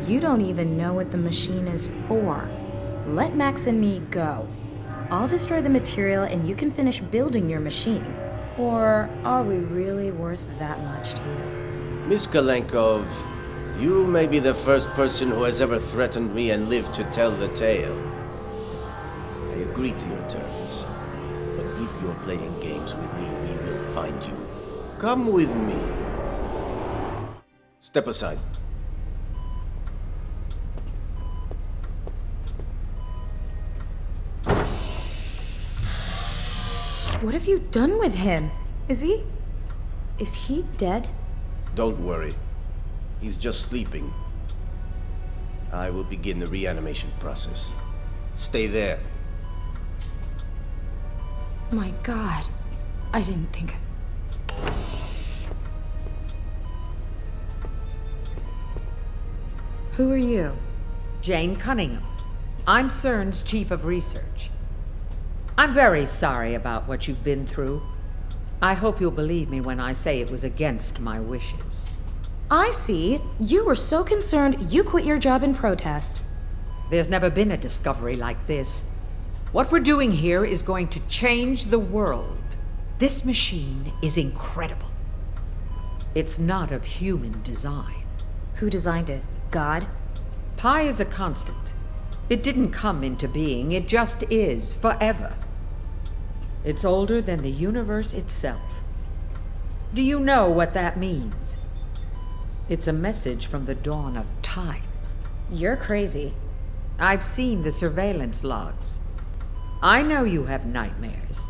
You don't even know what the machine is for. Let Max and me go. I'll destroy the material and you can finish building your machine. Or are we really worth that much to you? Miss Kalenkov, you may be the first person who has ever threatened me and lived to tell the tale. I agree to your terms. But if you're playing games with me, we will find you. Come with me. Step aside. What have you done with him? Is he dead? Don't worry. He's just sleeping. I will begin the reanimation process. Stay there. My God. I didn't think... Who are you? Jane Cunningham. I'm CERN's Chief of Research. I'm very sorry about what you've been through. I hope you'll believe me when I say it was against my wishes. I see. You were so concerned you quit your job in protest. There's never been a discovery like this. What we're doing here is going to change the world. This machine is incredible. It's not of human design. Who designed it? God? Pi is a constant. It didn't come into being, it just is, forever. It's older than the universe itself. Do you know what that means? It's a message from the dawn of time. You're crazy. I've seen the surveillance logs. I know you have nightmares.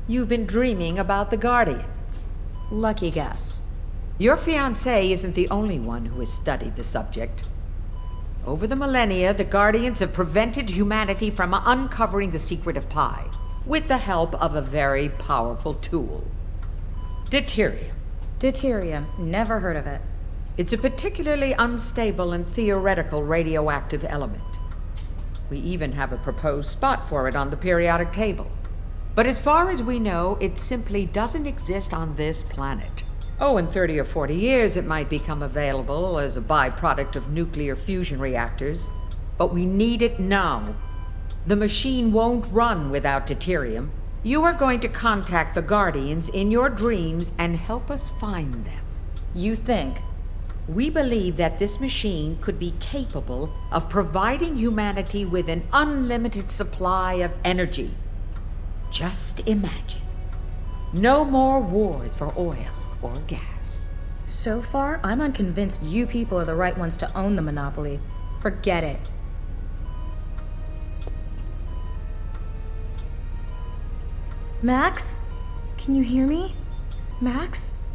You've been dreaming about the Guardians. Lucky guess. Your fiancé isn't the only one who has studied the subject. Over the millennia, the Guardians have prevented humanity from uncovering the secret of Pi, with the help of a very powerful tool. Deuterium. Deuterium. Never heard of it. It's a particularly unstable and theoretical radioactive element. We even have a proposed spot for it on the periodic table. But as far as we know, it simply doesn't exist on this planet. Oh, in 30 or 40 years, it might become available as a byproduct of nuclear fusion reactors. But we need it now. The machine won't run without deuterium. You are going to contact the Guardians in your dreams and help us find them. You think? We believe that this machine could be capable of providing humanity with an unlimited supply of energy. Just imagine. No more wars for oil or gas. So far, I'm unconvinced you people are the right ones to own the monopoly. Forget it. Max? Can you hear me? Max?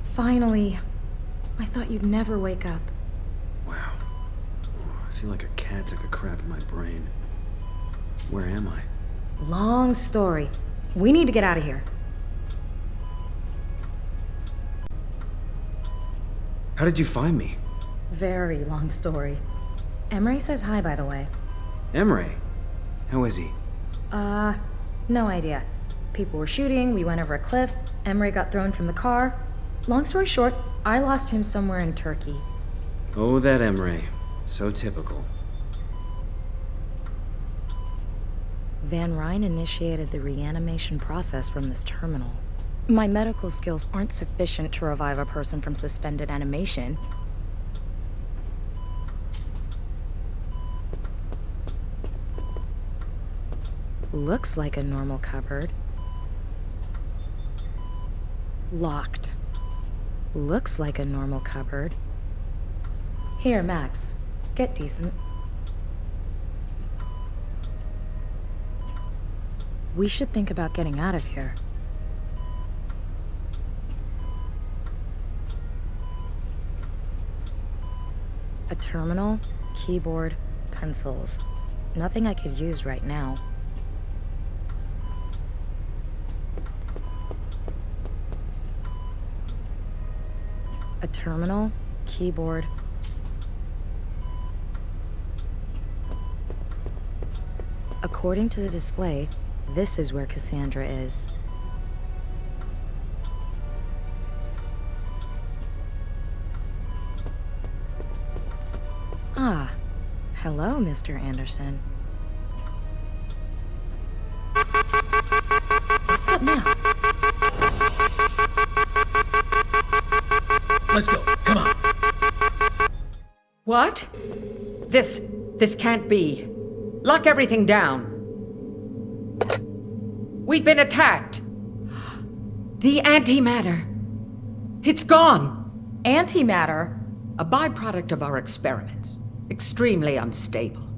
Finally. I thought you'd never wake up. Wow. I feel like a cat took a crap in my brain. Where am I? Long story. We need to get out of here. How did you find me? Very long story. Emery says hi, by the way. Emery? How is he? No idea. People were shooting, we went over a cliff, Emery got thrown from the car. Long story short, I lost him somewhere in Turkey. Oh, that Emery. So typical. Van Ryn initiated the reanimation process from this terminal. My medical skills aren't sufficient to revive a person from suspended animation. Looks like a normal cupboard. Locked. Looks like a normal cupboard. Here, Max. Get decent. We should think about getting out of here. terminal, keyboard, pencils. Nothing I could use right now. A terminal, keyboard. According to the display, this is where Cassandra is. Ah, hello, Mr. Anderson. What's up now? Let's go. Come on. What? This can't be. Lock everything down. We've been attacked. The antimatter. It's gone. Antimatter? A byproduct of our experiments. Extremely unstable.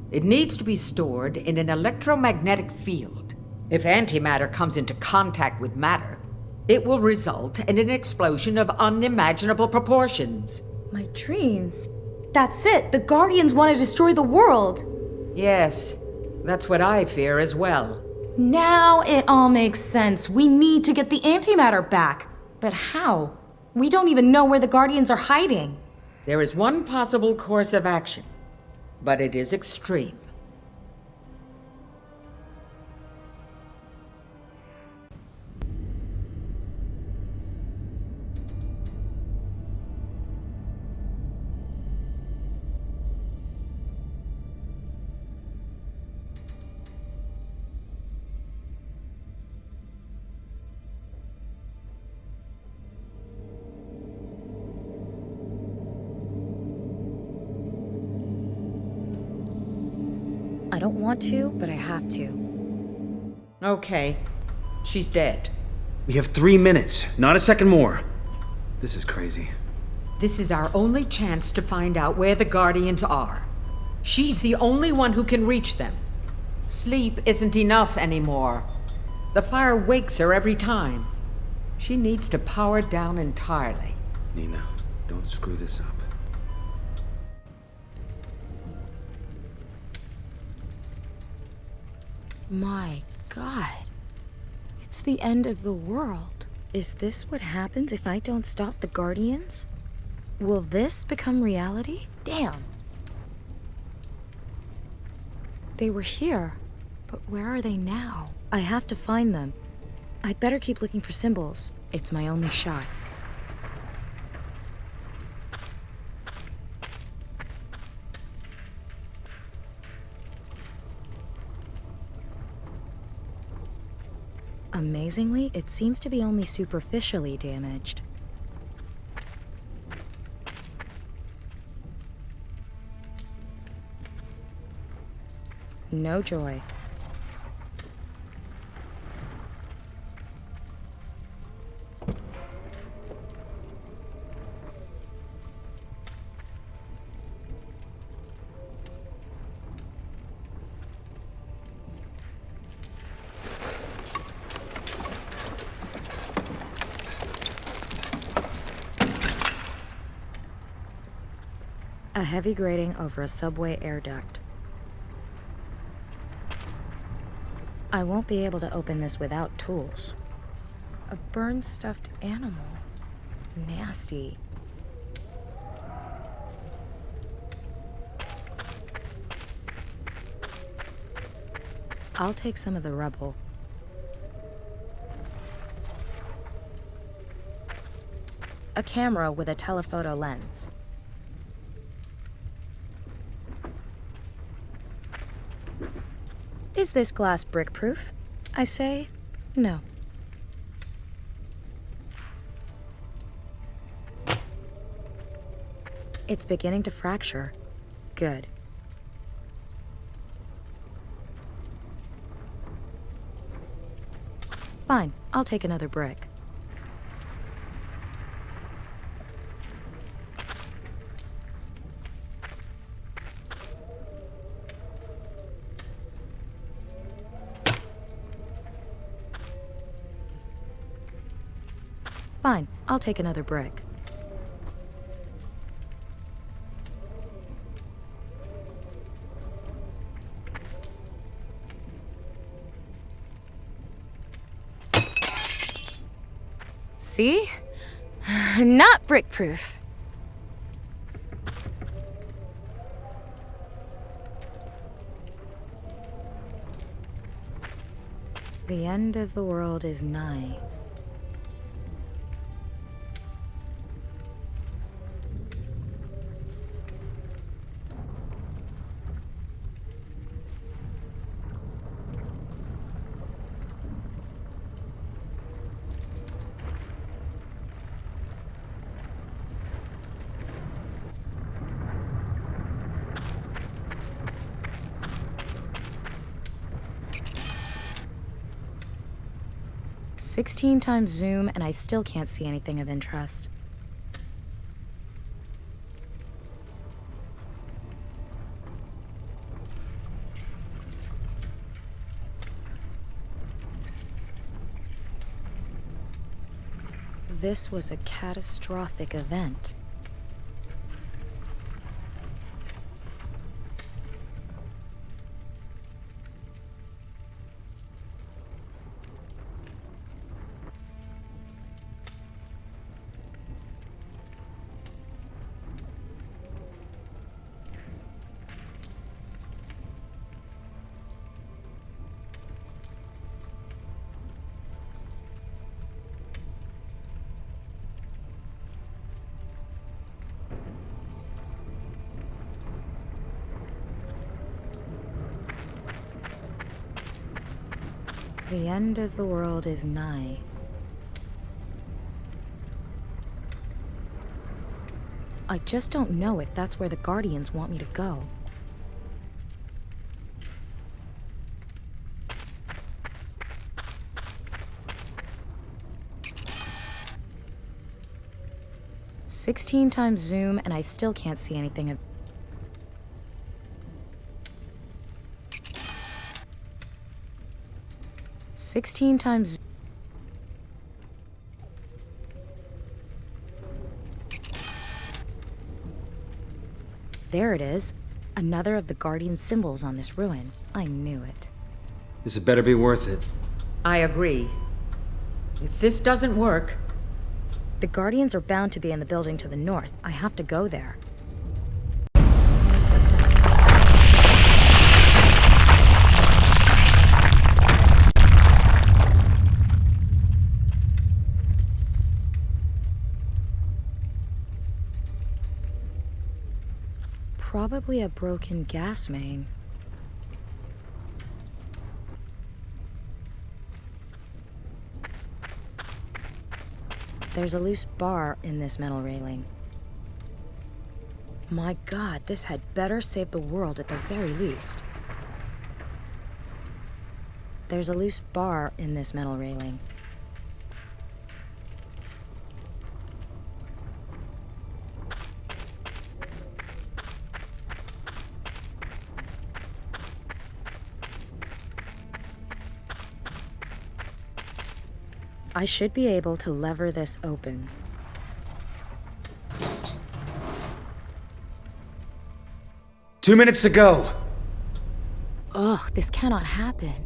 It needs to be stored in an electromagnetic field. If antimatter comes into contact with matter, it will result in an explosion of unimaginable proportions. My dreams. That's it. The Guardians want to destroy the world. Yes, that's what I fear as well. Now it all makes sense. We need to get the antimatter back. But how? We don't even know where the Guardians are hiding. There is one possible course of action, but it is extreme. I don't want to, but I have to. Okay. She's dead. We have 3 minutes, not a second more. This is crazy. This is our only chance to find out where the Guardians are. She's the only one who can reach them. Sleep isn't enough anymore. The fire wakes her every time. She needs to power down entirely. Nina, don't screw this up. My God. It's the end of the world. Is this what happens if I don't stop the Guardians? Will this become reality? Damn. They were here, but where are they now? I have to find them. I'd better keep looking for symbols. It's my only shot. Amazingly, it seems to be only superficially damaged. No joy. A heavy grating over a subway air duct. I won't be able to open this without tools. A burned stuffed animal. Nasty. I'll take some of the rubble. A camera with a telephoto lens. Is this glass brick-proof? I say, no. It's beginning to fracture. Good. Fine, I'll take another brick. Fine, I'll take another brick. See? Not brick-proof. The end of the world is nigh. "16 times zoom, and I still can't see anything of interest." This was a catastrophic event. The end of the world is nigh. I just don't know if that's where the Guardians want me to go. "16 times zoom, and I still can't see anything of..." "16 times..." There it is. Another of the Guardian symbols on this ruin. I knew it. This had better be worth it. I agree. If this doesn't work... The Guardians are bound to be in the building to the north. I have to go there. Probably a broken gas main. There's a loose bar in this metal railing. My God, this had better save the world at the very least. There's a loose bar in this metal railing. I should be able to lever this open. Two minutes to go. Ugh, this cannot happen.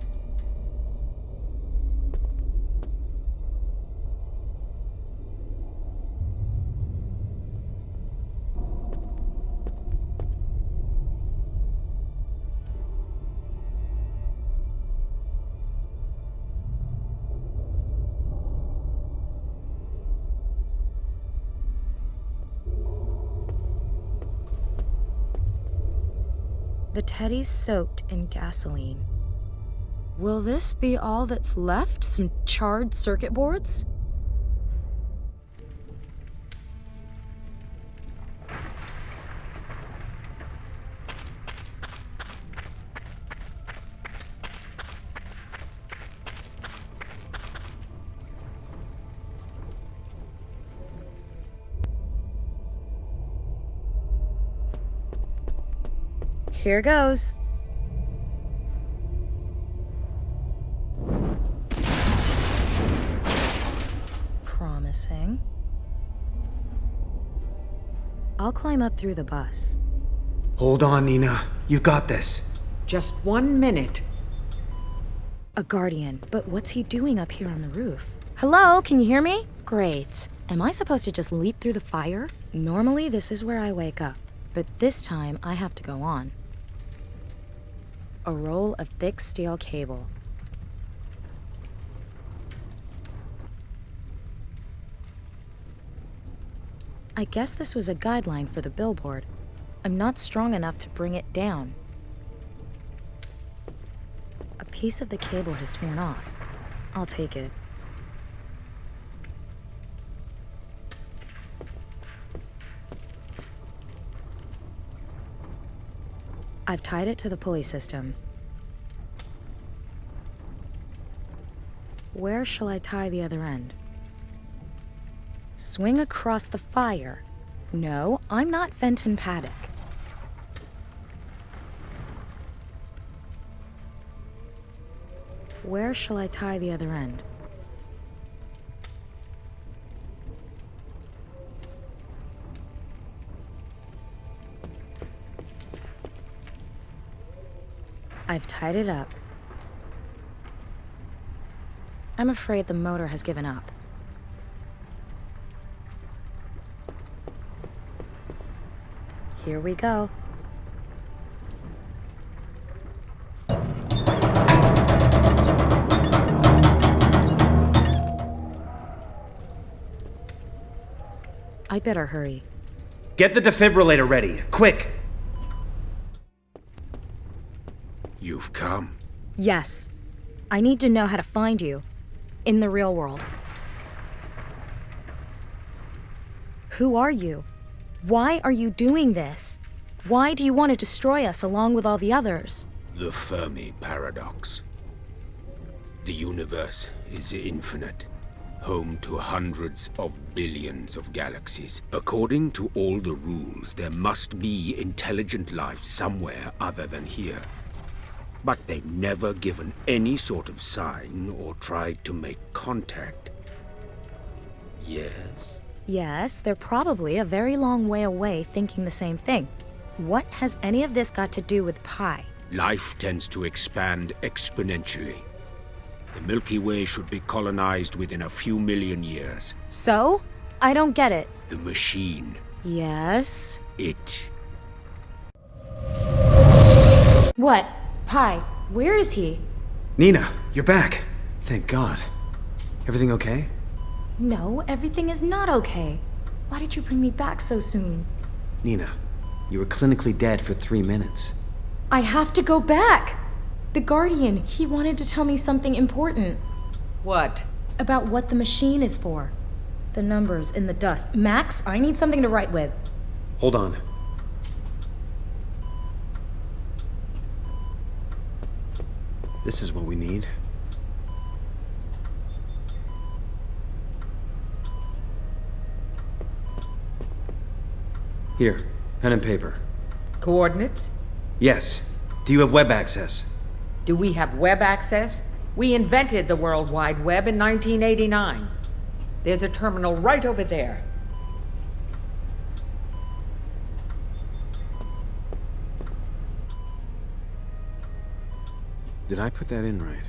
The teddy's soaked in gasoline. Will this be all that's left? Some charred circuit boards? Here goes. Promising. I'll climb up through the bus. Hold on, Nina. You got this. Just 1 minute. A Guardian, but what's he doing up here on the roof? Hello, can you hear me? Great. Am I supposed to just leap through the fire? Normally, this is where I wake up, but this time I have to go on. A roll of thick steel cable. I guess this was a guideline for the billboard. I'm not strong enough to bring it down. A piece of the cable has torn off. I'll take it. I've tied it to the pulley system. Where shall I tie the other end? Swing across the fire. No, I'm not Fenton Paddock. Where shall I tie the other end? I've tied it up. I'm afraid the motor has given up. Here we go. I better hurry. Get the defibrillator ready, quick! You've come. Yes. I need to know how to find you. In the real world. Who are you? Why are you doing this? Why do you want to destroy us along with all the others? The Fermi Paradox. The universe is infinite, home to hundreds of billions of galaxies. According to all the rules, there must be intelligent life somewhere other than here. But they've never given any sort of sign or tried to make contact. Yes? Yes, they're probably a very long way away thinking the same thing. What has any of this got to do with Pi? Life tends to expand exponentially. The Milky Way should be colonized within a few million years. So? I don't get it. The machine. Yes? It. What? Pi, where is he? Nina, you're back. Thank God. Everything okay? No, everything is not okay. Why did you bring me back so soon? Nina, you were clinically dead for 3 minutes. I have to go back! The Guardian, he wanted to tell me something important. What? About what the machine is for. The numbers in the dust. Max, I need something to write with. Hold on. This is what we need. Here, pen and paper. Coordinates? Yes. Do you have web access? Do we have web access? We invented the World Wide Web in 1989. There's a terminal right over there. Did I put that in right?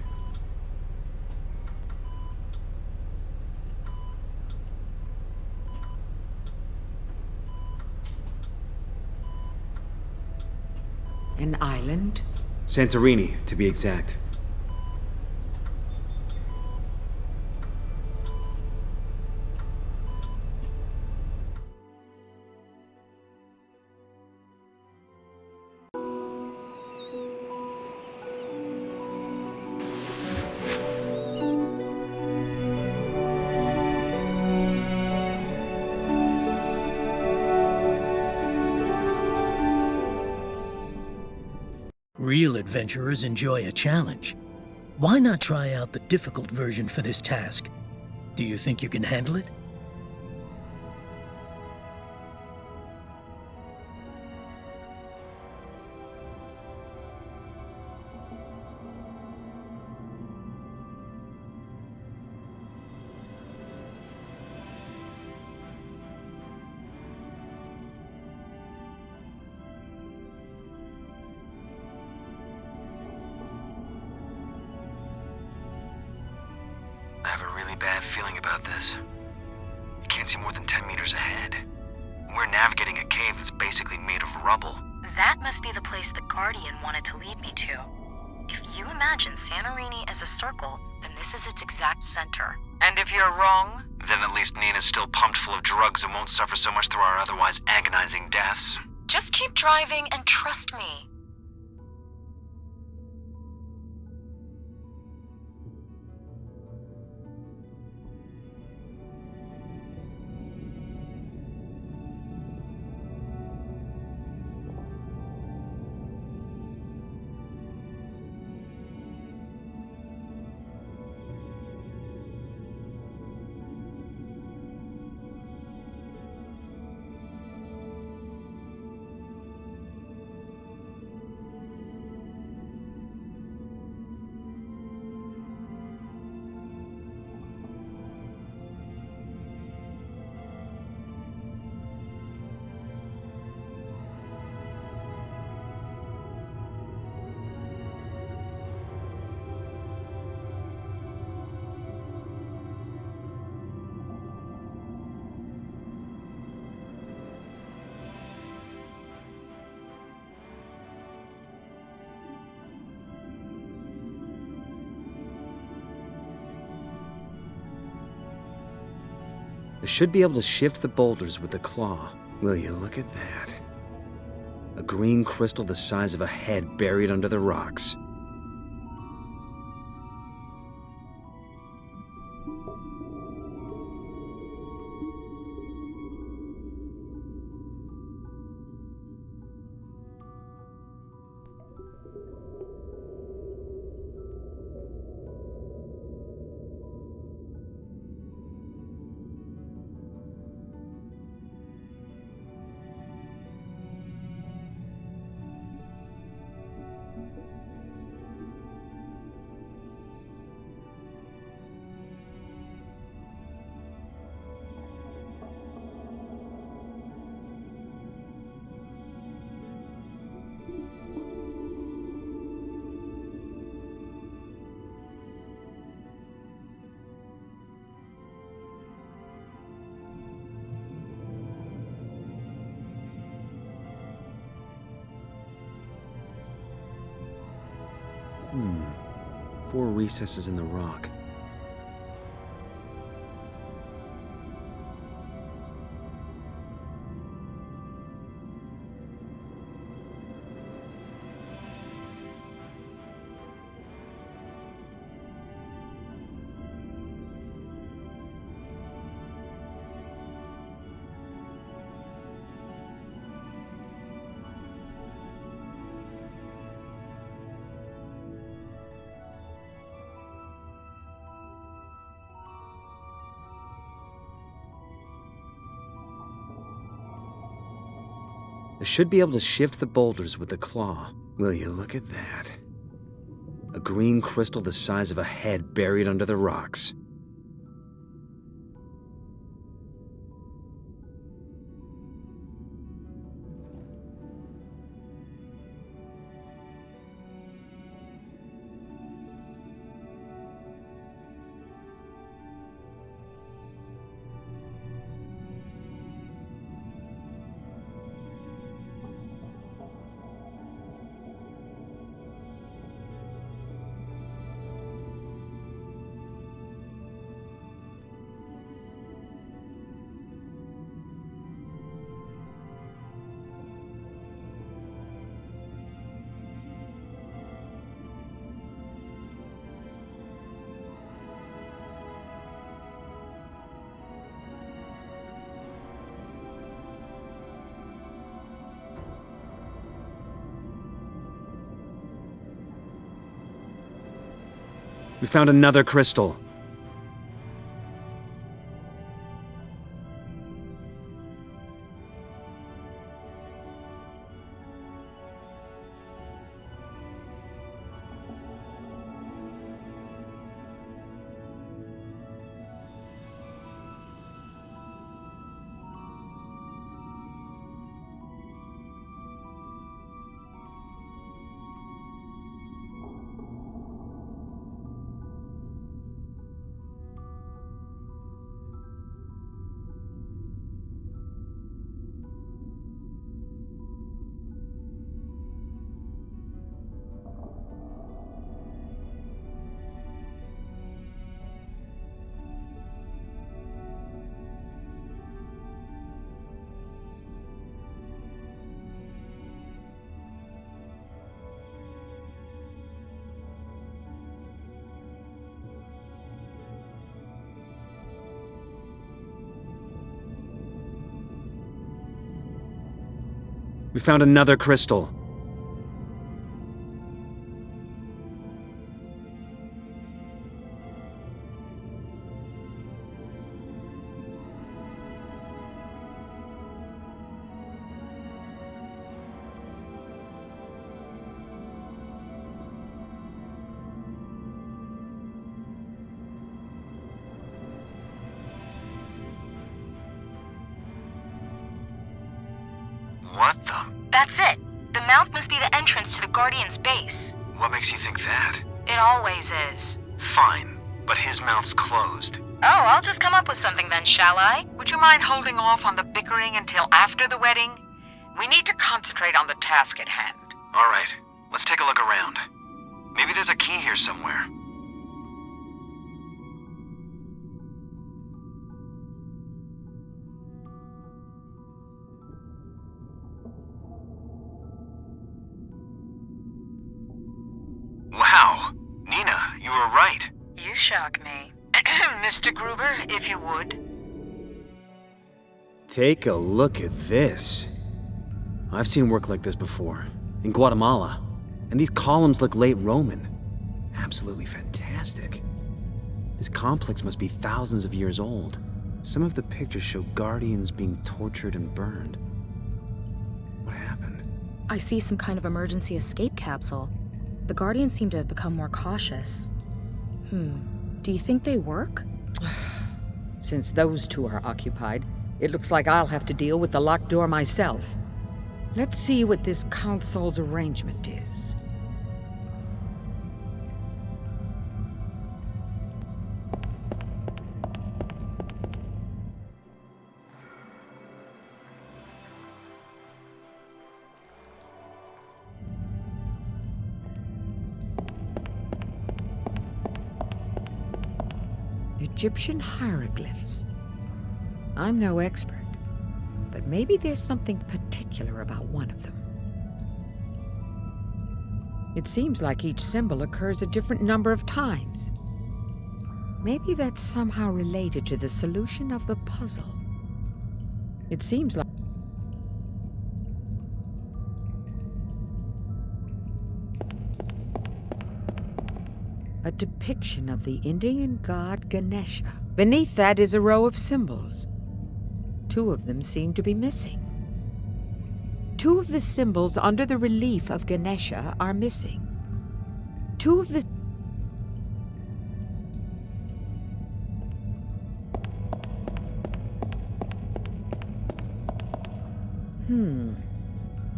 An island? Santorini, to be exact. Real adventurers enjoy a challenge. Why not try out the difficult version for this task? Do you think you can handle it? really bad feeling about this. You can't see more than 10 meters ahead. We're navigating a cave that's basically made of rubble. That must be the place the Guardian wanted to lead me to. If you imagine Santorini as a circle, then this is its exact center. And if you're wrong? Then at least Nina's still pumped full of drugs and won't suffer so much through our otherwise agonizing deaths. Just keep driving and trust me. I should be able to shift the boulders with the claw. Will you look at that? A green crystal the size of a head buried under the rocks. Four recesses in the rock. I should be able to shift the boulders with the claw. Will you look at that? A green crystal the size of a head buried under the rocks. We found another crystal. We found another crystal. What the? That's it. The mouth must be the entrance to the Guardian's base. What makes you think that? It always is. Fine, but his mouth's closed. Oh, I'll just come up with something then, shall I? Would you mind holding off on the bickering until after the wedding? We need to concentrate on the task at hand. All right, let's take a look around. Maybe there's a key here somewhere. Wow, Nina, you were right. You shock me. Mr. Gruber, if you would. Take a look at this. I've seen work like this before, in Guatemala. And these columns look late Roman. Absolutely fantastic. This complex must be thousands of years old. Some of the pictures show Guardians being tortured and burned. What happened? I see some kind of emergency escape capsule. The Guardians seem to have become more cautious. Do you think they work? Since those two are occupied, it looks like I'll have to deal with the locked door myself. Let's see what this console's arrangement is. Egyptian hieroglyphs. I'm no expert, but maybe there's something particular about one of them. It seems like each symbol occurs a different number of times. Maybe that's somehow related to the solution of the puzzle. It seems like a depiction of the Indian god Ganesha. Beneath that is a row of symbols. Two of them seem to be missing. Two of the symbols under the relief of Ganesha are missing. Two of the...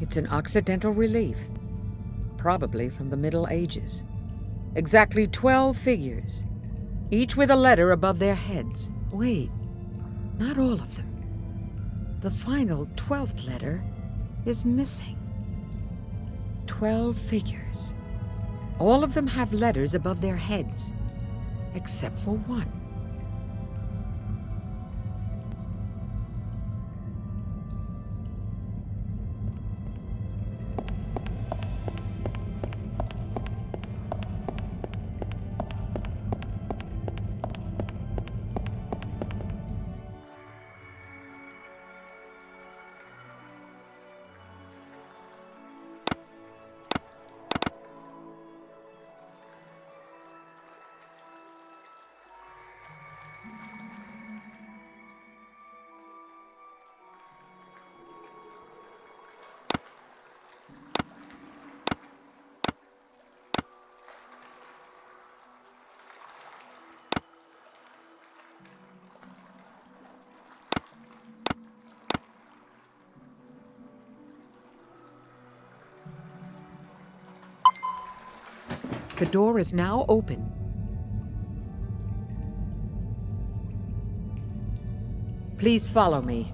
It's an Occidental relief. Probably from the Middle Ages. Exactly 12 figures, each with a letter above their heads. Wait, not all of them. The final 12th letter is missing. 12 figures. All of them have letters above their heads, except for one. The door is now open. Please follow me.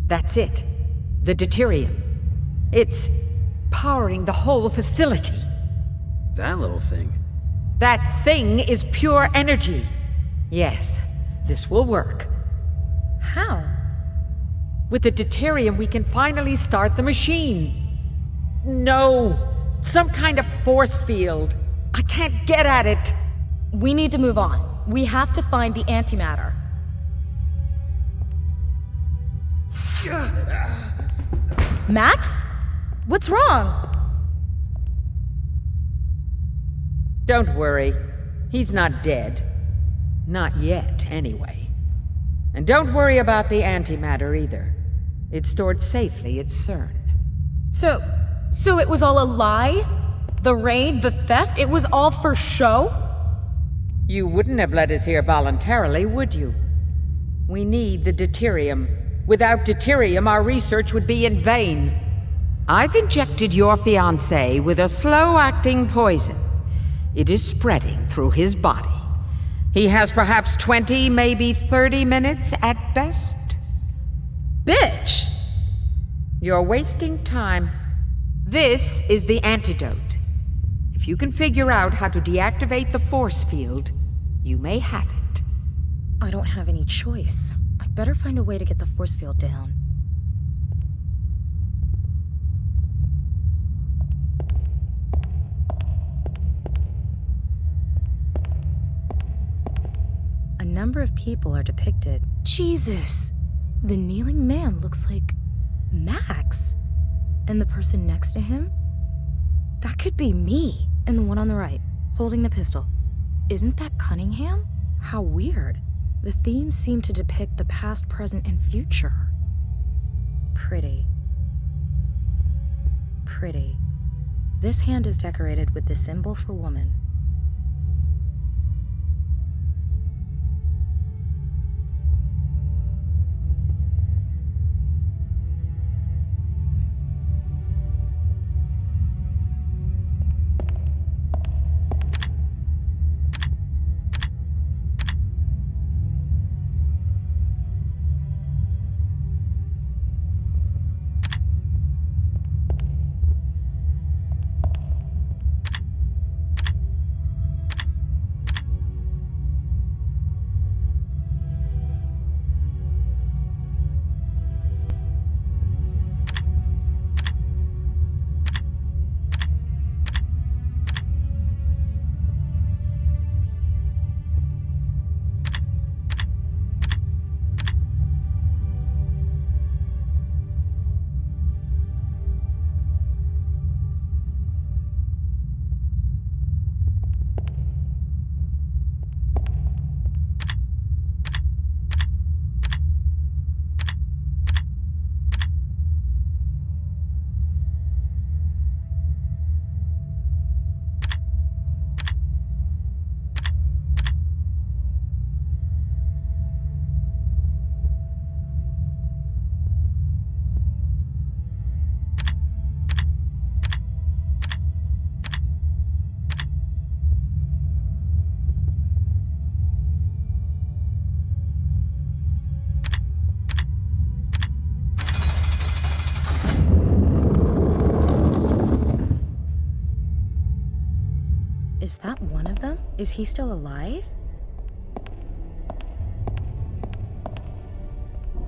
That's it. The deuterium. It's powering the whole facility. That little thing. That thing is pure energy. Yes, this will work. How? With the deuterium, we can finally start the machine. No, some kind of force field. I can't get at it. We need to move on. We have to find the antimatter. Max? What's wrong? Don't worry. He's not dead. Not yet, anyway. And don't worry about the antimatter either. It's stored safely at CERN. So it was all a lie? The raid, the theft, it was all for show? You wouldn't have let us here voluntarily, would you? We need the deuterium. Without deuterium, our research would be in vain. I've injected your fiancé with a slow-acting poison. It is spreading through his body. He has perhaps 20, maybe 30 minutes at best. Bitch! You're wasting time. This is the antidote. If you can figure out how to deactivate the force field, you may have it. I don't have any choice. I'd better find a way to get the force field down. A number of people are depicted. Jesus! The kneeling man looks like Max. And the person next to him? That could be me. And the one on the right, holding the pistol. Isn't that Cunningham? How weird. The themes seem to depict the past, present, and future. Pretty. Pretty. This hand is decorated with the symbol for woman. Is that one of them? Is he still alive?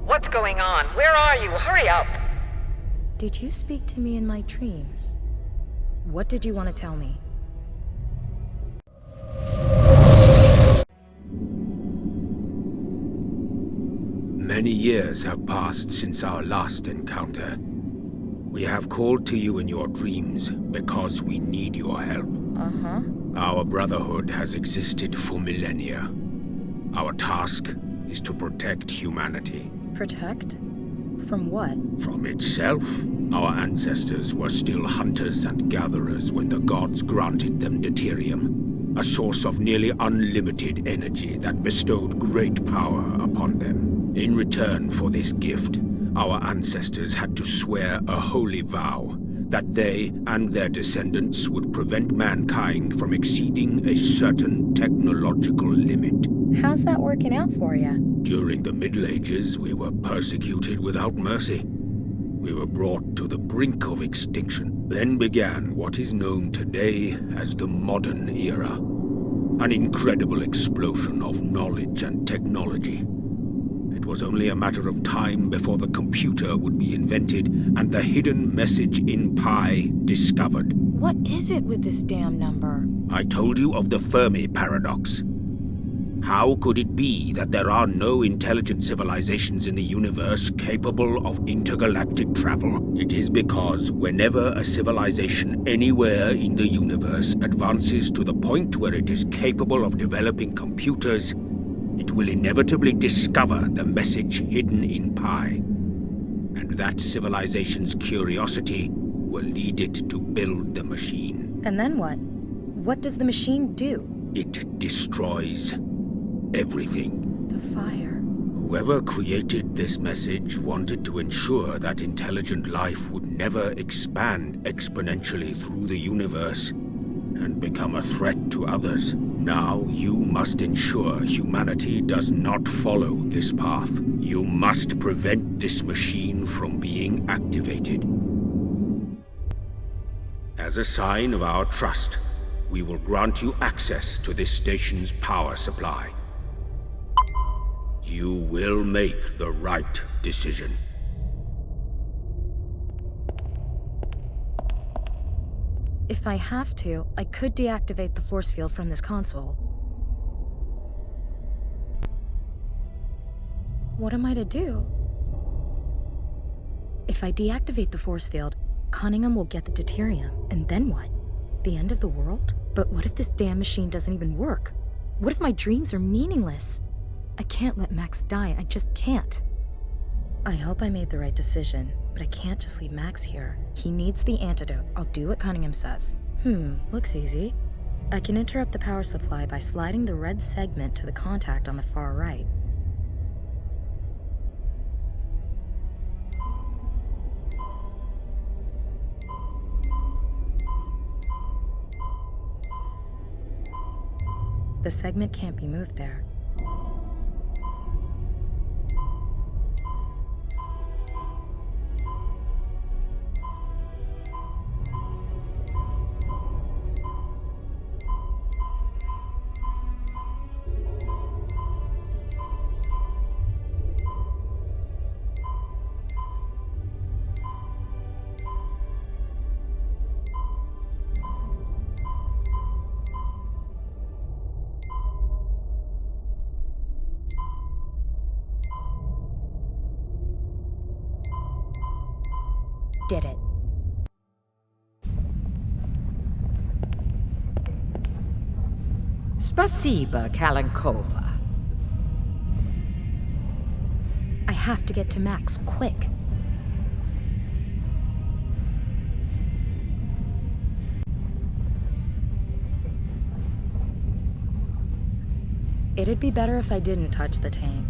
What's going on? Where are you? Hurry up! Did you speak to me in my dreams? What did you want to tell me? Many years have passed since our last encounter. We have called to you in your dreams because we need your help. Uh-huh. Our Brotherhood has existed for millennia. Our task is to protect humanity. Protect? From what? From itself. Our ancestors were still hunters and gatherers when the gods granted them deuterium, a source of nearly unlimited energy that bestowed great power upon them. In return for this gift, our ancestors had to swear a holy vow that they and their descendants would prevent mankind from exceeding a certain technological limit. How's that working out for you? During the Middle Ages, we were persecuted without mercy. We were brought to the brink of extinction. Then began what is known today as the modern era. An incredible explosion of knowledge and technology. It was only a matter of time before the computer would be invented and the hidden message in Pi discovered. What is it with this damn number? I told you of the Fermi paradox. How could it be that there are no intelligent civilizations in the universe capable of intergalactic travel? It is because whenever a civilization anywhere in the universe advances to the point where it is capable of developing computers, it will inevitably discover the message hidden in Pi. And that civilization's curiosity will lead it to build the machine. And then what? What does the machine do? It destroys everything. The fire. Whoever created this message wanted to ensure that intelligent life would never expand exponentially through the universe and become a threat to others. Now you must ensure humanity does not follow this path. You must prevent this machine from being activated. As a sign of our trust, we will grant you access to this station's power supply. You will make the right decision. If I have to, I could deactivate the force field from this console. What am I to do? If I deactivate the force field, Cunningham will get the deuterium, and then what? The end of the world? But what if this damn machine doesn't even work? What if my dreams are meaningless? I can't let Max die, I just can't. I hope I made the right decision, but I can't just leave Max here. He needs the antidote. I'll do what Cunningham says. Looks easy. I can interrupt the power supply by sliding the red segment to the contact on the far right. The segment can't be moved there. Did it. Spasiba, Kalankova. I have to get to Max, quick. It'd be better if I didn't touch the tank.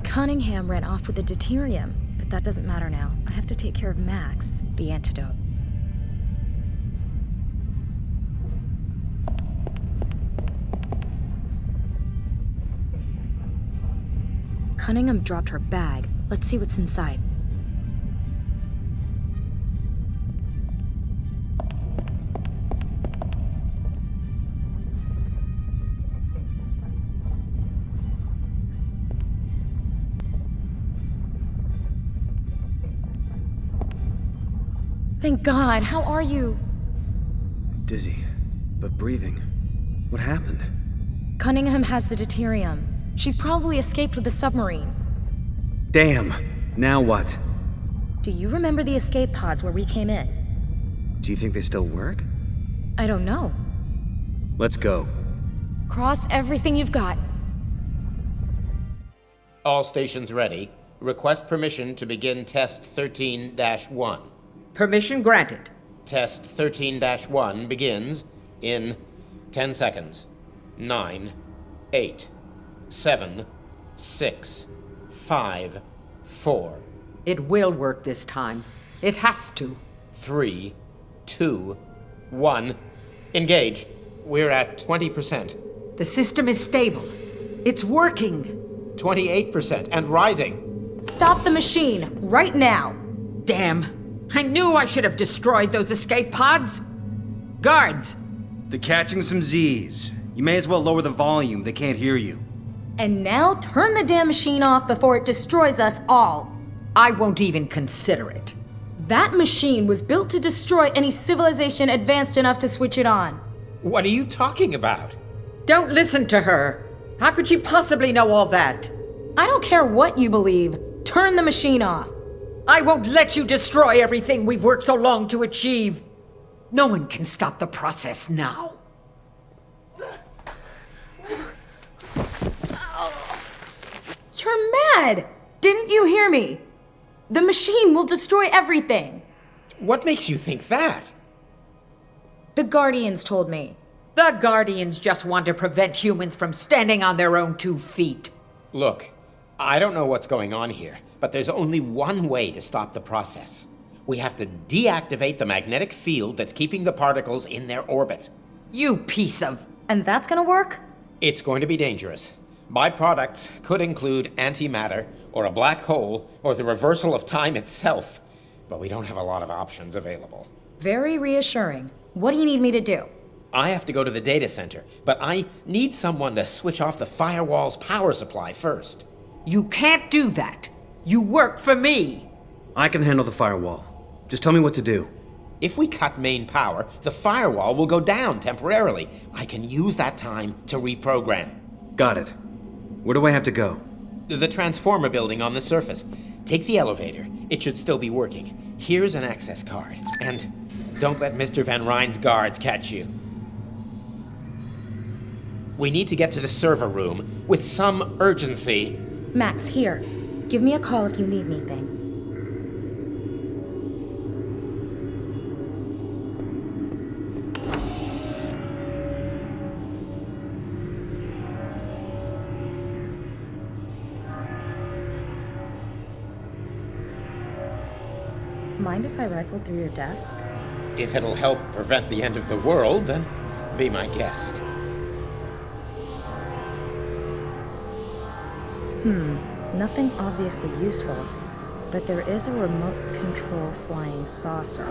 Cunningham ran off with the deuterium, but that doesn't matter now. I have to take care of Max, the antidote. Cunningham dropped her bag. Let's see what's inside. Thank God, how are you? Dizzy, but breathing. What happened? Cunningham has the deuterium. She's probably escaped with the submarine. Damn! Now what? Do you remember the escape pods where we came in? Do you think they still work? I don't know. Let's go. Cross everything you've got. All stations ready. Request permission to begin Test 13-1. Permission granted. Test 13-1 begins in 10 seconds. 9, 8, 7, 6, 5, 4. It will work this time. It has to. 3, 2, 1. Engage. We're at 20%. The system is stable. It's working. 28% and rising. Stop the machine, right now! Damn. I knew I should have destroyed those escape pods. Guards! They're catching some Z's. You may as well lower the volume. They can't hear you. And now turn the damn machine off before it destroys us all. I won't even consider it. That machine was built to destroy any civilization advanced enough to switch it on. What are you talking about? Don't listen to her. How could she possibly know all that? I don't care what you believe. Turn the machine off. I won't let you destroy everything we've worked so long to achieve. No one can stop the process now. You're mad! Didn't you hear me? The machine will destroy everything. What makes you think that? The Guardians told me. The Guardians just want to prevent humans from standing on their own 2 feet. Look, I don't know what's going on here, but there's only one way to stop the process. We have to deactivate the magnetic field that's keeping the particles in their orbit. You piece of... And that's gonna work? It's going to be dangerous. Byproducts could include antimatter, or a black hole, or the reversal of time itself. But we don't have a lot of options available. Very reassuring. What do you need me to do? I have to go to the data center, but I need someone to switch off the firewall's power supply first. You can't do that. You work for me. I can handle the firewall. Just tell me what to do. If we cut main power, the firewall will go down temporarily. I can use that time to reprogram. Got it. Where do I have to go? The transformer building on the surface. Take the elevator. It should still be working. Here's an access card. And don't let Mr. Van Ryn's guards catch you. We need to get to the server room with some urgency. Max, here. Give me a call if you need anything. Mind if I rifle through your desk? If it'll help prevent the end of the world, then be my guest. Nothing obviously useful, but there is a remote control flying saucer.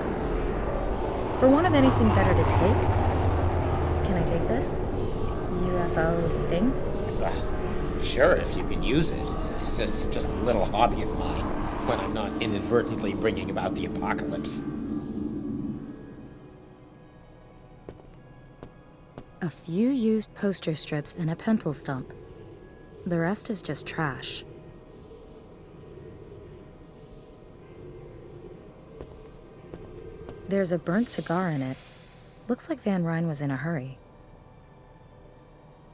For want of anything better to take, can I take this UFO thing? Sure, if you can use it. It's just a little hobby of mine when I'm not inadvertently bringing about the apocalypse. A few used poster strips and a pencil stump. The rest is just trash. There's a burnt cigar in it. Looks like Van Ryn was in a hurry.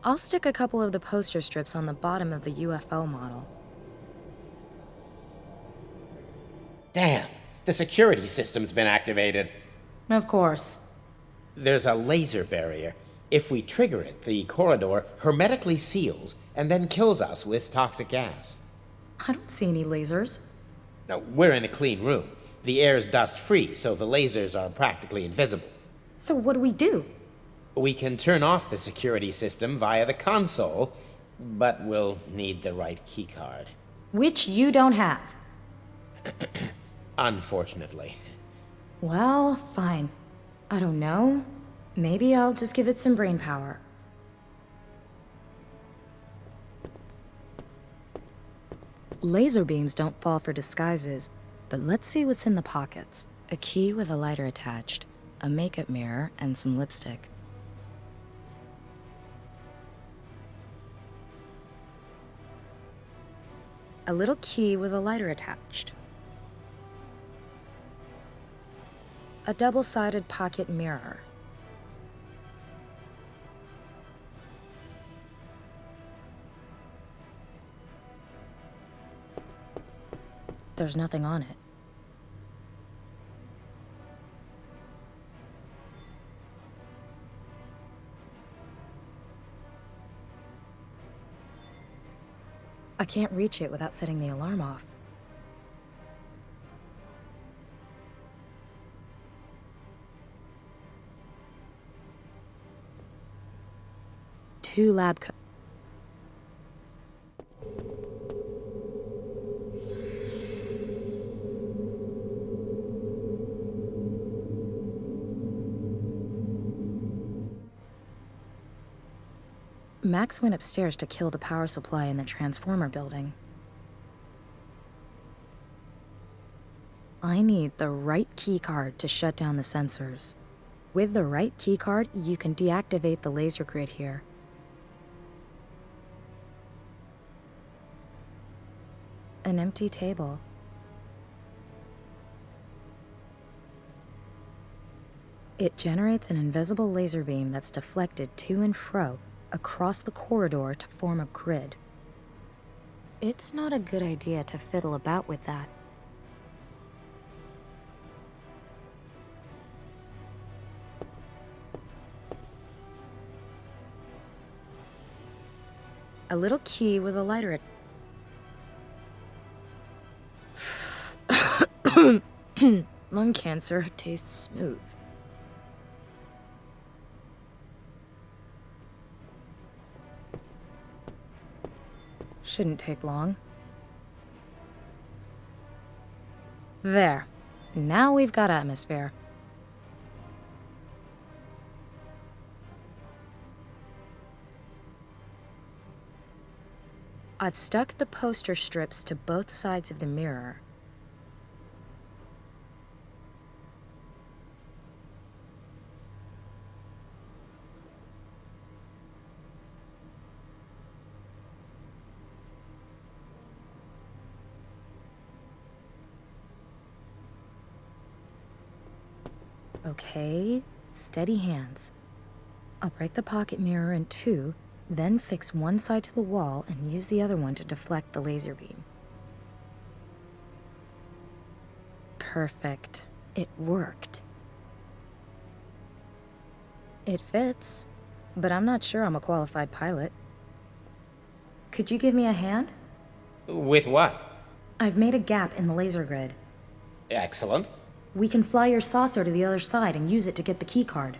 I'll stick a couple of the poster strips on the bottom of the UFO model. Damn, the security system's been activated. Of course. There's a laser barrier. If we trigger it, the corridor hermetically seals and then kills us with toxic gas. I don't see any lasers. Now, we're in a clean room. The air's dust-free, so the lasers are practically invisible. So what do we do? We can turn off the security system via the console, but we'll need the right keycard. Which you don't have. Unfortunately. Well, fine. I don't know. Maybe I'll just give it some brain power. Laser beams don't fall for disguises, but let's see what's in the pockets. A key with a lighter attached, a makeup mirror, and some lipstick. A little key with a lighter attached. A double-sided pocket mirror. There's nothing on it. I can't reach it without setting the alarm off. Two lab coats. Max went upstairs to kill the power supply in the transformer building. I need the right keycard to shut down the sensors. With the right keycard, you can deactivate the laser grid here. An empty table. It generates an invisible laser beam that's deflected to and fro across the corridor to form a grid. It's not a good idea to fiddle about with that. A little key with a lighter. Lung cancer tastes smooth. Shouldn't take long. There. Now we've got atmosphere. I've stuck the poster strips to both sides of the mirror. Okay, steady hands. I'll break the pocket mirror in two, then fix one side to the wall and use the other one to deflect the laser beam. Perfect. It worked. It fits, but I'm not sure I'm a qualified pilot. Could you give me a hand? With what? I've made a gap in the laser grid. Excellent. We can fly your saucer to the other side and use it to get the keycard.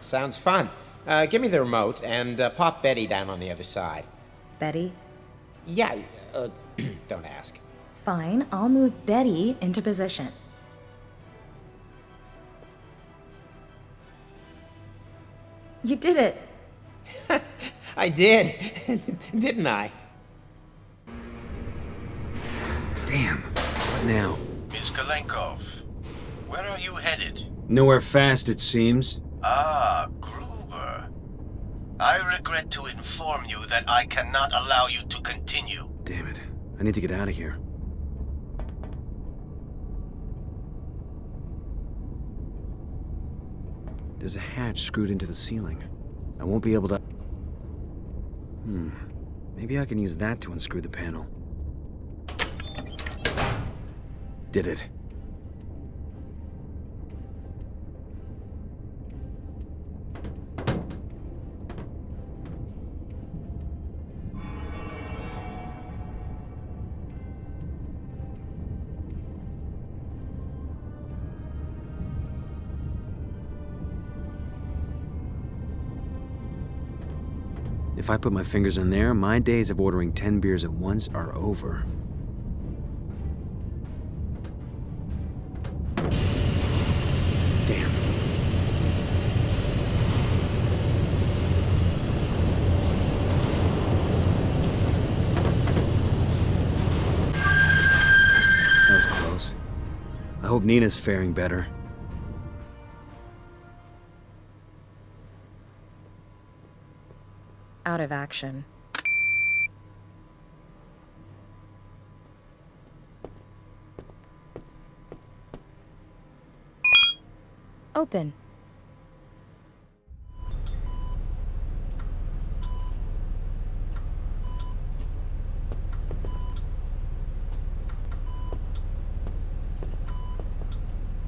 Sounds fun. Give me the remote and pop Betty down on the other side. Betty? Yeah, don't ask. Fine, I'll move Betty into position. You did it! I did, didn't I? Damn, what now? Miss Kalenkov, where are you headed? Nowhere fast, it seems. Ah, Gruber. I regret to inform you that I cannot allow you to continue. Damn it. I need to get out of here. There's a hatch screwed into the ceiling. I won't be able to... Maybe I can use that to unscrew the panel. Did it. If I put my fingers in there, my days of ordering 10 beers at once are over. Damn. That was close. I hope Nina's faring better. Out of action. Open.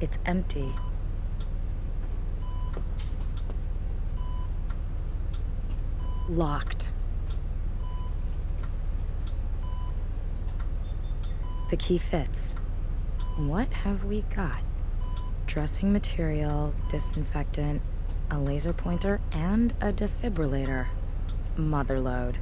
It's empty. Locked. The key fits. What have we got? Dressing material, disinfectant, a laser pointer, and a defibrillator. Motherload.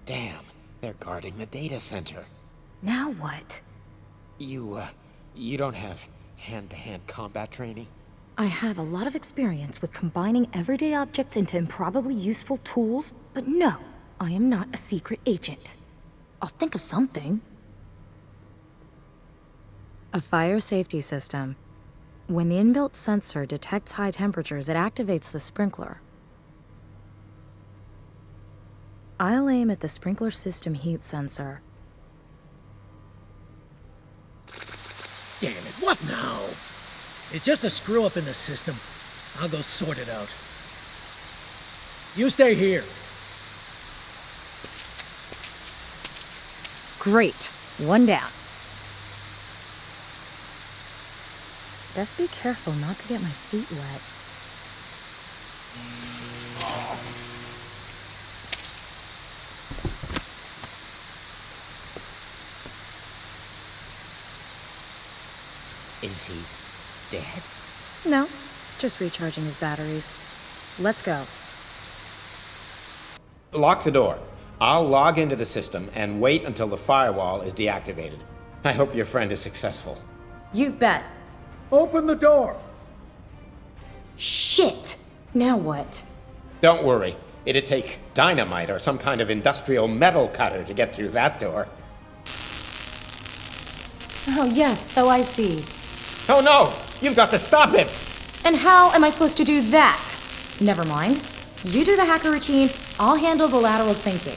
Damn, they're guarding the data center. Now what? You don't have hand-to-hand combat training? I have a lot of experience with combining everyday objects into improbably useful tools, but no, I am not a secret agent. I'll think of something. A fire safety system. When the inbuilt sensor detects high temperatures, it activates the sprinkler. I'll aim at the sprinkler system heat sensor. Damn it, what now? It's just a screw up in the system. I'll go sort it out. You stay here. Great. One down. Best be careful not to get my feet wet. Is he dead? No, just recharging his batteries. Let's go. Lock the door. I'll log into the system and wait until the firewall is deactivated. I hope your friend is successful. You bet. Open the door! Shit! Now what? Don't worry. It'd take dynamite or some kind of industrial metal cutter to get through that door. Oh yes, so I see. Oh no! You've got to stop him! And how am I supposed to do that? Never mind. You do the hacker routine, I'll handle the lateral thinking.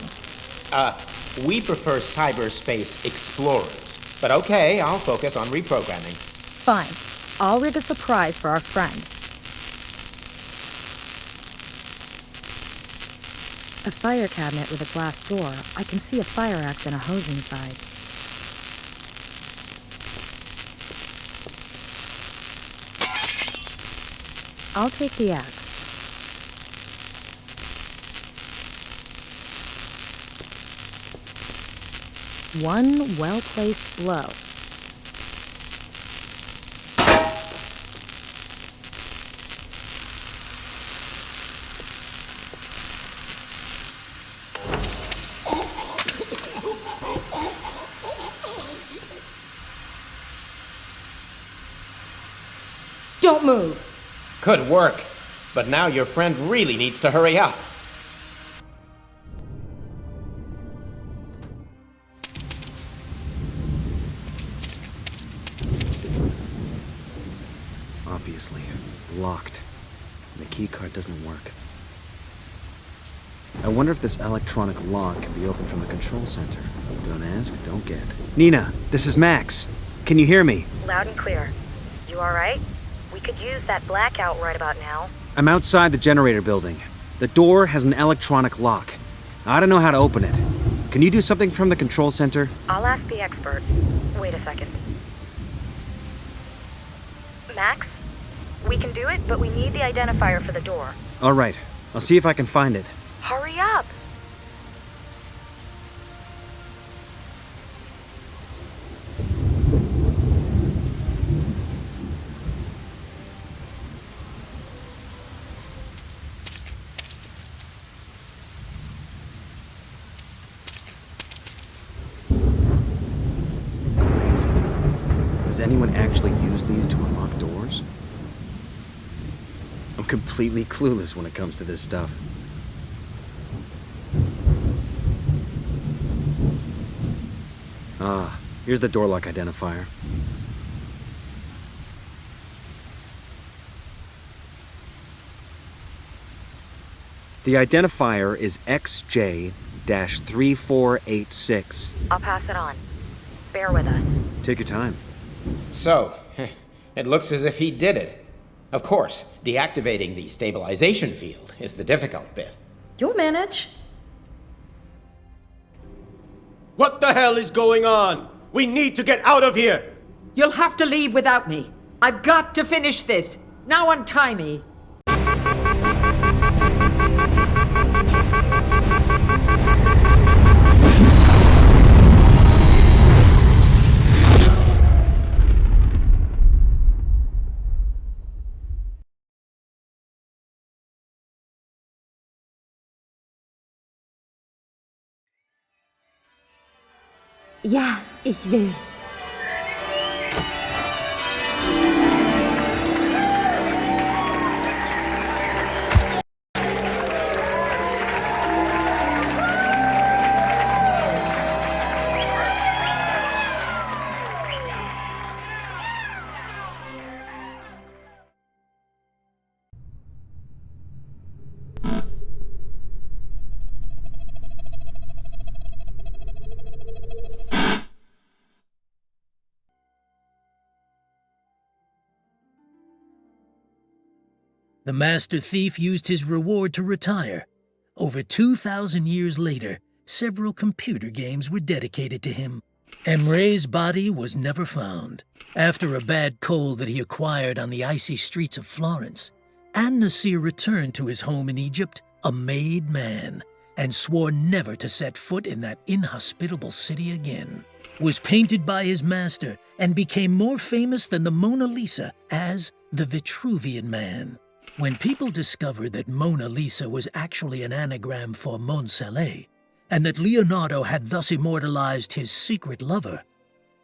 We prefer cyberspace explorers. But okay, I'll focus on reprogramming. Fine. I'll rig a surprise for our friend. A fire cabinet with a glass door. I can see a fire axe and a hose inside. I'll take the axe. One well-placed blow. Don't move. Good work. But now your friend really needs to hurry up. Obviously, locked. The keycard doesn't work. I wonder if this electronic lock can be opened from the control center. Don't ask, don't get. Nina, this is Max. Can you hear me? Loud and clear. You alright? We could use that blackout right about now. I'm outside the generator building. The door has an electronic lock. I don't know how to open it. Can you do something from the control center? I'll ask the expert. Wait a second. Max? We can do it, but we need the identifier for the door. All right. I'll see if I can find it. Hurry up! Does anyone actually use these to unlock doors? I'm completely clueless when it comes to this stuff. Ah, here's the door lock identifier. The identifier is XJ-3486. I'll pass it on. Bear with us. Take your time. So, it looks as if he did it. Of course, deactivating the stabilization field is the difficult bit. You'll manage. What the hell is going on? We need to get out of here! You'll have to leave without me. I've got to finish this. Now untie me. Ja, ich will. The master thief used his reward to retire. Over 2,000 years later, several computer games were dedicated to him. Emre's body was never found. After a bad cold that he acquired on the icy streets of Florence, An-Nasir returned to his home in Egypt a made man and swore never to set foot in that inhospitable city again. Was painted by his master and became more famous than the Mona Lisa as the Vitruvian Man. When people discovered that Mona Lisa was actually an anagram for Mont Saleh, and that Leonardo had thus immortalized his secret lover,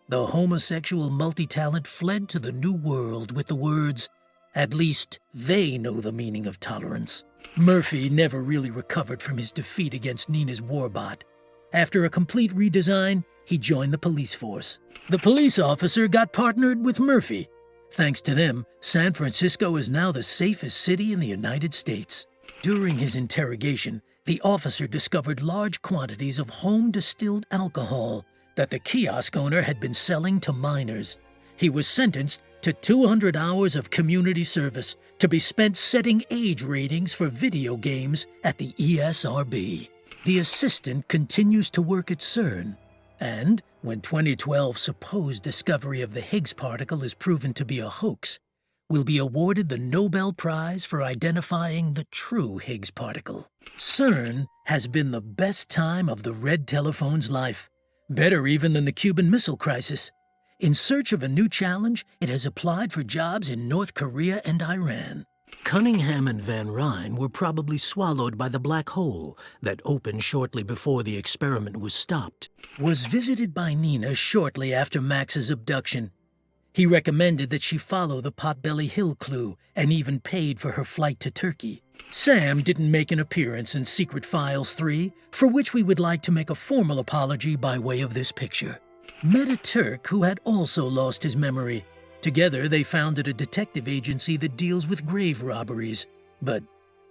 the homosexual multi-talent fled to the New World with the words, "At least they know the meaning of tolerance." Murphy never really recovered from his defeat against Nina's warbot. After a complete redesign, he joined the police force. The police officer got partnered with Murphy. Thanks to them, San Francisco is now the safest city in the United States. During his interrogation, the officer discovered large quantities of home-distilled alcohol that the kiosk owner had been selling to minors. He was sentenced to 200 hours of community service to be spent setting age ratings for video games at the ESRB. The assistant continues to work at CERN, and when 2012's supposed discovery of the Higgs particle is proven to be a hoax, will be awarded the Nobel Prize for identifying the true Higgs particle. CERN has been the best time of the red telephone's life, better even than the Cuban Missile Crisis. In search of a new challenge, it has applied for jobs in North Korea and Iran. Cunningham and Van Ryn were probably swallowed by the black hole that opened shortly before the experiment was stopped. Was visited by Nina shortly after Max's abduction. He recommended that she follow the Potbelly Hill clue and even paid for her flight to Turkey. Sam didn't make an appearance in Secret Files 3, for which we would like to make a formal apology by way of this picture. Met a Turk who had also lost his memory. Together, they founded a detective agency that deals with grave robberies, but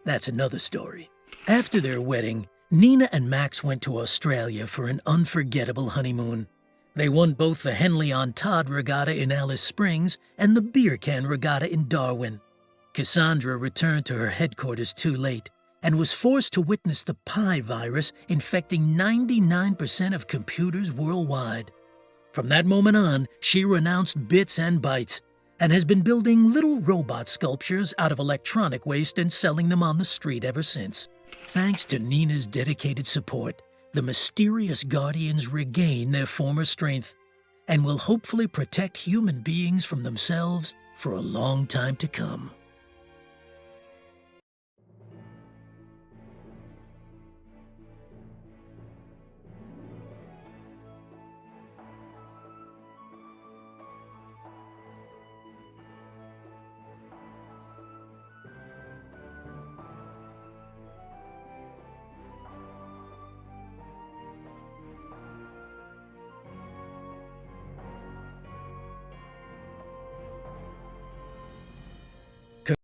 that's another story. After their wedding, Nina and Max went to Australia for an unforgettable honeymoon. They won both the Henley on Todd Regatta in Alice Springs and the Beer Can Regatta in Darwin. Cassandra returned to her headquarters too late and was forced to witness the Pi virus infecting 99% of computers worldwide. From that moment on, she renounced bits and bytes and has been building little robot sculptures out of electronic waste and selling them on the street ever since. Thanks to Nina's dedicated support, the mysterious Guardians regain their former strength and will hopefully protect human beings from themselves for a long time to come.